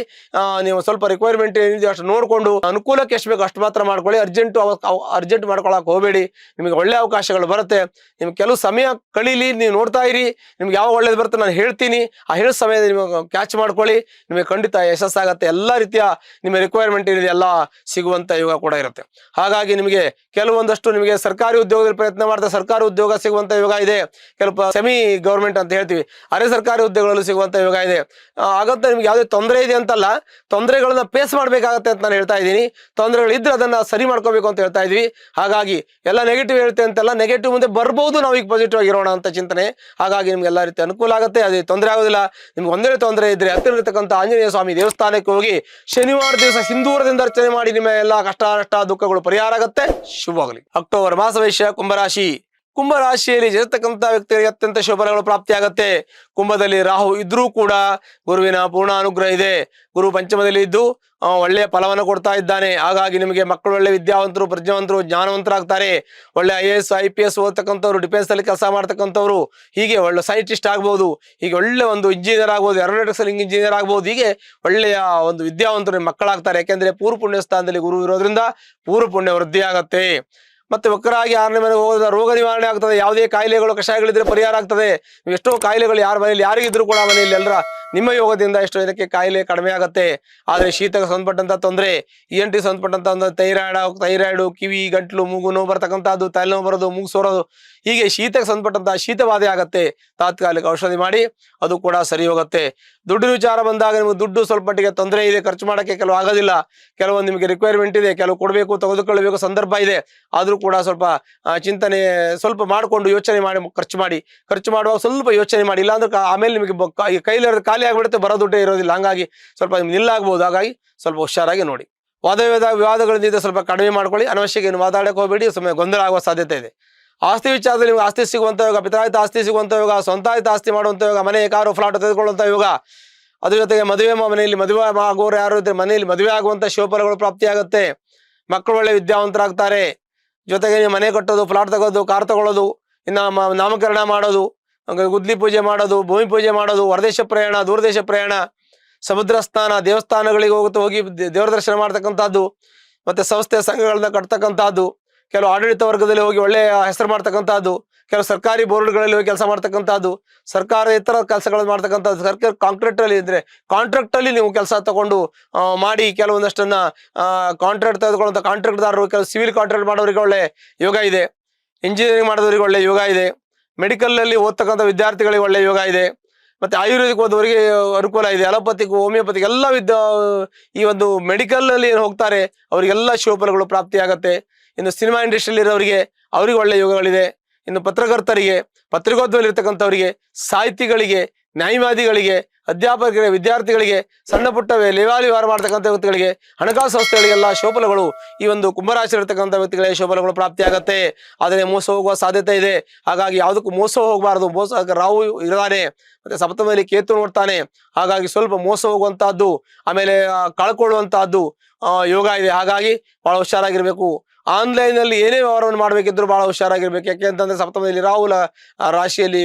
ನೀವು ಸ್ವಲ್ಪ ರಿಕ್ವೈರ್ಮೆಂಟ್ ಏನಿದೆ ಅಷ್ಟು ನೋಡಿಕೊಂಡು ಅನುಕೂಲಕ್ಕೆ ಎಷ್ಟು ಬೇಕು ಅಷ್ಟು ಮಾತ್ರ ಮಾಡ್ಕೊಳ್ಳಿ. ಅರ್ಜೆಂಟ್ ಮಾಡ್ಕೊಳಕ್ ಹೋಗಬೇಡಿ. ನಿಮಗೆ ಒಳ್ಳೆ ಅವಕಾಶಗಳು ಬರುತ್ತೆ. ನಿಮ್ಗೆ ಕೆಲವು ಸಮಯ ಕಳೀಲಿ, ನೀವು ನೋಡ್ತಾ ಇರಿ. ನಿಮ್ಗೆ ಯಾವಾಗ ಒಳ್ಳೇದು ಬರುತ್ತೆ ನಾನು ಹೇಳ್ತೀನಿ. ಆ ಹೇಳೋ ಸಮಯದಲ್ಲಿ ನಿಮಗೆ ಕ್ಯಾಚ್ ಮಾಡ್ಕೊಳ್ಳಿ. ನಿಮಗೆ ಖಂಡಿತ ಯಶಸ್ಸಾಗತ್ತೆ. ಎಲ್ಲ ರೀತಿಯ ನಿಮ್ಮ ರಿಕ್ವೈರ್ಮೆಂಟ್ ಏನಿದೆ ಎಲ್ಲ ಸಿಗುವಂತ ಯೋಗ ಕೂಡ ಇರುತ್ತೆ. ಹಾಗಾಗಿ ನಿಮಗೆ ಕೆಲವೊಂದಷ್ಟು ನಿಮಗೆ ಸರ್ಕಾರಿ ಉದ್ಯೋಗದಲ್ಲಿ ಪ್ರಯತ್ನ ಮಾಡ್ತಾ ಸರ್ಕಾರಿ ಉದ್ಯೋಗ ಸಿಗುವಂತ ಯೋಗ ಇದೆ. ಕೆಲವು ಸೆಮಿ ಗೌರ್ಮೆಂಟ್ ಅಂತ ಹೇಳ್ತೀವಿ, ಅರೆ ಸರ್ಕಾರಿ ಉದ್ಯೋಗಗಳು ಸಿಗುವಂತ ಯೋಗ ಇದೆ. ಹಾಗಂತ ನಿಮ್ಗೆ ಯಾವುದೇ ತೊಂದರೆ ಇದೆ ಅಂತಲ್ಲ, ತೊಂದರೆಗಳನ್ನ ಫೇಸ್ ಮಾಡ್ಬೇಕಾಗತ್ತೆ ಅಂತ ನಾನು ಹೇಳ್ತಾ ಇದ್ದೀನಿ. ತೊಂದರೆಗಳಿದ್ರೆ ಅದನ್ನ ಸರಿ ಮಾಡ್ಕೋಬೇಕು ಅಂತ ಹೇಳ್ತಾ ಇದ್ವಿ. ಹಾಗಾಗಿ ಎಲ್ಲ ನೆಗೆಟಿವ್ ಹೇಳ್ತೆ ಅಂತೆಲ್ಲ, ನೆಗೆಟಿವ್ ಮುಂದೆ ಬರ್ಬೋದು, ನಾವು ಈಗ ಪಾಸಿಟಿವ್ ಆಗಿರೋಣ ಅಂತ ಚಿಂತನೆ. ಹಾಗಾಗಿ ನಿಮ್ಗೆ ಎಲ್ಲ ರೀತಿ ಅನುಕೂಲ ಆಗುತ್ತೆ. ಅದೇ ತೊಂದರೆ ಆಗೋದಿಲ್ಲ. ನಿಮ್ಗೆ ಒಂದೇ ತೊಂದರೆ ಇದ್ರೆ ಹತ್ತಿರ ಇರತಕ್ಕಂಥ ಆಂಜನೇಯ ಸ್ವಾಮಿ ದೇವಸ್ಥಾನಕ್ಕೆ ಹೋಗಿ ಶನಿವಾರ ದಿವಸ ಸಿಂಧೂರದಿಂದ ಅರ್ಚನೆ ಮಾಡಿ ನಿಮ್ಮ ಎಲ್ಲ ಕಷ್ಟ ದುಃಖಗಳು ಪರಿಹಾರ ಆಗುತ್ತೆ. ಶುಭವಾಗಲಿ. ಅಕ್ಟೋಬರ್ ಮಾಸ ವೈಶ್ಯ ಕುಂಭರಾಶಿ. ಕುಂಭರಾಶಿಯಲ್ಲಿ ಇರತಕ್ಕಂಥ ವ್ಯಕ್ತಿಗಳಿಗೆ ಅತ್ಯಂತ ಶುಭಗಳು ಪ್ರಾಪ್ತಿಯಾಗತ್ತೆ. ಕುಂಭದಲ್ಲಿ ರಾಹು ಇದ್ರೂ ಕೂಡ ಗುರುವಿನ ಪೂರ್ಣ ಅನುಗ್ರಹ ಇದೆ. ಗುರು ಪಂಚಮದಲ್ಲಿ ಇದ್ದು ಒಳ್ಳೆಯ ಫಲವನ್ನು ಕೊಡ್ತಾ ಇದ್ದಾನೆ. ಹಾಗಾಗಿ ನಿಮಗೆ ಮಕ್ಕಳು ಒಳ್ಳೆ ವಿದ್ಯಾವಂತರು, ಪ್ರಜ್ಞಾವಂತರು, ಜ್ಞಾನವಂತರಾಗ್ತಾರೆ. ಒಳ್ಳೆ IAS IPS ಓದ್ತಕ್ಕಂಥವ್ರು, ಡಿಫೆನ್ಸ್ ಅಲ್ಲಿ ಕೆಲಸ ಮಾಡ್ತಕ್ಕಂಥವ್ರು, ಹೀಗೆ ಒಳ್ಳೆ ಸೈಂಟಿಸ್ಟ್ ಆಗ್ಬೋದು, ಹೀಗೆ ಒಳ್ಳೆ ಒಂದು ಇಂಜಿನಿಯರ್ ಆಗ್ಬೋದು, ಏರೋನಾಟಿಕ್ಸ್ ಅಲ್ಲಿ ಇಂಜಿನಿಯರ್ ಆಗ್ಬೋದು. ಹೀಗೆ ಒಳ್ಳೆಯ ಒಂದು ವಿದ್ಯಾವಂತರು ಮಕ್ಕಳಾಗ್ತಾರೆ. ಯಾಕೆಂದ್ರೆ ಪೂರ್ವ ಪುಣ್ಯ ಸ್ಥಾನದಲ್ಲಿ ಗುರು ಇರೋದ್ರಿಂದ ಪೂರ್ವ ಪುಣ್ಯ ವೃದ್ಧಿ ಆಗತ್ತೆ. ಮತ್ತೆ ವಕ್ರಾಗಿ 6ನೇ ಮನೆಗೆ ಹೋದ ರೋಗ ನಿವಾರಣೆ ಆಗ್ತದೆ. ಯಾವುದೇ ಕಾಯಿಲೆಗಳು ಕಷಾಯಗಳಿದ್ರೆ ಪರಿಹಾರ ಆಗ್ತದೆ. ನೀವು ಎಷ್ಟೋ ಕಾಯಿಲೆಗಳು ಯಾರ ಮನೆಯಲ್ಲಿ ಯಾರಿಗಿದ್ರು ಕೂಡ ಮನೆಯಲ್ಲಿ ಎಲ್ಲರ ನಿಮ್ಮ ಯೋಗದಿಂದ ಎಷ್ಟೋ ಇದಕ್ಕೆ ಕಾಯಿಲೆ ಕಡಿಮೆ ಆಗತ್ತೆ. ಆದರೆ ಶೀತಕ್ಕೆ ಸಂಬಂಧಪಟ್ಟಂತ ತೊಂದರೆ, ENT ಸಂಬಂಧಪಟ್ಟಂತ ಥೈರಾಯ್ಡು, ಕಿವಿ, ಗಂಟ್ಲು, ಮೂಗು ನೋವು ಬರ್ತಕ್ಕಂಥದ್ದು, ತಲೆನೋವು ಬರೋದು, ಮೂಗು ಸೋರೋದು, ಹೀಗೆ ಶೀತಕ್ಕೆ ಸಂಬಂಧಪಟ್ಟಂತಹ ಶೀತಬಾಧೆ ಆಗತ್ತೆ. ತಾತ್ಕಾಲಿಕ ಔಷಧಿ ಮಾಡಿ ಅದು ಕೂಡ ಸರಿ ಹೋಗುತ್ತೆ. ದುಡ್ಡಿನ ವಿಚಾರ ಬಂದಾಗ ನಿಮಗೆ ದುಡ್ಡು ಸ್ವಲ್ಪ ಮಟ್ಟಿಗೆ ತೊಂದರೆ ಇದೆ, ಖರ್ಚು ಮಾಡೋಕ್ಕೆ ಕೆಲವು ಆಗೋದಿಲ್ಲ. ಕೆಲವೊಂದು ನಿಮಗೆ ರಿಕ್ವೈರ್ಮೆಂಟ್ ಇದೆ, ಕೆಲವು ಕೊಡಬೇಕು, ತೆಗೆದುಕೊಳ್ಳಬೇಕು ಸಂದರ್ಭ ಇದೆ. ಆದರೂ ಕೂಡ ಸ್ವಲ್ಪ ಚಿಂತನೆ ಸ್ವಲ್ಪ ಮಾಡಿಕೊಂಡು ಯೋಚನೆ ಮಾಡಿ ಖರ್ಚು ಮಾಡುವಾಗ ಸ್ವಲ್ಪ ಯೋಚನೆ ಮಾಡಿ. ಇಲ್ಲಾಂದ್ರೆ ಆಮೇಲೆ ನಿಮಗೆ ಕೈಲಿ ಖಾಲಿ ಆಗಿಬಿಡುತ್ತೆ, ಬರೋ ದುಡ್ಡೇ ಇರೋದಿಲ್ಲ. ಹಂಗಾಗಿ ಸ್ವಲ್ಪ ನಿಮ್ಗೆ ನಿಲ್ಲಾಗ್ಬೋದು. ಹಾಗಾಗಿ ಸ್ವಲ್ಪ ಹುಷಾರಾಗಿ ನೋಡಿ. ವಿವಾದಗಳಿಂದ ಸ್ವಲ್ಪ ಕಡಿಮೆ ಮಾಡ್ಕೊಳ್ಳಿ. ಅನವಶ್ಯಕ ಏನು ಮಾತಾಡಕ್ಕೆ ಹೋಗಬೇಡಿ, ಸಮಯ ಗೊಂದಲ ಆಗುವ ಸಾಧ್ಯತೆ ಇದೆ. ಆಸ್ತಿ ವಿಚಾರದಲ್ಲಿ ನಿಮ್ಗೆ ಆಸ್ತಿ ಸಿಗುವಂಥ ಯೋಗ, ಪಿತ್ರಾಯಿತ ಆಸ್ತಿ ಸಿಗುವಂಥ ಯೋಗ, ಸ್ವಂತಾಯಿತ ಆಸ್ತಿ ಮಾಡುವಂಥ ಯೋಗ, ಮನೆ, ಕಾರು, ಫ್ಲಾಟ್ ತೆಗೆದುಕೊಳ್ಳುವಂಥ ಯೋಗ. ಅದ್ರ ಜೊತೆಗೆ ಮನೆಯಲ್ಲಿ ಮದುವೆ ಆಗೋರು ಯಾರು ಇದ್ರೆ ಮನೆಯಲ್ಲಿ ಮದುವೆ ಆಗುವಂಥ ಶುಭಫಲಗಳು ಪ್ರಾಪ್ತಿಯಾಗುತ್ತೆ. ಮಕ್ಕಳು ಒಳ್ಳೆ ವಿದ್ಯಾವಂತರಾಗ್ತಾರೆ. ಜೊತೆಗೆ ನೀವು ಮನೆ ಕಟ್ಟೋದು, ಫ್ಲಾಟ್ ತಗೋದು, ಕಾರ್ ತಗೊಳ್ಳೋದು, ಇನ್ನು ನಾಮಕರಣ ಮಾಡೋದು, ಗುದ್ಲಿ ಪೂಜೆ ಮಾಡೋದು, ಭೂಮಿ ಪೂಜೆ ಮಾಡೋದು, ಹೊರದೇಶ ಪ್ರಯಾಣ, ದೂರದೇಶ ಪ್ರಯಾಣ, ಸಮುದ್ರ ಸ್ನಾನ, ದೇವಸ್ಥಾನಗಳಿಗೆ ಹೋಗಿ ದೇವರ ದರ್ಶನ ಮಾಡ್ತಕ್ಕಂಥದ್ದು, ಮತ್ತೆ ಸಂಸ್ಥೆ ಸಂಘಗಳನ್ನ ಕಟ್ತಕ್ಕಂಥದ್ದು, ಕೆಲವು ಆಡಳಿತ ವರ್ಗದಲ್ಲಿ ಹೋಗಿ ಒಳ್ಳೆಯ ಹೆಸರು ಮಾಡ್ತಕ್ಕಂಥದ್ದು, ಕೆಲವು ಸರ್ಕಾರಿ ಬೋರ್ಡ್ಗಳಲ್ಲಿ ಹೋಗಿ ಕೆಲಸ ಮಾಡ್ತಕ್ಕಂಥದ್ದು, ಸರ್ಕಾರ ಇತರ ಕೆಲಸಗಳನ್ನು ಮಾಡ್ತಕ್ಕಂಥದ್ದು, ಸರ್ಕಾರ ಕಾಂಟ್ರಾಕ್ಟ್ ಅಲ್ಲಿ ನೀವು ಕೆಲಸ ತಗೊಂಡು ಮಾಡಿ ಕೆಲವೊಂದಷ್ಟನ್ನ ಕಾಂಟ್ರಾಕ್ಟ್ ತೆಗೆದುಕೊಳ್ಳುವಂಥ ಕಾಂಟ್ರಾಕ್ಟ್ದಾರರು, ಕೆಲವು ಸಿವಿಲ್ ಕಾಂಟ್ರಾಕ್ಟ್ ಮಾಡೋರಿಗೆ ಒಳ್ಳೆ ಯೋಗ ಇದೆ. ಇಂಜಿನಿಯರಿಂಗ್ ಮಾಡೋರಿಗೆ ಒಳ್ಳೆ ಯೋಗ ಇದೆ. ಮೆಡಿಕಲ್ ಅಲ್ಲಿ ಓದ್ತಕ್ಕಂಥ ವಿದ್ಯಾರ್ಥಿಗಳಿಗೆ ಒಳ್ಳೆ ಯೋಗ ಇದೆ. ಮತ್ತೆ ಆಯುರ್ವೇದಿಕ್ ಓದೋರಿಗೆ ಅನುಕೂಲ ಇದೆ. ಅಲೋಪತಿಕ್, ಹೋಮಿಯೋಪತಿಕ್ ಎಲ್ಲ ಈ ಒಂದು ಮೆಡಿಕಲ್ ಅಲ್ಲಿ ಏನು ಹೋಗ್ತಾರೆ ಅವರಿಗೆಲ್ಲ ಶುಭಫಲಗಳು ಪ್ರಾಪ್ತಿಯಾಗತ್ತೆ. ಇನ್ನು ಸಿನಿಮಾ ಇಂಡಸ್ಟ್ರಿಯಲ್ಲಿ ಇರೋರಿಗೆ ಅವ್ರಿಗೆ ಒಳ್ಳೆ ಯೋಗಗಳಿದೆ. ಇನ್ನು ಪತ್ರಕರ್ತರಿಗೆ, ಪತ್ರಿಕೋದ್ಯಮದಲ್ಲಿ ಇರ್ತಕ್ಕಂಥವರಿಗೆ, ಸಾಹಿತಿಗಳಿಗೆ, ನ್ಯಾಯವಾದಿಗಳಿಗೆ, ಅಧ್ಯಾಪಕರಿಗೆ, ವಿದ್ಯಾರ್ಥಿಗಳಿಗೆ, ಸಣ್ಣ ಪುಟ್ಟ ಲೇವಾಲಿ ಮಾಡ್ತಕ್ಕಂಥ ವ್ಯಕ್ತಿಗಳಿಗೆ, ಹಣಕಾಸು ಸಂಸ್ಥೆಗಳಿಗೆಲ್ಲ ಶುಭಫಲಗಳು ಈ ಒಂದು ಕುಂಭರಾಶಿ ಇರತಕ್ಕಂಥ ವ್ಯಕ್ತಿಗಳಿಗೆ ಶುಭಫಲಗಳು ಪ್ರಾಪ್ತಿಯಾಗತ್ತೆ. ಆದರೆ ಮೋಸ ಹೋಗುವ ಸಾಧ್ಯತೆ ಇದೆ. ಹಾಗಾಗಿ ಯಾವುದಕ್ಕೂ ಮೋಸ ಹೋಗಬಾರ್ದು. ಮೋಸ ರಾಹು ಇರದಾನೆ, ಮತ್ತೆ ಸಪ್ತಮದಲ್ಲಿ ಕೇತು ನೋಡ್ತಾನೆ. ಹಾಗಾಗಿ ಸ್ವಲ್ಪ ಮೋಸ ಹೋಗುವಂತಹದ್ದು, ಆಮೇಲೆ ಕಳ್ಕೊಳ್ಳುವಂತಹದ್ದು ಯೋಗ ಇದೆ. ಹಾಗಾಗಿ ಬಹಳ ಹುಷಾರಾಗಿರ್ಬೇಕು. ಆನ್ಲೈನ್ ಅಲ್ಲಿ ಏನೇ ವ್ಯವಹಾರವನ್ನು ಮಾಡ್ಬೇಕಿದ್ರು ಬಹಳ ಹುಷಾರಾಗಿರ್ಬೇಕು. ಯಾಕೆ ಅಂತಂದ್ರೆ ಸಪ್ತಮದಲ್ಲಿ ರಾಶಿಯಲ್ಲಿ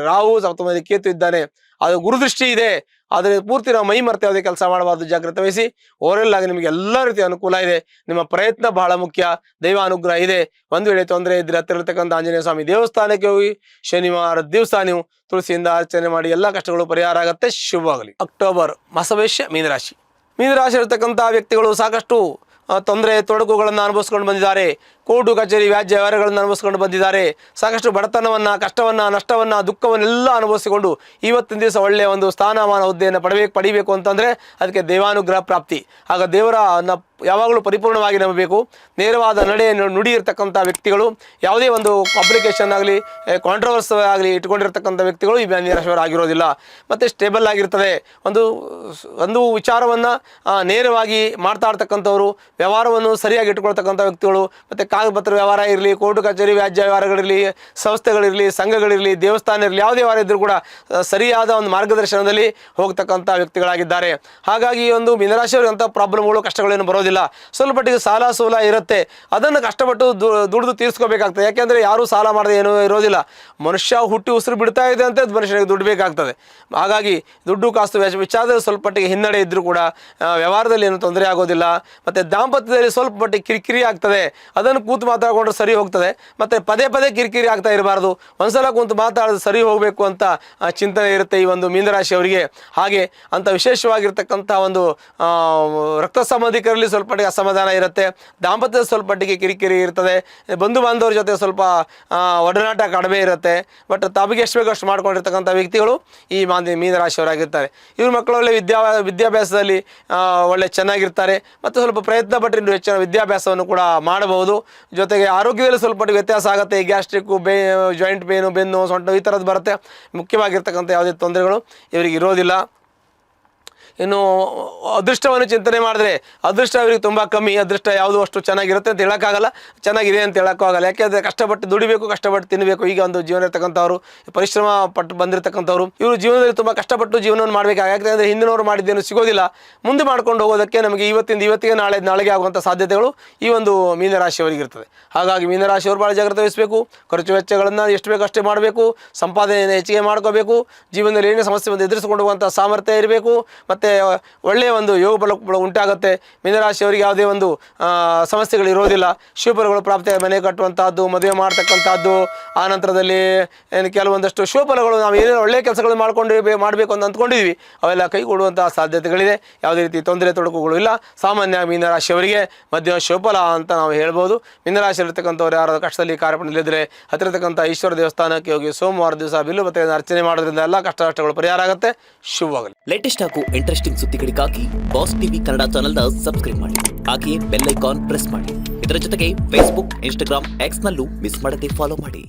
ರಾಹು, ಸಪ್ತಮದಲ್ಲಿ ಕೇತು ಇದ್ದಾನೆ. ಅದು ಗುರುದೃಷ್ಟಿ ಇದೆ. ಆದರೆ ಪೂರ್ತಿ ನಾವು ಮೈ ಮರ್ತೆ ಯಾವುದೇ ಕೆಲಸ ಮಾಡಬಾರ್ದು, ಜಾಗ್ರತೆ ವಹಿಸಿ. ಓವರಲ್ ಆಗಿ ನಿಮಗೆ ಎಲ್ಲ ರೀತಿಯ ಅನುಕೂಲ ಇದೆ. ನಿಮ್ಮ ಪ್ರಯತ್ನ ಬಹಳ ಮುಖ್ಯ. ದೈವ ಅನುಗ್ರಹ ಇದೆ. ಒಂದು ವೇಳೆ ತೊಂದರೆ ಇದ್ರೆ ಹತ್ತಿರ ಇರತಕ್ಕಂಥ ಆಂಜನೇಯ ಸ್ವಾಮಿ ದೇವಸ್ಥಾನಕ್ಕೆ ಹೋಗಿ ಶನಿವಾರ ದಿವಸ ನೀವು ತುಳಸಿಯಿಂದ ಅರ್ಚನೆ ಮಾಡಿ ಎಲ್ಲ ಕಷ್ಟಗಳು ಪರಿಹಾರ ಆಗುತ್ತೆ. ಶುಭವಾಗಲಿ. ಅಕ್ಟೋಬರ್ ಮಾಸವೇಶ್ಯ ಮೀನರಾಶಿ. ಮೀನರಾಶಿ ಇರತಕ್ಕಂಥ ವ್ಯಕ್ತಿಗಳು ಸಾಕಷ್ಟು ತೊಂದರೆ ತೊಡಕುಗಳನ್ನು ಅನುಭವಿಸ್ಕೊಂಡು ಬಂದಿದ್ದಾರೆ. ಕೋರ್ಟು ಕಚೇರಿ ವ್ಯಾಜ್ಯ ವ್ಯವಹಾರಗಳನ್ನು ಅನುಭವಿಸಿಕೊಂಡು ಬಂದಿದ್ದಾರೆ. ಸಾಕಷ್ಟು ಬಡತನವನ್ನು, ಕಷ್ಟವನ್ನು, ನಷ್ಟವನ್ನು, ದುಃಖವನ್ನೆಲ್ಲ ಅನುಭವಿಸಿಕೊಂಡು ಇವತ್ತಿನ ದಿವಸ ಒಳ್ಳೆಯ ಒಂದು ಸ್ಥಾನಮಾನ ಹುದ್ದೆಯನ್ನು ಪಡಿಬೇಕು ಅಂತಂದರೆ ಅದಕ್ಕೆ ದೇವಾನುಗ್ರಹ ಪ್ರಾಪ್ತಿ. ಆಗ ದೇವರ ಯಾವಾಗಲೂ ಪರಿಪೂರ್ಣವಾಗಿ ನಂಬಬೇಕು. ನೇರವಾದ ನುಡಿ ಇರತಕ್ಕಂಥ ವ್ಯಕ್ತಿಗಳು, ಯಾವುದೇ ಒಂದು ಕಾಂಪ್ಲಿಕೇಶನ್ ಆಗಲಿ, ಕಾಂಟ್ರವರ್ಸ್ ಆಗಲಿ ಇಟ್ಕೊಂಡಿರ್ತಕ್ಕಂಥ ವ್ಯಕ್ತಿಗಳು ಈ ಮೀನರಾಶಿಯವರು ಆಗಿರೋದಿಲ್ಲ. ಮತ್ತು ಸ್ಟೇಬಲ್ ಆಗಿರ್ತದೆ. ಒಂದು ವಿಚಾರವನ್ನು ನೇರವಾಗಿ ಮಾತಾಡ್ತಕ್ಕಂಥವ್ರು, ವ್ಯವಹಾರವನ್ನು ಸರಿಯಾಗಿ ಇಟ್ಕೊಳ್ತಕ್ಕಂಥ ವ್ಯಕ್ತಿಗಳು. ಮತ್ತು ಕಾಗದಪತ್ರ ವ್ಯವಹಾರ ಇರಲಿ, ಕೋರ್ಟು ಕಚೇರಿ ವ್ಯಾಜ್ಯ ವ್ಯವಹಾರಗಳಿರಲಿ, ಸಂಸ್ಥೆಗಳಿರಲಿ, ಸಂಘಗಳಿರಲಿ, ದೇವಸ್ಥಾನ ಇರಲಿ, ಯಾವುದೇ ವ್ಯವಹಾರ ಇದ್ದರೂ ಕೂಡ ಸರಿಯಾದ ಒಂದು ಮಾರ್ಗದರ್ಶನದಲ್ಲಿ ಹೋಗ್ತಕ್ಕಂಥ ವ್ಯಕ್ತಿಗಳಾಗಿದ್ದಾರೆ. ಹಾಗಾಗಿ ಈ ಒಂದು ಮೀನರಾಶಿಯವರಿಗಂಥ ಪ್ರಾಬ್ಲಮ್ಗಳು, ಕಷ್ಟಗಳೇನು ಬರೋದಿಲ್ಲ. ಸ್ವಲ್ಪ ಮಟ್ಟಿಗೆ ಸಾಲ ಸೋಲ ಇರುತ್ತೆ, ಅದನ್ನು ಕಷ್ಟಪಟ್ಟು ದುಡಿದು ತೀರಿಸ್ಕೋಬೇಕಾಗ್ತದೆ. ಯಾಕೆಂದರೆ ಯಾರೂ ಸಾಲ ಮಾಡದೆ ಏನೂ ಇರೋದಿಲ್ಲ. ಮನುಷ್ಯ ಹುಟ್ಟಿ ಉಸಿರು ಬಿಡ್ತಾ ಇದೆ ಅಂತ ಮನುಷ್ಯನಿಗೆ ದುಡ್ಡು ಬೇಕಾಗ್ತದೆ. ಹಾಗಾಗಿ ದುಡ್ಡು ಕಾಸು ವಿಚಾರದಲ್ಲಿ ಸ್ವಲ್ಪ ಮಟ್ಟಿಗೆ ಹಿನ್ನಡೆ ಇದ್ದರೂ ಕೂಡ ವ್ಯವಹಾರದಲ್ಲಿ ಏನು ತೊಂದರೆ ಆಗೋದಿಲ್ಲ. ಮತ್ತು ದಾಂಪತ್ಯದಲ್ಲಿ ಸ್ವಲ್ಪ ಮಟ್ಟಿಗೆ ಕಿರಿಕಿರಿ ಆಗ್ತದೆ, ಅದನ್ನು ಕೂತು ಮಾತಾಡಿಕೊಂಡ್ರೆ ಸರಿ ಹೋಗ್ತದೆ. ಮತ್ತು ಪದೇ ಪದೇ ಕಿರಿಕಿರಿ ಆಗ್ತಾ ಇರಬಾರ್ದು, ಒಂದ್ಸಲ ಕೂತು ಮಾತಾಡೋದು ಸರಿ ಹೋಗಬೇಕು ಅಂತ ಚಿಂತನೆ ಇರುತ್ತೆ ಈ ಒಂದು ಮೀನರಾಶಿಯವರಿಗೆ. ಹಾಗೆ ಅಂತ ವಿಶೇಷವಾಗಿರ್ತಕ್ಕಂಥ ಒಂದು ರಕ್ತ ಸಂಬಂಧಿಕರಲ್ಲಿ ಸ್ವಲ್ಪ ಮಟ್ಟಿಗೆ ಅಸಮಾಧಾನ ಇರುತ್ತೆ. ದಾಂಪತ್ಯದ ಸ್ವಲ್ಪ ಮಟ್ಟಿಗೆ ಕಿರಿಕಿರಿ ಇರ್ತದೆ. ಬಂಧು ಬಾಂಧವರ ಜೊತೆ ಸ್ವಲ್ಪ ಒಡನಾಟ ಕಡಿಮೆ ಇರುತ್ತೆ. ಬಟ್ ತಮಗೆ ಎಷ್ಟು ಬೇಕೋ ಅಷ್ಟು ಮಾಡ್ಕೊಂಡಿರ್ತಕ್ಕಂಥ ವ್ಯಕ್ತಿಗಳು ಈ ಮೀನರಾಶಿಯವರಾಗಿರ್ತಾರೆ. ಇವ್ರ ಮಕ್ಕಳಲ್ಲಿ ವಿದ್ಯಾಭ್ಯಾಸದಲ್ಲಿ ಒಳ್ಳೆ ಚೆನ್ನಾಗಿರ್ತಾರೆ. ಮತ್ತು ಸ್ವಲ್ಪ ಪ್ರಯತ್ನ ಪಟ್ಟರೆ ಇನ್ನೂ ಹೆಚ್ಚಿನ ವಿದ್ಯಾಭ್ಯಾಸವನ್ನು ಕೂಡ ಮಾಡಬಹುದು. ಜೊತೆಗೆ ಆರೋಗ್ಯದಲ್ಲಿ ಸ್ವಲ್ಪ ಮಟ್ಟಿಗೆ ವ್ಯತ್ಯಾಸ ಆಗುತ್ತೆ. ಗ್ಯಾಸ್ಟ್ರಿಕ್ಕು, ಜಾಯಿಂಟ್ ಪೇನು, ಬೆನ್ನು, ಸೊಂಟ ಈ ಥರದ್ದು ಬರುತ್ತೆ. ಮುಖ್ಯವಾಗಿರ್ತಕ್ಕಂಥ ಯಾವುದೇ ತೊಂದರೆಗಳು ಇವರಿಗೆ ಇರೋದಿಲ್ಲ. ಇನ್ನು ಅದೃಷ್ಟವನ್ನು ಚಿಂತನೆ ಮಾಡಿದ್ರೆ ಅದೃಷ್ಟ ಅವರಿಗೆ ತುಂಬ ಕಮ್ಮಿ. ಅದೃಷ್ಟ ಯಾವುದು ಅಷ್ಟು ಚೆನ್ನಾಗಿರುತ್ತೆ ಅಂತ ಹೇಳೋಕ್ಕಾಗಲ್ಲ, ಚೆನ್ನಾಗಿದೆ ಅಂತ ಹೇಳೋಕ್ಕಾಗಲ್ಲ. ಯಾಕೆಂದರೆ ಕಷ್ಟಪಟ್ಟು ದುಡಿಬೇಕು, ಕಷ್ಟಪಟ್ಟು ತಿನ್ನಬೇಕು. ಈಗ ಒಂದು ಜೀವನ ಇರ್ತಕ್ಕಂಥವ್ರು, ಪರಿಶ್ರಮ ಪಟ್ಟು ಬಂದಿರತಕ್ಕಂಥವ್ರು, ಇವರು ಜೀವನದಲ್ಲಿ ತುಂಬ ಕಷ್ಟಪಟ್ಟು ಜೀವನವನ್ನು ಮಾಡಬೇಕಾಗ. ಯಾಕೆಂದರೆ ಹಿಂದಿನವರು ಮಾಡಿದ್ದೇನು ಸಿಗೋದಿಲ್ಲ. ಮುಂದೆ ಮಾಡ್ಕೊಂಡು ಹೋಗೋದಕ್ಕೆ ನಮಗೆ ಇವತ್ತಿಗೆ ನಾಳೆಗೆ ಆಗುವಂಥ ಸಾಧ್ಯತೆಗಳು ಈ ಒಂದು ಮೀನರಾಶಿಯವರಿಗೆ ಇರ್ತದೆ. ಹಾಗಾಗಿ ಮೀನರಾಶಿಯವರು ಭಾಳ ಜಾಗ್ರತೆ ವಹಿಸಬೇಕು. ಖರ್ಚು ವೆಚ್ಚಗಳನ್ನು ಎಷ್ಟು ಬೇಕೋ ಅಷ್ಟೇ ಮಾಡಬೇಕು. ಸಂಪಾದನೆಯನ್ನು ಹೆಚ್ಚಿಗೆ ಮಾಡ್ಕೋಬೇಕು. ಜೀವನದಲ್ಲಿ ಏನೇ ಸಮಸ್ಯೆ ಬಂದು ಎದುರಿಸಿಕೊಂಡು ಹೋಗುವಂಥ ಸಾಮರ್ಥ್ಯ ಇರಬೇಕು. ಮತ್ತು ಒಳ್ಳೆಯ ಒಂದು ಯೋಗ ಬಲ ಉಂಟಾಗುತ್ತೆ. ಮೀನರಾಶಿಯವರಿಗೆ ಯಾವುದೇ ಒಂದು ಸಮಸ್ಯೆಗಳು ಇರೋದಿಲ್ಲ. ಶುಭಫಲಗಳು ಪ್ರಾಪ್ತಿ, ಮನೆ ಕಟ್ಟುವಂಥದ್ದು, ಮದುವೆ ಮಾಡ್ತಕ್ಕಂಥದ್ದು, ಆ ನಂತರದಲ್ಲಿ ಕೆಲವೊಂದಷ್ಟು ಶುಭಫಲಗಳು, ನಾವು ಏನೇನು ಒಳ್ಳೆಯ ಕೆಲಸಗಳು ಮಾಡಬೇಕು ಅಂತ ಅಂದ್ಕೊಂಡಿದ್ವಿ ಅವೆಲ್ಲ ಕೈಗೂಡುವಂಥ ಸಾಧ್ಯತೆಗಳಿದೆ. ಯಾವುದೇ ರೀತಿ ತೊಂದರೆ ತೊಡಕುಗಳು ಇಲ್ಲ. ಸಾಮಾನ್ಯ ಮೀನರಾಶಿಯವರಿಗೆ ಮಧ್ಯಮ ಶುಭಫಲ ಅಂತ ನಾವು ಹೇಳ್ಬೋದು. ಮೀನರಾಶಿಯಲ್ಲಿರ್ತಕ್ಕಂಥವ್ರು ಯಾರಾದರೂ ಕಷ್ಟದಲ್ಲಿ ಕಾರ್ಯಪಡೆಯಲ್ಲಿದ್ದರೆ ಹತ್ತಿರತಕ್ಕಂಥ ಈಶ್ವರ ದೇವಸ್ಥಾನಕ್ಕೆ ಹೋಗಿ ಸೋಮವಾರ ದಿವಸ ಬಿಲ್ಲುಬತ್ತೆಯನ್ನು ಅರ್ಚನೆ ಮಾಡೋದ್ರಿಂದ ಎಲ್ಲ ಕಷ್ಟಗಳು ಪರಿಹಾರ ಆಗುತ್ತೆ. ಶುಭವಾಗಲಿ. ಲೇಟೆಸ್ಟ್ ಹಾಗೂ ಇಂಟ್ರೆಸ್ಟಿಂಗ್ ಸುದ್ದಿಗಳಿಗಾಗಿ ಬಾಸ್ ಟಿವಿ ಕನ್ನಡ ಚಾನೆಲ್ನ ಸಬ್ಸ್ಕ್ರೈಬ್ ಮಾಡಿ. ಹಾಗೆಯೇ ಬೆಲ್ ಐಕಾನ್ ಪ್ರೆಸ್ ಮಾಡಿ. ಇದರ ಜೊತೆಗೆ ಫೇಸ್ಬುಕ್, ಇನ್ಸ್ಟಾಗ್ರಾಮ್, ಎಕ್ಸ್ ನಲ್ಲೂ ಮಿಸ್ ಮಾಡದೆ ಫಾಲೋ ಮಾಡಿ.